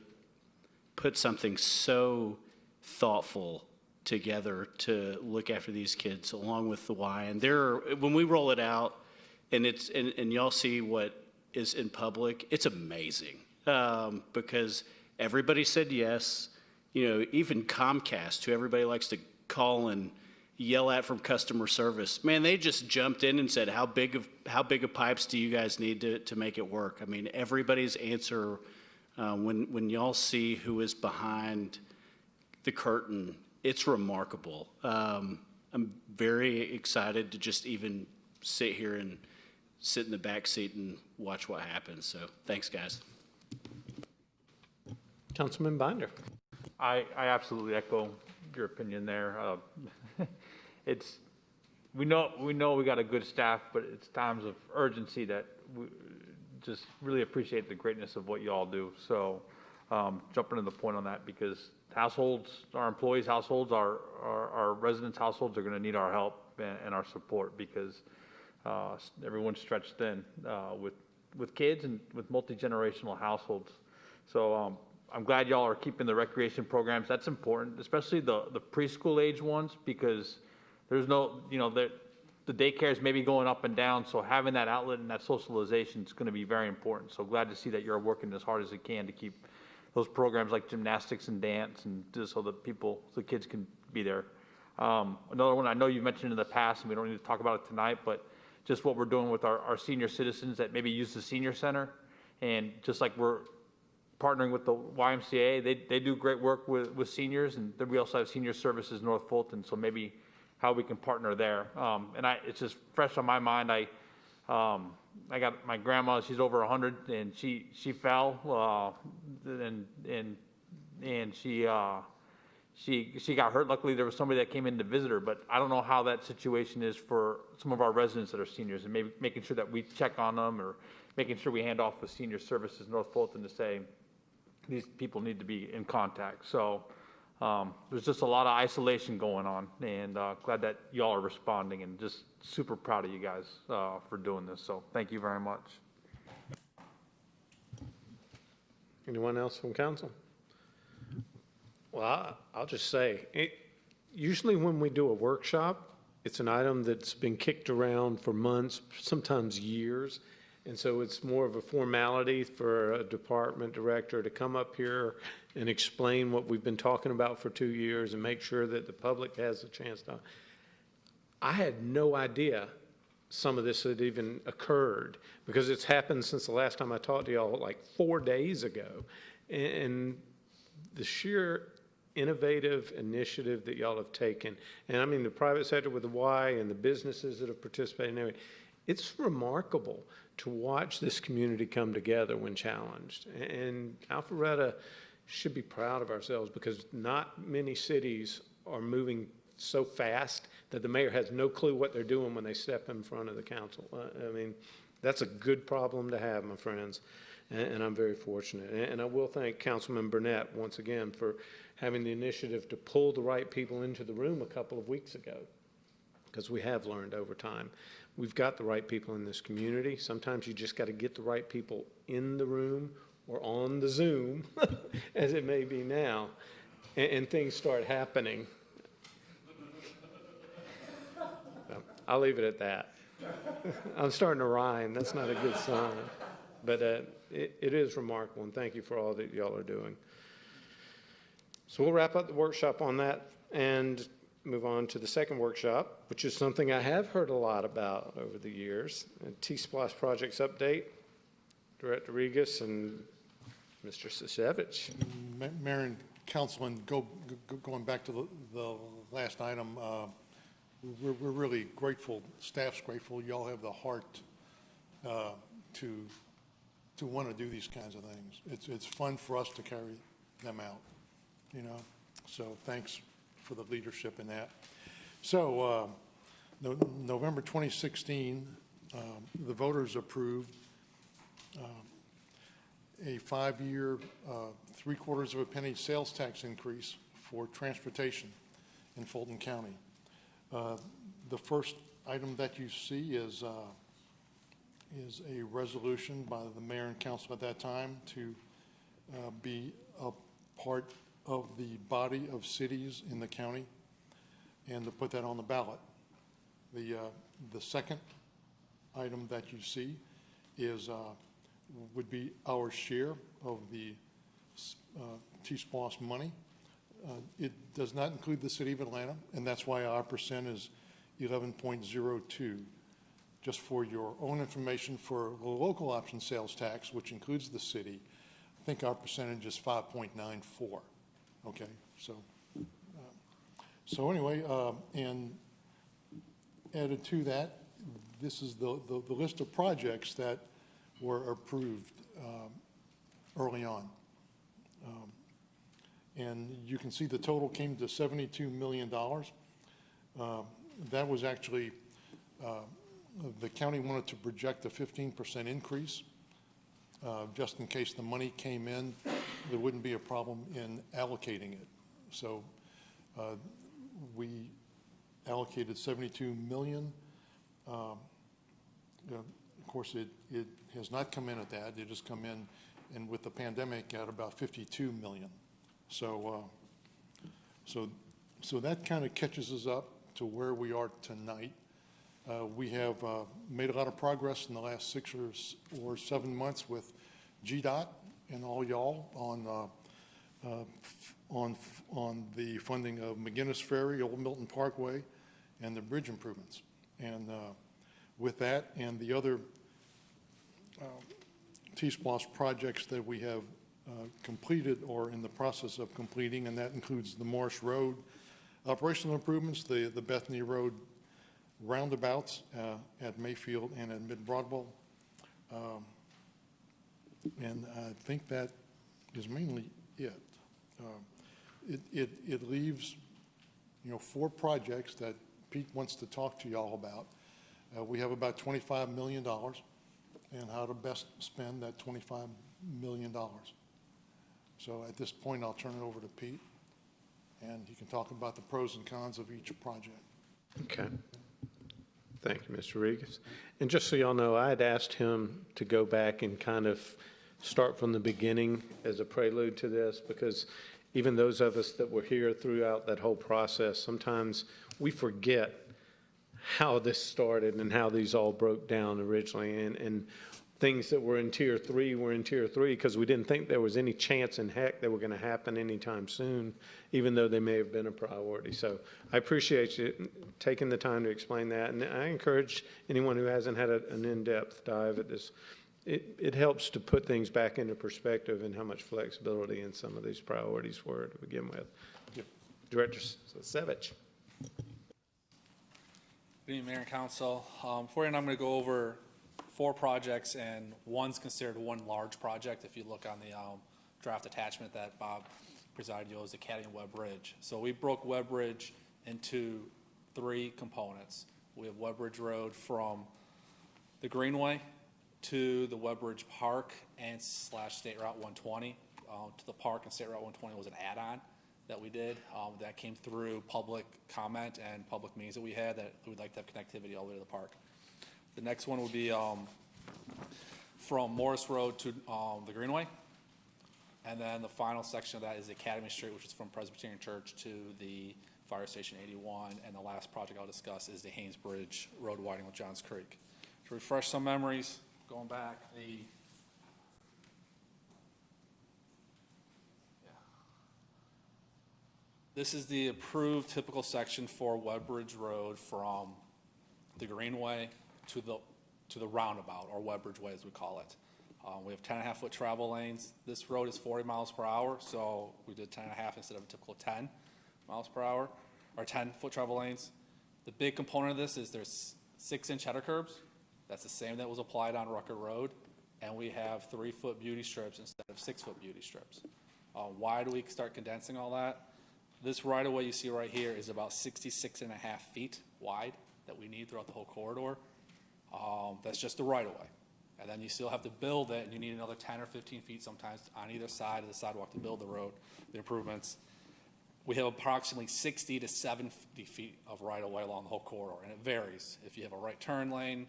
put something so thoughtful together to look after these kids along with the Y, and when we roll it out and and y'all see what is in public, it's amazing, because everybody said yes. You know, even Comcast, who everybody likes to call and yell at from customer service, man, they just jumped in and said, how big of pipes do you guys need to make it work? I mean, everybody's answer, when y'all see who is behind the curtain, it's remarkable. I'm very excited to just even sit here and sit in the back seat and watch what happens. So thanks, guys. Councilman Binder. I absolutely echo your opinion there. We know we got a good staff, but it's times of urgency that we just really appreciate the greatness of what you all do. So jumping to the point on that, because households, our employees' households, our residents' households are going to need our help and our support, because everyone's stretched thin with kids and with multi-generational households. So I'm glad y'all are keeping the recreation programs. That's important, especially the preschool age ones, because there's no, you know, the daycare is maybe going up and down. So having that outlet and that socialization is going to be very important. So glad to see that you're working as hard as you can to keep those programs like gymnastics and dance, and just so that the kids can be there. Another one I know you mentioned in the past, and we don't need to talk about it tonight, but just what we're doing with our senior citizens that maybe use the senior center. And just like we're partnering with the YMCA, they do great work with seniors, and then we also have Senior Services North Fulton, so maybe how we can partner there. And it's just fresh on my mind. I got my grandma, she's over 100, and she fell, and she got hurt. Luckily, there was somebody that came in to visit her, but I don't know how that situation is for some of our residents that are seniors, and maybe making sure that we check on them, or making sure we hand off with Senior Services North Fulton to say, these people need to be in contact. So there's just a lot of isolation going on, and glad that y'all are responding, and just super proud of you guys for doing this. So thank you very much. Anyone else from council? Well, I'll just say, usually when we do a workshop, it's an item that's been kicked around for months, sometimes years. And so it's more of a formality for a department director to come up here and explain what we've been talking about for 2 years and make sure that the public has a chance to. I had no idea some of this had even occurred, because it's happened since the last time I talked to y'all, like 4 days ago. And the sheer innovative initiative that y'all have taken, and I mean the private sector with the Y and the businesses that have participated in everything, it's remarkable to watch this community come together when challenged. And Alpharetta should be proud of ourselves, because not many cities are moving so fast that the mayor has no clue what they're doing when they step in front of the council. I mean, that's a good problem to have, my friends, and I'm very fortunate. And I will thank Councilman Burnett once again for having the initiative to pull the right people into the room a couple of weeks ago, because we have learned over time. We've got the right people in this community. Sometimes you just got to get the right people in the room or on the Zoom, as it may be now, and things start happening. I'll leave it at that. I'm starting to rhyme. That's not a good sign. But it is remarkable, and thank you for all that y'all are doing. So we'll wrap up the workshop on that and move on to the second workshop, which is something I have heard a lot about over the years. T-Splosh Projects Update, Director Regas and Mr. Sisevich. Mayor and Council, and going back to the last item, we're really grateful, staff's grateful, y'all have the heart to want to do these kinds of things. It's fun for us to carry them out, you know, so thanks for the leadership in that. So November 2016, the voters approved a 5-year, 3/4 of a penny sales tax increase for transportation in Fulton County. The first item that you see is a resolution by the mayor and council at that time to be a part of the body of cities in the county and to put that on the ballot. The second item that you see is would be our share of the T-Splosh money. It does not include the city of Atlanta, and that's why our percent is 11.02. Just for your own information, for the local option sales tax, which includes the city, I think our percentage is 5.94. Okay, so anyway, and added to that, this is the list of projects that were approved early on. And you can see the total came to $72 million. That was actually, the county wanted to project a 15% increase. Just in case the money came in, there wouldn't be a problem in allocating it. So we allocated $72 million. Of course, it has not come in at that. It has come in, and with the pandemic, at about $52 million. So that kind of catches us up to where we are tonight. We have made a lot of progress in the last 6 or 7 months with GDOT and all y'all on the funding of McGinnis Ferry, Old Milton Parkway, and the bridge improvements. And with that and the other T-Splosh projects that we have completed or in the process of completing, and that includes the Morris Road operational improvements, the Bethany Road roundabouts at Mayfield and at Mid-Broadwell. And I think that is mainly it. It leaves, 4 projects that Pete wants to talk to y'all about. We have about $25 million and how to best spend that $25 million. So at this point, I'll turn it over to Pete, and he can talk about the pros and cons of each project. Okay. Thank you, Mr. Regas. And just so y'all know, I had asked him to go back and kind of start from the beginning as a prelude to this, because even those of us that were here throughout that whole process, sometimes we forget how this started and how these all broke down originally. And things that were in Tier 3 were in Tier 3 because we didn't think there was any chance in heck they were going to happen anytime soon, even though they may have been a priority. So I appreciate you taking the time to explain that. And I encourage anyone who hasn't had an in-depth dive at this, it helps to put things back into perspective and how much flexibility in some of these priorities were to begin with. Yep. Director Savage. Good evening, Mayor and Council. For you, I'm going to go over 4 projects, and one's considered one large project. If you look on the draft attachment that Bob presided over, is the Academy Webb Bridge. So we broke Webb Bridge into 3 components. We have Webb Bridge Road from the Greenway to the Webb Bridge Park and / State Route 120. To the park and State Route 120 was an add-on that we did. That came through public comment and public meetings that we had, that we'd like to have connectivity all the way to the park. The next one would be from Morris Road to the Greenway. And then the final section of that is Academy Street, which is from Presbyterian Church to the Fire Station 81. And the last project I'll discuss is the Haynes Bridge Road widening with Johns Creek. To refresh some memories, going back, this is the approved typical section for Webb Bridge Road from the Greenway to the roundabout, or Webb Bridge Way as we call it. We have 10.5-foot travel lanes. This road is 40 miles per hour, so we did 10.5 instead of a typical 10 miles per hour, or 10-foot travel lanes. The big component of this is there's 6-inch header curbs. That's the same that was applied on Rucker Road, and we have 3-foot beauty strips instead of 6-foot beauty strips. Why do we start condensing all that? This right-of-way you see right here is about 66.5 feet wide that we need throughout the whole corridor. That's just the right-of-way. And then you still have to build it, and you need another 10 or 15 feet sometimes on either side of the sidewalk to build the road, the improvements. We have approximately 60 to 70 feet of right-of-way along the whole corridor, and it varies. If you have a right turn lane,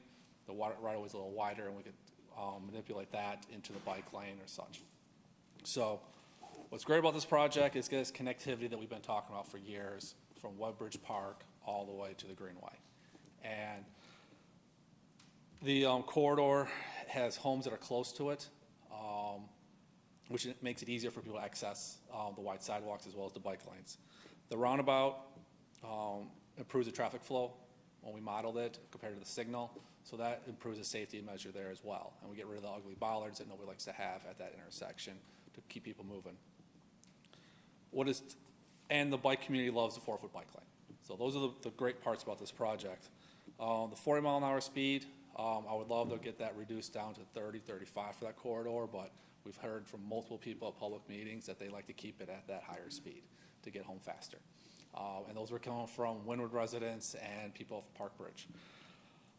the right-of-way is a little wider, and we could manipulate that into the bike lane or such. So what's great about this project is this connectivity that we've been talking about for years, from Webb Bridge Park all the way to the Greenway. And the corridor has homes that are close to it, which makes it easier for people to access the wide sidewalks as well as the bike lanes. The roundabout improves the traffic flow when we modeled it compared to the signal, so that improves the safety measure there as well. And we get rid of the ugly bollards that nobody likes to have at that intersection to keep people moving. And the bike community loves the 4-foot bike lane. So those are the great parts about this project. The 40-mile-an-hour speed, I would love to get that reduced down to 30, 35 for that corridor, but we've heard from multiple people at public meetings that they like to keep it at that higher speed to get home faster. And those were coming from Windward residents and people off Park Bridge.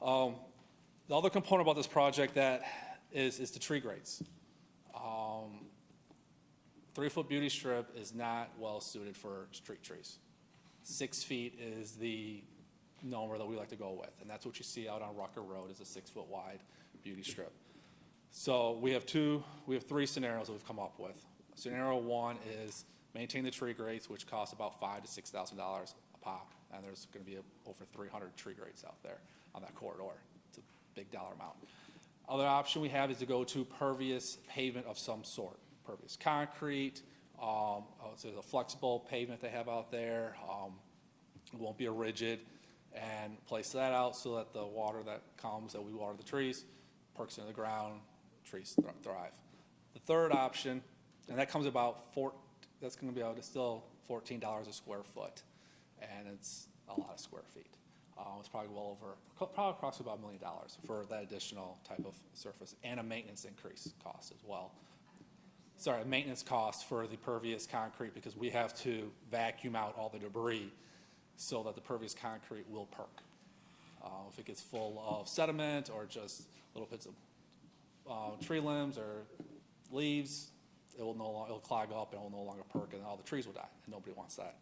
The other component about this project that is the tree grades. 3-foot beauty strip is not well suited for street trees. 6 feet is the number that we like to go with, and that's what you see out on Rucker Road is a 6-foot wide beauty strip. So we have 3 scenarios that we've come up with. Scenario 1 is maintain the tree grades, which cost about $5,000 to $6,000 a pop, and there's going to be over 300 tree grades out there on that corridor. It's a big dollar amount. Other option we have is to go to pervious pavement of some sort. Pervious concrete, so there's a flexible pavement they have out there. It won't be a rigid, and place that out so that the water that comes, that we water the trees, perks into the ground, trees thrive. The third option, and that comes about that's going to be about still $14 a square foot, and it's a lot of square feet. It's probably probably approximately about $1 million for that additional type of surface, and a maintenance increase cost as well. A maintenance cost for the pervious concrete, because we have to vacuum out all the debris so that the pervious concrete will perk. If it gets full of sediment or just little bits of tree limbs or leaves, it'll clog up and it will no longer perk and all the trees will die, and nobody wants that.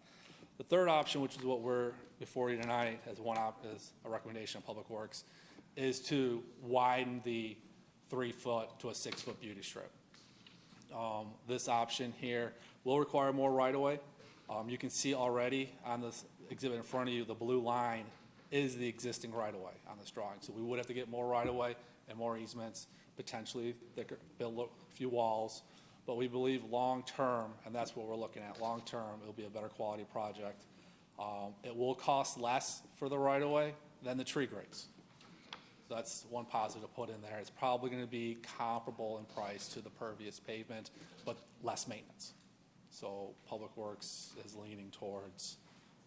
The third option, which is what we're before you tonight as as a recommendation of Public Works, is to widen the 3-foot to a 6-foot beauty strip. This option here will require more right-of-way. You can see already on this exhibit in front of you, the blue line is the existing right-of-way on this drawing. So we would have to get more right-of-way and more easements, potentially build a few walls. But we believe long-term, and that's what we're looking at, long-term, it'll be a better quality project. It will cost less for the right-of-way than the tree grades. So that's one positive to put in there. It's probably going to be comparable in price to the pervious pavement, but less maintenance. So Public Works is leaning towards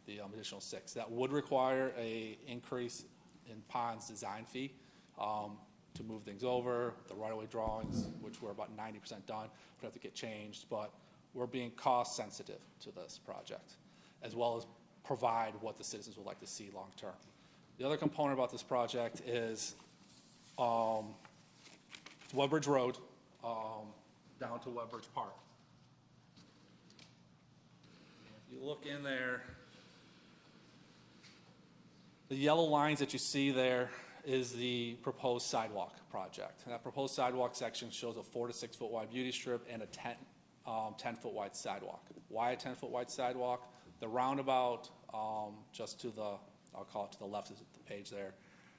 the additional 6. That would require a increase in Pond's design fee to move things over. The right-of-way drawings, which we're about 90% done, would have to get changed, but we're being cost sensitive to this project, as well as provide what the citizens would like to see long-term. The other component about this project is Woodbridge Road down to Woodbridge Park. If you look in there, the yellow lines that you see there is the proposed sidewalk project. And that proposed sidewalk section shows a 4 to 6 foot wide beauty strip and a 10 foot wide sidewalk. Why a 10 foot wide sidewalk? The roundabout, just to the, I'll call it to the left of the page there,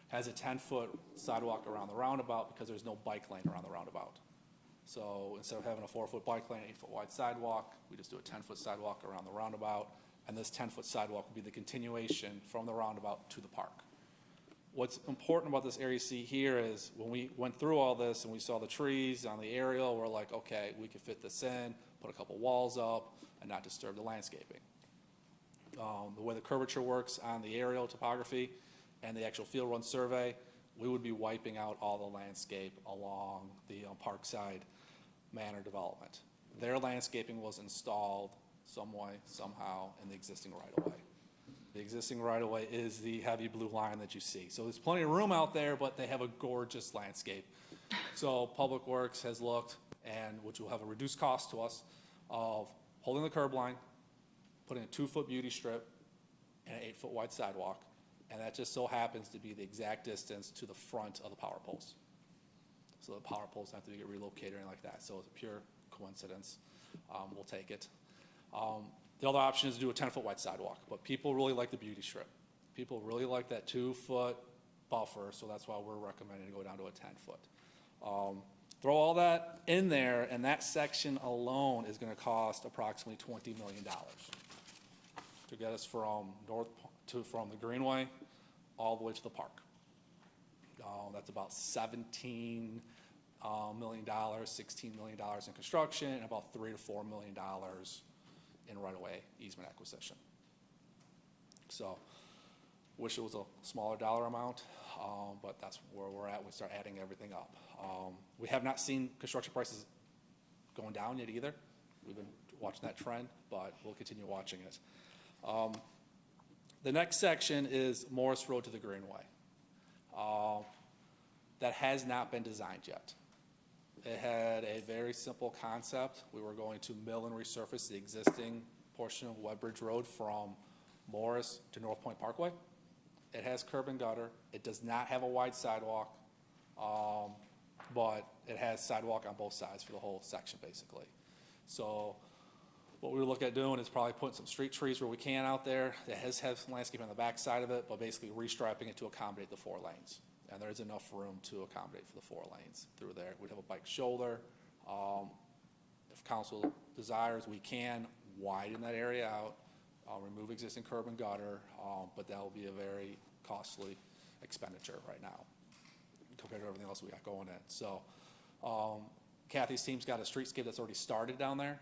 has a 10-foot sidewalk around the roundabout because there's no bike lane around the roundabout. So instead of having a 4-foot bike lane, 8-foot wide sidewalk, we just do a 10-foot sidewalk around the roundabout, and this 10-foot sidewalk will be the continuation from the roundabout to the park. What's important about this area you see here is when we went through all this and we saw the trees on the aerial, we're like, okay, we can fit this in, put a couple walls up, and not disturb the landscaping. The way the curvature works on the aerial topography and the actual field run survey, we would be wiping out all the landscape along the Parkside Manor development. Their landscaping was installed some way, somehow, in the existing right-of-way. The existing right-of-way is the heavy blue line that you see. So there's plenty of room out there, but they have a gorgeous landscape. So Public Works has looked, and which will have a reduced cost to us, of holding the curb line, putting a 2-foot beauty strip, and an 8-foot wide sidewalk, and that just so happens to be the exact distance to the front of the power poles. So the power poles don't have to get relocated or anything like that. So it's a pure coincidence. We'll take it. The other option is to do a 10-foot wide sidewalk, but people really like the beauty strip. People really like that 2-foot buffer, so that's why we're recommending to go down to a 10-foot. Throw all that in there, and that section alone is going to cost approximately $20 million to get us from from the Greenway all the way to the park. That's about $17 million, $16 million in construction, and about $3 to $4 million in right-of-way easement acquisition. So, wish it was a smaller dollar amount, but that's where we're at. We start adding everything up. We have not seen construction prices going down yet either. We've been watching that trend, but we'll continue watching it. The next section is Morris Road to the Greenway. That has not been designed yet. It had a very simple concept. We were going to mill and resurface the existing portion of Woodbridge Road from Morris to North Point Parkway. It has curb and gutter. It does not have a wide sidewalk, but it has sidewalk on both sides for the whole section, basically. So what we would look at doing is probably putting some street trees where we can out there. It has some landscape on the back side of it, but basically restriping it to accommodate the 4 lanes. And there is enough room to accommodate for the 4 lanes through there. We'd have a bike shoulder. If council desires, we can widen that area out, remove existing curb and gutter, but that will be a very costly expenditure right now compared to everything else we got going in. So Kathy's team's got a streetscape that's already started down there.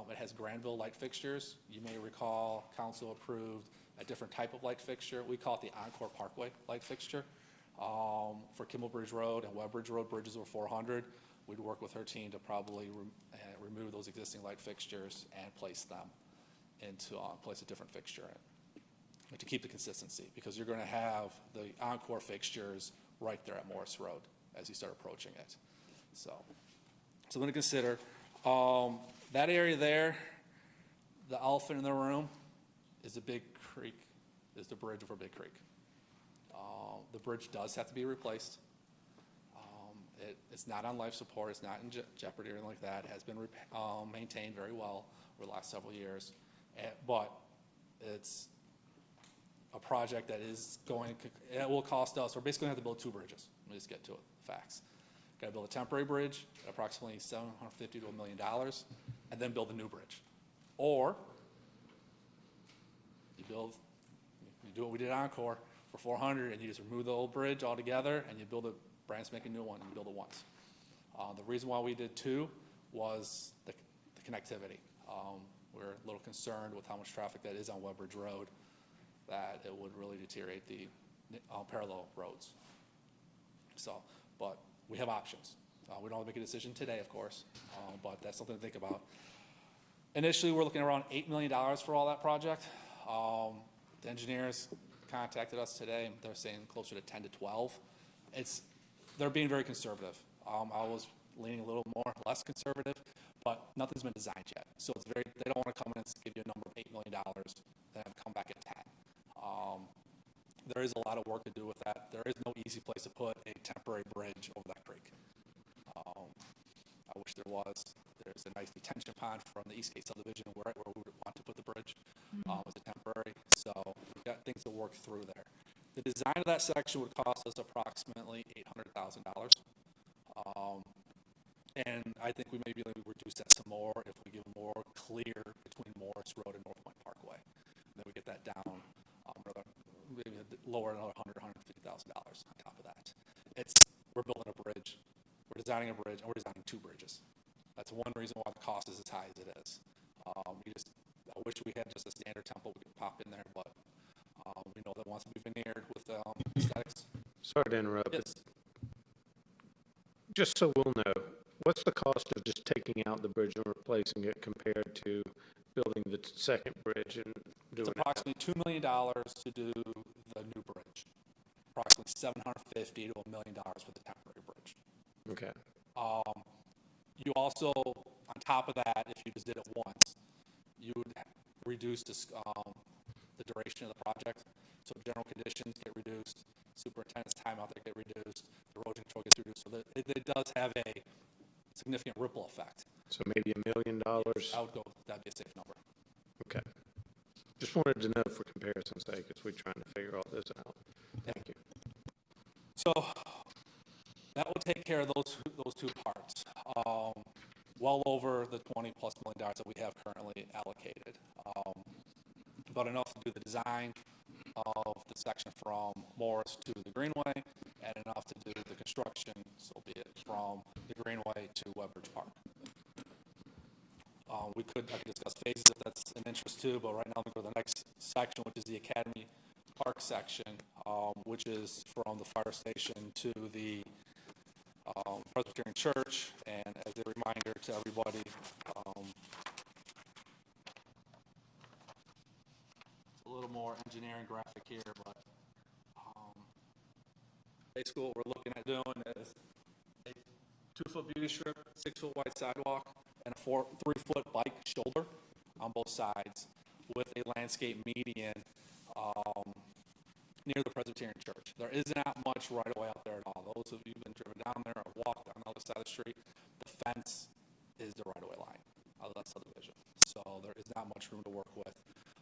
It has Granville light fixtures. You may recall council approved a different type of light fixture. We call it the Encore Parkway light fixture. For Kimmelbridge Road and Woodbridge Road, bridges were 400. We'd work with her team to probably remove those existing light fixtures and place them into place a different fixture in, but to keep the consistency, because you're going to have the Encore fixtures right there at Morris Road as you start approaching it. So I'm going to consider. That area there, the elephant in the room is a big creek, is the bridge over Big Creek. The bridge does have to be replaced. It's not on life support, it's not in jeopardy or anything like that. It has been maintained very well over the last several years. But it's a project that is it will cost us, we're basically going to have to build 2 bridges. Let me just get to it, facts. Got to build a temporary bridge at approximately $750,000 to $1 million, and then build a new bridge. Or you do what we did at Encore for $400, and you just remove the old bridge altogether, and you build a brand spanking new one, and you build it once. The reason why we did 2 was the connectivity. We're a little concerned with how much traffic that is on Woodbridge Road, that it would really deteriorate the parallel roads. So, but we have options. We don't have to make a decision today, of course, but that's something to think about. Initially, we're looking at around $8 million for all that project. The engineers contacted us today, and they're saying closer to 10 to 12. They're being very conservative. I was leaning a little less conservative, but nothing's been designed yet. So they don't want to come in and give you a number of $8 million and come back at 10. There is a lot of work to do with that. There is no easy place to put a temporary bridge over that creek. I wish there was. There's a nice detention pond from the Eastgate subdivision where we would want to put the bridge as a temporary. So we've got things to work through there. The design of that section would cost us approximately $800,000. And I think we may be able to reduce that some more if we give more clear between Morris Road and North Point Parkway. And then we get that down, maybe lower another $150,000 on top of that. We're building a bridge, we're designing a bridge, and we're designing 2 bridges. That's one reason why the cost is as high as it is. I wish we had just a standard template we could pop in there, but we know that it wants to be veneered with aesthetics. Sorry to interrupt. Yes. Just so we'll know, what's the cost of just taking out the bridge and replacing it compared to building the second bridge and doing It's approximately $2 million to do the new bridge. Approximately $750,000 to $1 million for the temporary bridge. Okay. You also, on top of that, if you just did it once, you would reduce the duration of the project. So general conditions get reduced, superintendent's time out there get reduced, erosion control gets reduced. So it does have a significant ripple effect. So maybe $1 million? That'd be a safe number. Okay. Just wanted to know for comparison's sake as we're trying to figure all this out. Thank you. So that will take care of those 2 parts. Well over the $20+ million that we have currently allocated. But enough to do the design of the section from Morris to the Greenway, and enough to do the construction, so be it, from the Greenway to Woodbridge Park. I could discuss phases if that's an interest too, but right now I'm going to go to the next section, which is the Academy Park section, which is from the fire station to the Presbyterian Church. And as a reminder to everybody, it's a little more engineering graphic here, but basically what we're looking at doing is a 2-foot beauty strip, 6-foot wide sidewalk, and a 3-foot bike shoulder on both sides with a landscape median near the Presbyterian Church. There is not much right away out there at all. Those of you who've been driven down there or walked on the other side of the street, the fence is the right of way line of that subdivision. So there is not much room to work with.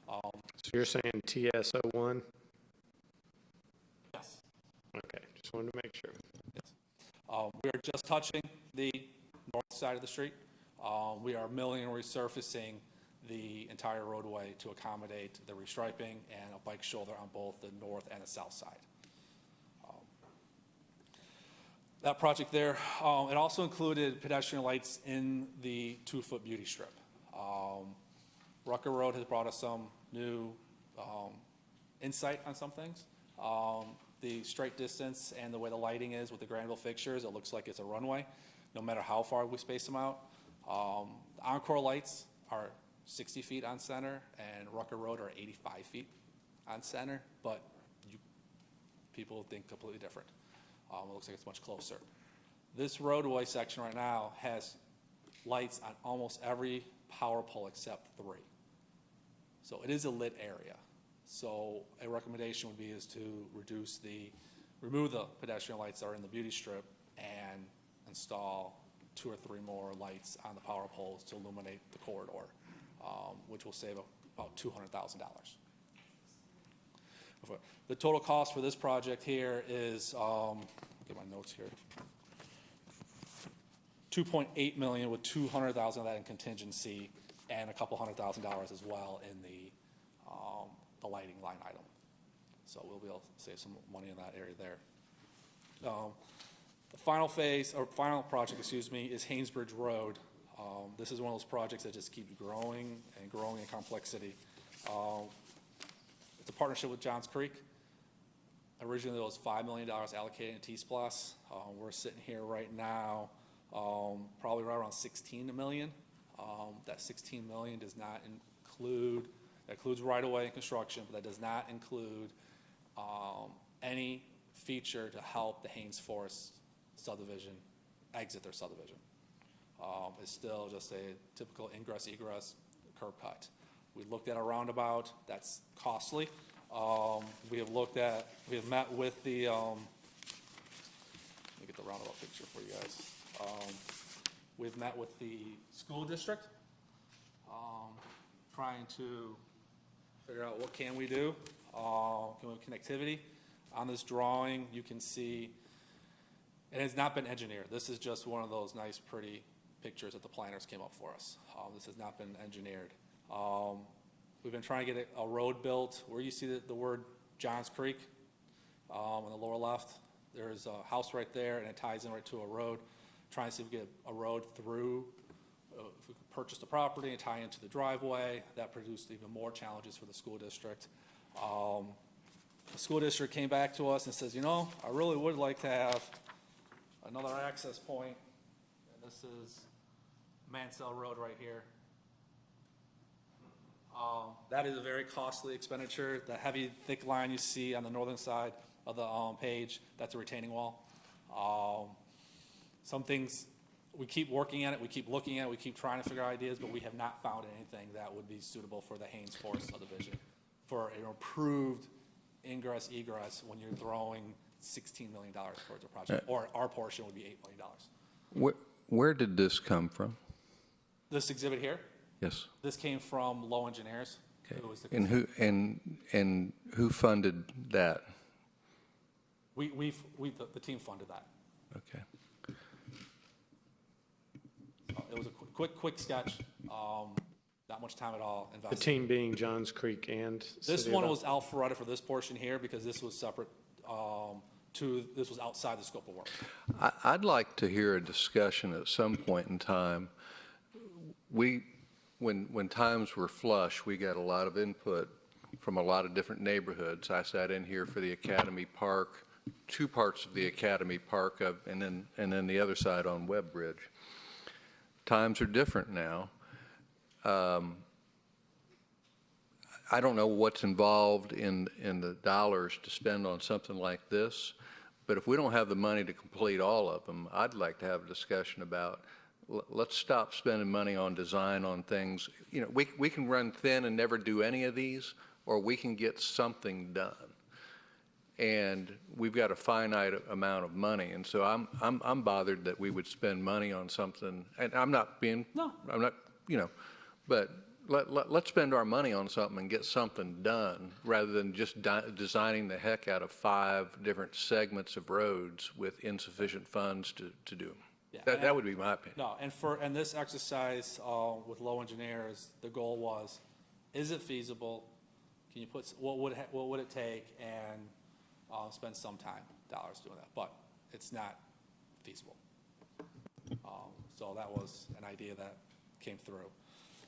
So you're saying TS01? Yes. Okay, just wanted to make sure. Yes. We are just touching the north side of the street. We are milling and resurfacing the entire roadway to accommodate the restriping and a bike shoulder on both the north and the south side. That project there, it also included pedestrian lights in the 2-foot beauty strip. Rucker Road has brought us some new insight on some things. The straight distance and the way the lighting is with the Granville fixtures, it looks like it's a runway, no matter how far we space them out. Encore lights are 60 feet on center, and Rucker Road are 85 feet on center, but people think completely different. It looks like it's much closer. This roadway section right now has lights on almost every power pole except 3. So it is a lit area. So a recommendation would be is to remove the pedestrian lights that are in the beauty strip and install 2 or 3 more lights on the power poles to illuminate the corridor, which will save about $200,000. The total cost for this project here is, get my notes here, $2.8 million with $200,000 of that in contingency and a couple $100,000 as well in the lighting line item. So we'll be able to save some money in that area there. The final phase, or final project, excuse me, is Haynesbridge Road. This is one of those projects that just keeps growing and growing in complexity. It's a partnership with Johns Creek. Originally, there was $5 million allocated in T-Splosh. We're sitting here right now, probably right around $16 million. That $16 million does not include, that includes right-of-way and construction, but that does not include any feature to help the Haynes Forest subdivision exit their subdivision. It's still just a typical ingress-egress curb cut. We looked at a roundabout. That's costly. We have met with the, let me get the roundabout picture for you guys. We've met with the school district, trying to figure out what can we do. Can we have connectivity? On this drawing, you can see, and it's not been engineered. This is just one of those nice, pretty pictures that the planners came up for us. This has not been engineered. We've been trying to get a road built. Where you see the word Johns Creek on the lower left, there's a house right there, and it ties in right to a road. Trying to see if we get a road through, if we could purchase the property and tie into the driveway. That produced even more challenges for the school district. The school district came back to us and says, you know, I really would like to have another access point. And this is Mansell Road right here. That is a very costly expenditure. The heavy, thick line you see on the northern side of the page, that's a retaining wall. Some things, we keep working at it, we keep looking at it, we keep trying to figure out ideas, but we have not found anything that would be suitable for the Haynes Forest subdivision for an approved ingress-egress when you're throwing $16 million towards a project, or our portion would be $8 million. Where did this come from? This exhibit here? Yes. This came from Low Engineers. Okay. Who was the And who funded that? The team funded that. Okay. It was a quick sketch, not much time at all The invested. team being Johns Creek and This City one of was Alpharetta for this portion here because this was separate this was outside the scope of work. I'd like to hear a discussion at some point in time. When times were flush, we got a lot of input from a lot of different neighborhoods. I sat in here for the Academy Park, 2 parts of the Academy Park, and then the other side on Webb Bridge. Times are different now. I don't know what's involved in the dollars to spend on something like this, but if we don't have the money to complete all of them, I'd like to have a discussion about let's stop spending money on design on things. You know, we can run thin and never do any of these, or we can get something done. And we've got a finite amount of money, and so I'm bothered that we would spend money on something. And I'm not, you know, but let's spend our money on something and get something done rather than just designing the heck out of 5 different segments of roads with insufficient funds to do them. Yeah, That would be my opinion. No, and this exercise with Low Engineers, the goal was, is it feasible? Can you put what would it take, and spend some dollars doing that? But it's not feasible. So that was an idea that came through.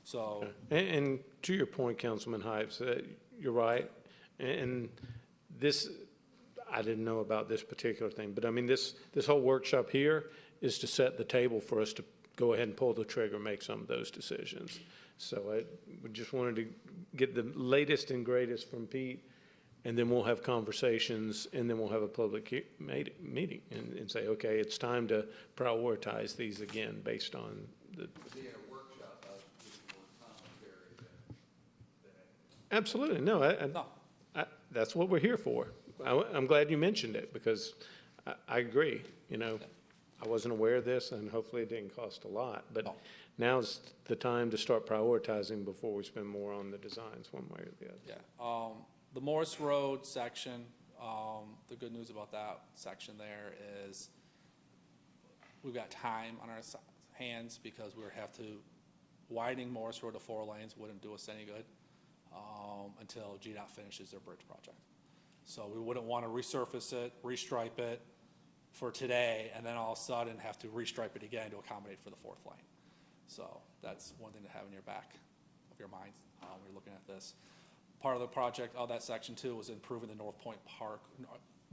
So And to your point, Councilman Hypes, you're right. And this, I didn't know about this particular thing, but I mean, this whole workshop here is to set the table for us to go ahead and pull the trigger, and make some of those decisions. So we just wanted to get the latest and greatest from Pete, and then we'll have conversations, and then we'll have a public meeting and say, okay, it's time to prioritize these again based on Being a workshop, I was getting more commentary than. Absolutely, no, that's what we're here for. I'm glad you mentioned it, because I agree, you know. I wasn't aware of this, and hopefully it didn't cost a lot, but now's the time to start prioritizing before we spend more on the designs, one way or the other. Yeah, the Morris Road section, the good news about that section there is we've got time on our hands, because we have to, widening Morris Road to 4 lanes wouldn't do us any good until GDOT finishes their bridge project. So we wouldn't want to resurface it, restripe it for today, and then all of a sudden have to restripe it again to accommodate for the 4th lane. So that's one thing to have in your back of your mind when you're looking at this. Part of the project of that section too was improving the North Point Park,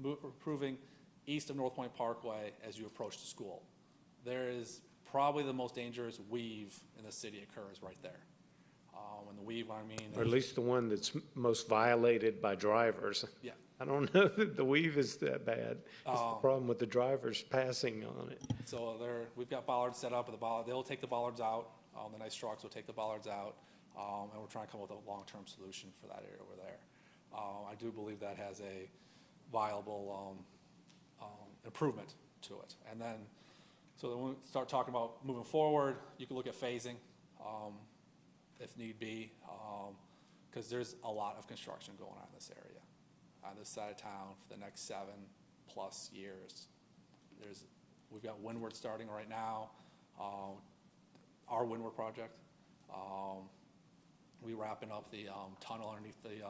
improving east of North Point Parkway as you approach the school. There is probably the most dangerous weave in the city occurs right there. And the weave, I mean, Or at least the one that's most violated by drivers. Yeah. I don't know that the weave is that bad. It's the problem with the drivers passing on it. So we've got bollards set up, they'll take the bollards out. The nice trucks will take the bollards out, and we're trying to come up with a long-term solution for that area over there. I do believe that has a viable improvement to it. And then, so then when we start talking about moving forward, you can look at phasing if need be, because there's a lot of construction going on in this area, on this side of town for the next 7+ years. We've got Windward starting right now, our Windward project. We're wrapping up the tunnel underneath the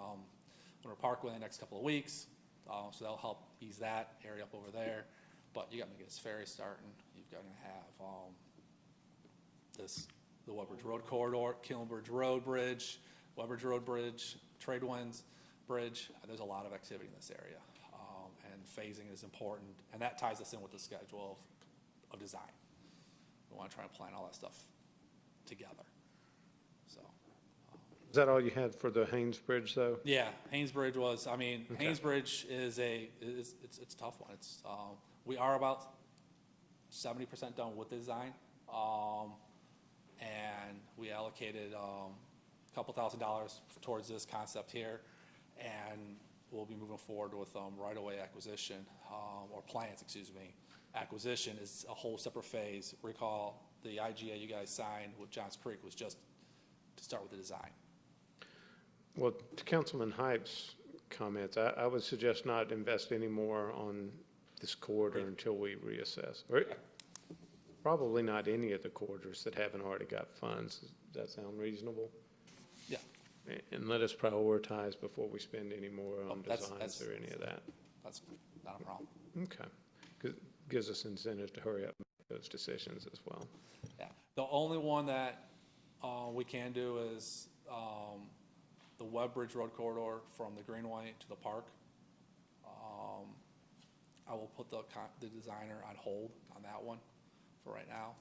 Windward Parkway in the next couple of weeks, so that'll help ease that area up over there. But you got McGinnis Ferry starting. You've got to have the Webbridge Road corridor, Killenbridge Road Bridge, Webbridge Road Bridge, Tradewinds Bridge. There's a lot of activity in this area, and phasing is important, and that ties us in with the schedule of design. We want to try and plan all that stuff together. So. Is that all you had for the Haynes Bridge, though? Yeah, Haynes Bridge was. I mean, Okay. Haynes Bridge is it's a tough one. It's we are about 70% done with the design. And we allocated a couple $1,000s towards this concept here, and we'll be moving forward with right-of-way acquisition, or plans, excuse me. Acquisition is a whole separate phase. Recall the IGA you guys signed with Johns Creek was just to start with the design. Well, to Councilman Hype's comments, I would suggest not invest any more on this corridor until we reassess. Or probably not any of the corridors that haven't already got funds. Does that sound reasonable? Yeah. And let us prioritize before we spend any more on designs or any of that. That's not a problem. Okay. Gives us incentive to hurry up and make those decisions as well. Yeah. The only one that we can do is the Webbridge Road corridor from the Greenway to the park. I will put the designer on hold on that one for right now,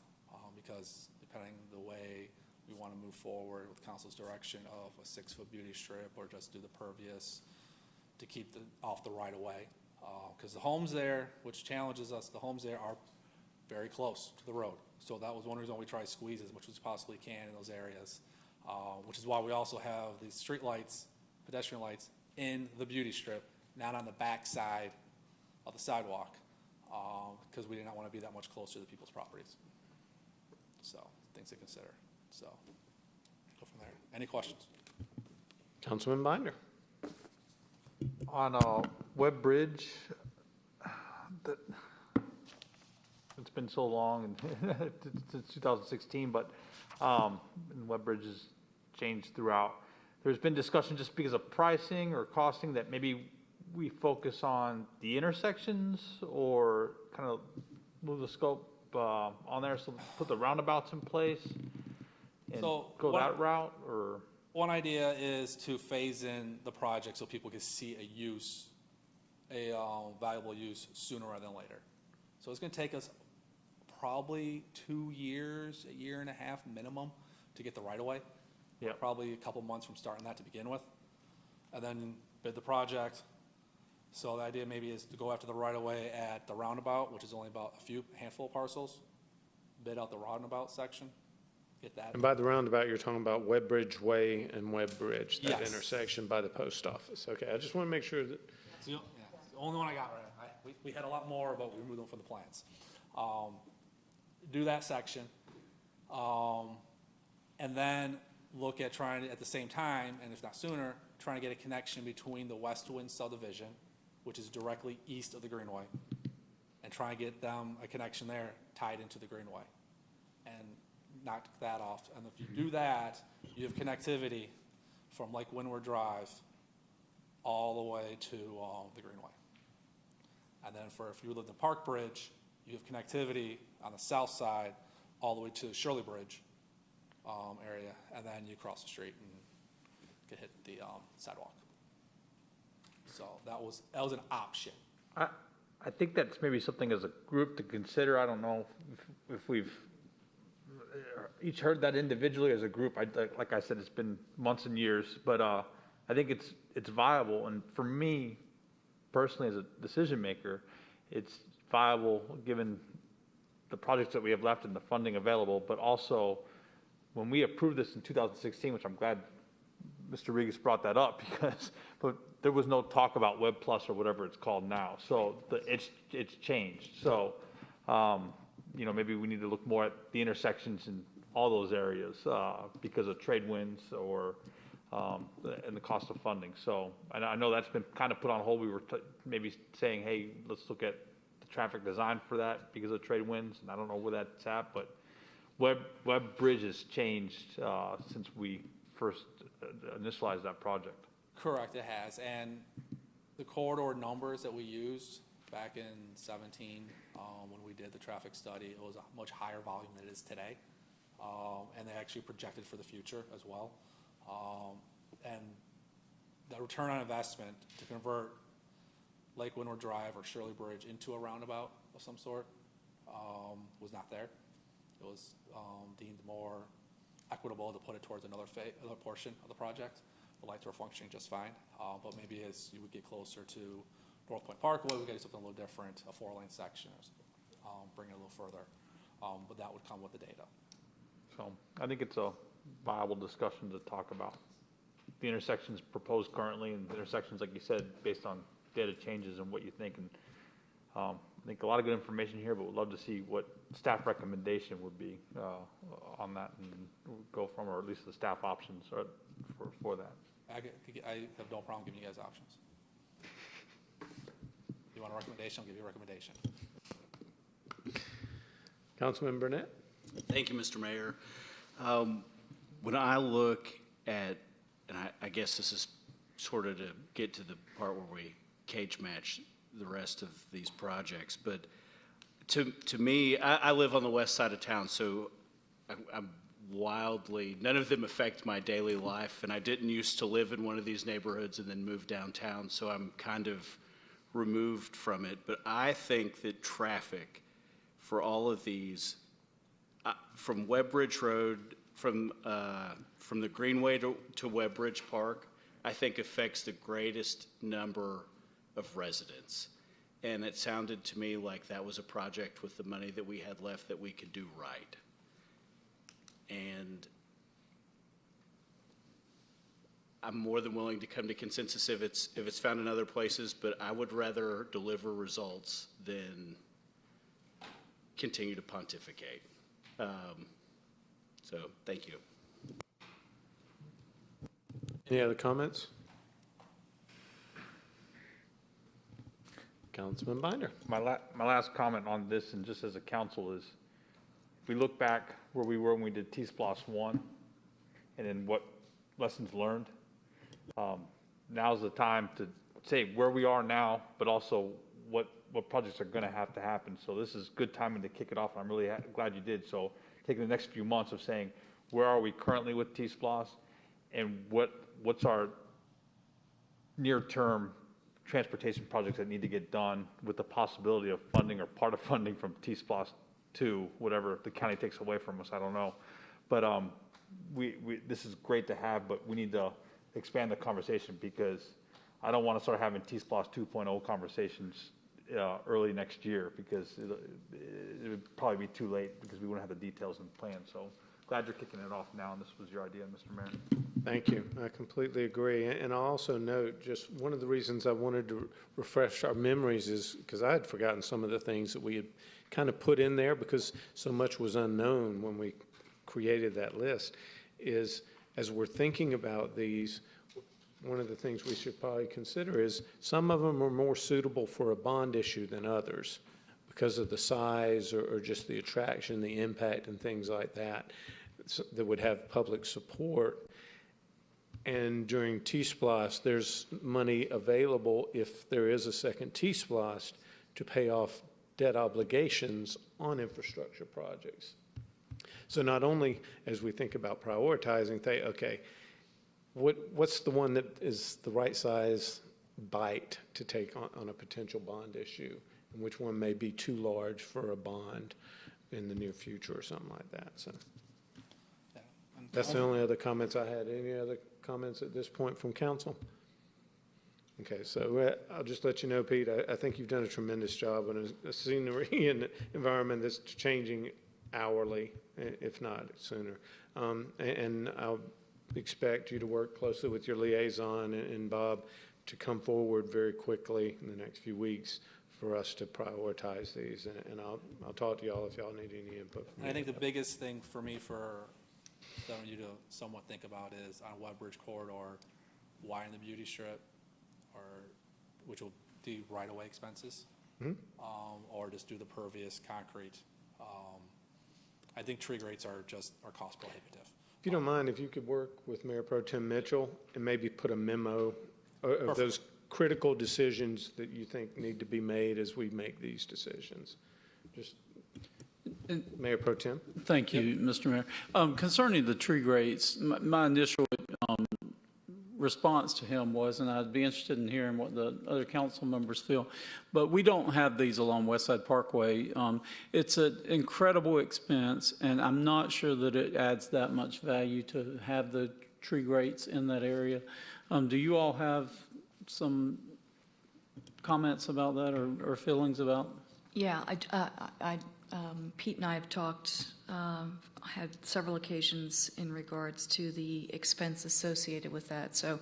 because depending the way we want to move forward with council's direction of a 6-foot beauty strip or just do the pervious to keep off the right of way. Because the homes there, which challenges us, the homes there are very close to the road. So that was one reason we tried to squeeze as much as we possibly can in those areas, which is why we also have these street lights, pedestrian lights in the beauty strip, not on the back side of the sidewalk, because we did not want to be that much closer to people's properties. So, things to consider. So, go from there. Any questions? Councilman Binder. On Webb Bridge, it's been so long, and since 2016, but Webb Bridge has changed throughout. There's been discussion just because of pricing or costing that maybe we focus on the intersections or kind of move the scope on there, so put the roundabouts in place and go that route, or? One idea is to phase in the project so people can see a valuable use sooner rather than later. So it's going to take us probably 2 years, 1.5 years minimum to get the right of way. Yeah. Probably a couple months from starting that to begin with, and then bid the project. So the idea maybe is to go after the right of way at the roundabout, which is only about handful of parcels, bid out the roundabout section, get that. And by the roundabout, you're talking about Webbridge Way and Webbridge, that Yes. intersection by the post office. Okay, I just want to make sure that, It's the only one I got right. We had a lot more, but we removed them from the plans. Do that section. And then look at trying to, at the same time, and if not sooner, trying to get a connection between the West Wind subdivision, which is directly east of the Greenway, and try and get them a connection there tied into the Greenway and knock that off. And if you do that, you have connectivity from Lake Windward Drive all the way to the Greenway. And then if you lived in Park Bridge, you have connectivity on the south side all the way to Shirley Bridge area, and then you cross the street and could hit the sidewalk. So that was an option. I think that's maybe something as a group to consider. I don't know if we've each heard that individually as a group. Like I said, it's been months and years, but I think it's viable. And for me, personally, as a decision maker, it's viable given the projects that we have left and the funding available, but also when we approved this in 2016, which I'm glad Mr. Regas brought that up but there was no talk about Web Plus or whatever it's called now. So it's changed. So, maybe we need to look more at the intersections in all those areas because of trade winds or and the cost of funding. So I know that's been kind of put on hold. We were maybe saying, hey, let's look at the traffic design for that because of trade winds. And I don't know where that's at, but Web Bridge has changed since we first initialized that project. Correct, it has. And the corridor numbers that we used back in 17, when we did the traffic study, it was a much higher volume than it is today. And they actually projected for the future as well. And the return on investment to convert Lake Windward Drive or Shirley Bridge into a roundabout of some sort was not there. It was deemed more equitable to put it towards another portion of the project. The lights were functioning just fine, but maybe as you would get closer to North Point Parkway, we got something a little different, a 4-lane section, or bring it a little further. But that would come with the data. So I think it's a viable discussion to talk about the intersections proposed currently and the intersections, like you said, based on data changes and what you think. And I think a lot of good information here, but we'd love to see what staff recommendation would be on that and go from, or at least the staff options for that. I have no problem giving you guys options. You want a recommendation, I'll give you a recommendation. Councilman Burnett? Thank you, Mr. Mayor. When I look at, and I guess this is sort of to get to the part where we cage match the rest of these projects, but to me, I live on the west side of town, so I'm wildly, none of them affect my daily life, and I didn't used to live in one of these neighborhoods and then move downtown, so I'm kind of removed from it. But I think that traffic for all of these, from Webbridge Road, from the Greenway to Webbridge Park, I think affects the greatest number of residents. And it sounded to me like that was a project with the money that we had left that we could do right. And I'm more than willing to come to consensus if it's found in other places, but I would rather deliver results than continue to pontificate. So thank you. Any other comments? Councilman Binder. My last comment on this, and just as a council, is if we look back where we were when we did T-Splosh 1, and then what lessons learned, now's the time to say where we are now, but also what projects are going to have to happen. So this is good timing to kick it off, and I'm really glad you did. So taking the next few months of saying, where are we currently with T-Splosh, and what's our near-term transportation projects that need to get done with the possibility of funding or part of funding from T-Splosh 2, whatever the county takes away from us, I don't know. But this is great to have, but we need to expand the conversation because I don't want to start having T-Splosh 2.0 conversations early next year because it would probably be too late because we wouldn't have the details and plans. So glad you're kicking it off now, and this was your idea, Mr. Mayor. Thank you. I completely agree. And I'll also note, just one of the reasons I wanted to refresh our memories is because I had forgotten some of the things that we had kind of put in there because so much was unknown when we created that list, is as we're thinking about these, one of the things we should probably consider is some of them are more suitable for a bond issue than others because of the size or just the attraction, the impact, and things like that that would have public support. And during T-Splosh, there's money available if there is a second T-Splosh to pay off debt obligations on infrastructure projects. So not only as we think about prioritizing, think, okay, what's the one that is the right size bite to take on a potential bond issue, and which one may be too large for a bond in the near future or something like that. So that's the only other comments I had. Any other comments at this point from council? Okay, so I'll just let you know, Pete, I think you've done a tremendous job on a scenery and environment that's changing hourly, if not sooner. And I'll expect you to work closely with your liaison and Bob to come forward very quickly in the next few weeks for us to prioritize these. And I'll talk to y'all if y'all need any input. I think the biggest thing for me for you to somewhat think about is on Woodbridge Corridor, widen the beauty strip, which will do right-of-way expenses, or just do the pervious concrete. I think tree grates are cost prohibitive. If you don't mind, if you could work with Mayor Pro Tem Mitchell and maybe put a memo of those critical decisions that you think need to be made as we make these decisions. Just Mayor Pro Tem. Thank you, Mr. Mayor. Concerning the tree grates, my initial response to him was, and I'd be interested in hearing what the other council members feel, but we don't have these along West Side Parkway. It's an incredible expense, and I'm not sure that it adds that much value to have the tree grates in that area. Do you all have some comments about that or feelings about? Yeah, Pete and I have talked, had several occasions in regards to the expense associated with that. So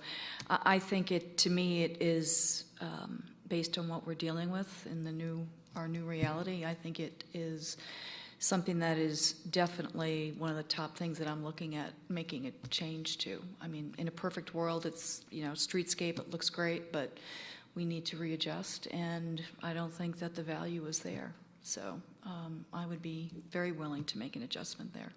I think to me, it is based on what we're dealing with in our new reality. I think it is something that is definitely one of the top things that I'm looking at making a change to. I mean, in a perfect world, it's, streetscape, it looks great, but we need to readjust, and I don't think that the value is there. So I would be very willing to make an adjustment there.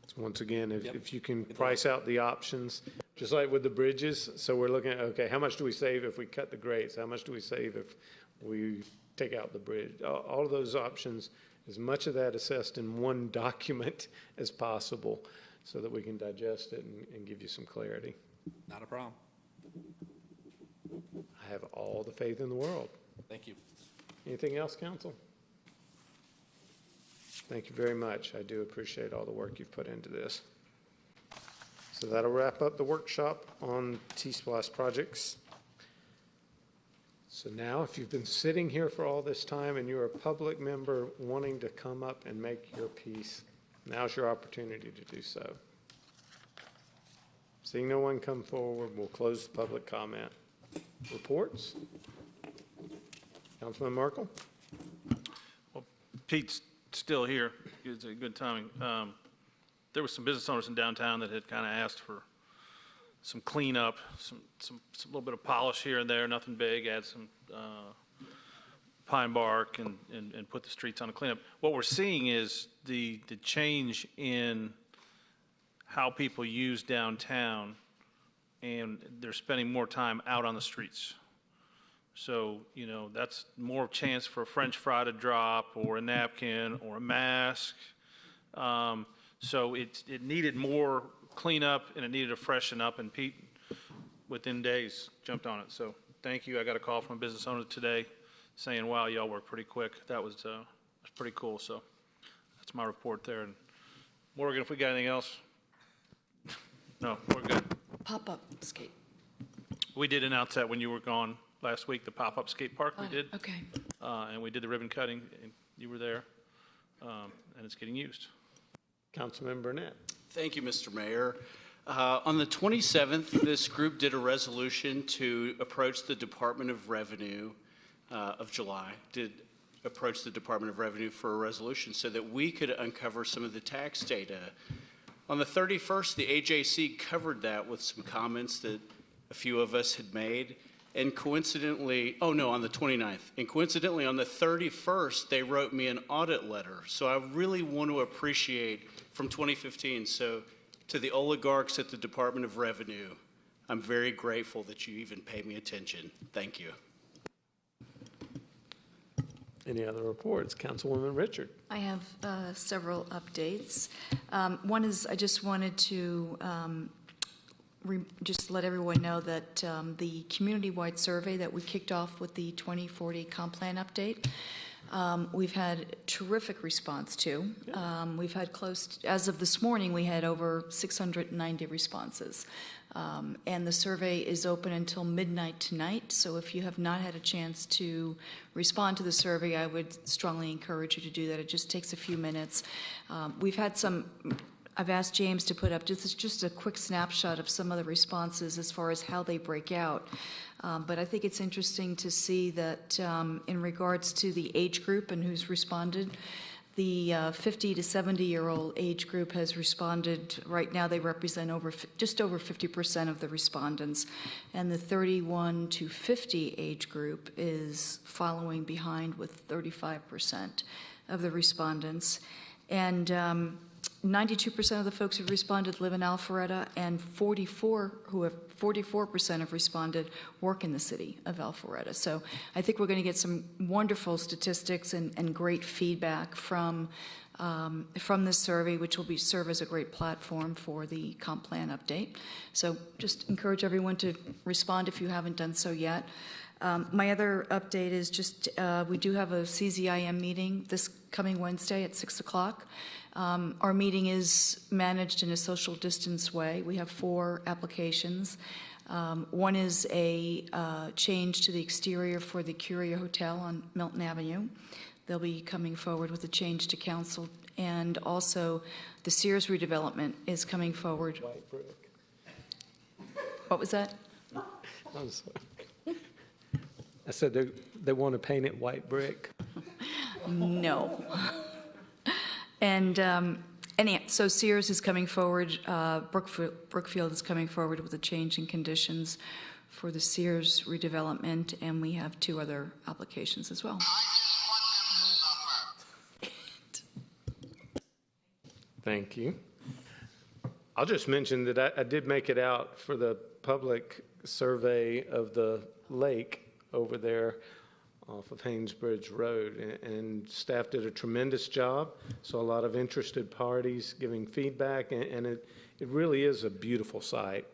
So once again, if you can price out the options, just like with the bridges, so we're looking at, okay, how much do we save if we cut the grates? How much do we save if we take out the bridge? All of those options, as much of that assessed in one document as possible so that we can digest it and give you some clarity. Not a problem. I have all the faith in the world. Thank you. Anything else, council? Thank you very much. I do appreciate all the work you've put into this. So that'll wrap up the workshop on T-Splosh projects. So now, if you've been sitting here for all this time and you're a public member wanting to come up and make your piece, now's your opportunity to do so. Seeing no one come forward, we'll close the public comment. Reports? Councilman Merkel? Well, Pete's still here. It's a good timing. There were some business owners in downtown that had kind of asked for some cleanup, some little bit of polish here and there, nothing big, add some pine bark and put the streets on a cleanup. What we're seeing is the change in how people use downtown, and they're spending more time out on the streets. So, that's more chance for a French fry to drop or a napkin or a mask. So it needed more cleanup and it needed to freshen up, and Pete, within days, jumped on it. So thank you. I got a call from a business owner today saying, wow, y'all work pretty quick. That was pretty cool. So that's my report there. And Morgan, if we got anything else? No, we're good. Pop-up skate. We did announce that when you were gone last week, the pop-up skate park we did. Okay. And we did the ribbon cutting, and you were there, and it's getting used. Councilman Burnett. Thank you, Mr. Mayor. On the 27th, this group did a resolution to approach the Department of Revenue of July, did approach the Department of Revenue for a resolution so that we could uncover some of the tax data. On the 31st, the AJC covered that with some comments that a few of us had made. And coincidentally, on the 29th, and coincidentally on the 31st, they wrote me an audit letter. So I really want to appreciate from 2015. So to the oligarchs at the Department of Revenue, I'm very grateful that you even pay me attention. Thank you. Any other reports? Councilwoman Richard. I have several updates. One is I just wanted to just let everyone know that the community-wide survey that we kicked off with the 2040 comp plan update, we've had terrific response to. We've had as of this morning, we had over 690 responses. And the survey is open until midnight tonight, so if you have not had a chance to respond to the survey, I would strongly encourage you to do that. It just takes a few minutes. We've had I've asked James to put up just a quick snapshot of some of the responses as far as how they break out. But I think it's interesting to see that in regards to the age group and who's responded, the 50 to 70-year-old age group has responded. Right now, they represent just over 50% of the respondents, and the 31 to 50 age group is following behind with 35% of the respondents. And 92% of the folks who responded live in Alpharetta, and 44% have responded work in the city of Alpharetta. So I think we're going to get some wonderful statistics and great feedback from this survey, which will serve as a great platform for the comp plan update. So just encourage everyone to respond if you haven't done so yet. My other update is just we do have a CZIM meeting this coming Wednesday at 6 o'clock. Our meeting is managed in a social distance way. We have 4 applications. One is a change to the exterior for the Curia Hotel on Milton Avenue. They'll be coming forward with a change to council. And also, the Sears redevelopment is coming forward. White brick. What was that? I'm sorry. I said they want to paint it white brick. No. And so Sears is coming forward, Brookfield is coming forward with a change in conditions for the Sears redevelopment, and we have 2 other applications as well. Thank you. I'll just mention that I did make it out for the public survey of the lake over there off of Haynesbridge Road, and staff did a tremendous job. So a lot of interested parties giving feedback, and it really is a beautiful site.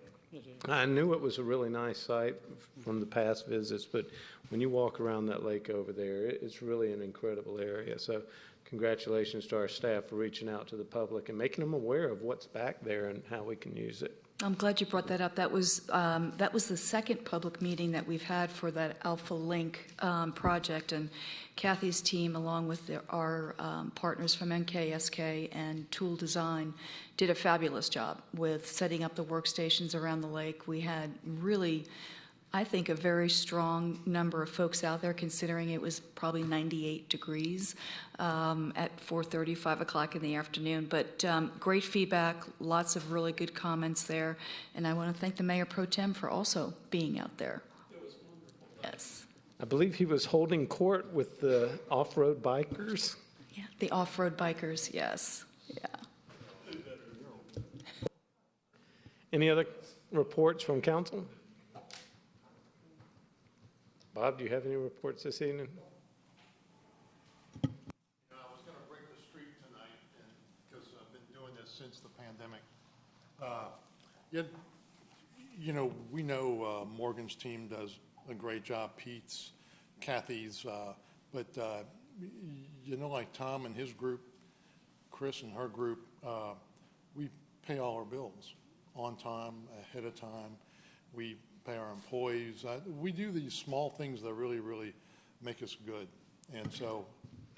I knew it was a really nice site from the past visits, but when you walk around that lake over there, it's really an incredible area. So congratulations to our staff for reaching out to the public and making them aware of what's back there and how we can use it. I'm glad you brought that up. That was the second public meeting that we've had for that Alpha Link project, and Kathy's team, along with our partners from NKSK and Tool Design, did a fabulous job with setting up the workstations around the lake. We had really, I think, a very strong number of folks out there, considering it was probably 98 degrees at 4:30, 5 o'clock in the afternoon. But great feedback, lots of really good comments there. And I want to thank the Mayor Pro Tem for also being out there. It was wonderful. Yes. I believe he was holding court with the off-road bikers. Yeah, the off-road bikers, yes. Yeah. Any other reports from council? Bob, do you have any reports this evening? I was going to break the streak tonight because I've been doing this since the pandemic. We know Morgan's team does a great job, Pete's, Kathy's, but like Tom and his group, Chris and her group, we pay all our bills on time, ahead of time. We pay our employees. We do these small things that really, really make us good. And so...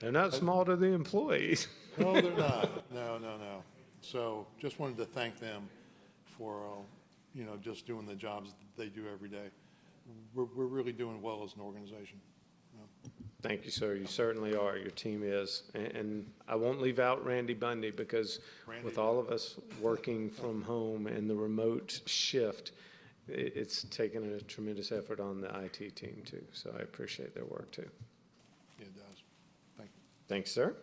They're not small to the employees. No, they're not. No. So just wanted to thank them for, just doing the jobs that they do every day. We're really doing well as an organization. Thank you, sir. You certainly are. Your team is. And I won't leave out Randy Bundy because with all of us working from home and the remote shift, it's taken a tremendous effort on the IT team too. So I appreciate their work too. Yeah, it does. Thank you. Thanks, sir.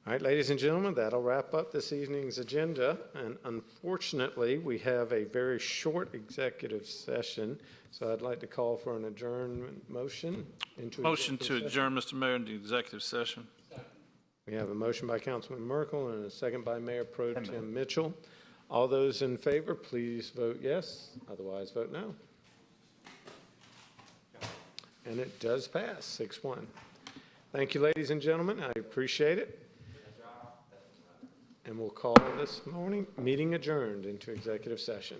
All right, ladies and gentlemen, that'll wrap up this evening's agenda. And unfortunately, we have a very short executive session. So I'd like to call for an adjournment motion. Motion to adjourn, Mr. Mayor, into executive session. We have a motion by Councilman Merkel and a second by Mayor Pro Tem Mitchell. All those in favor, please vote yes. Otherwise, vote no. And it does pass, 6-1. Thank you, ladies and gentlemen. I appreciate it. And we'll call this meeting adjourned into executive session.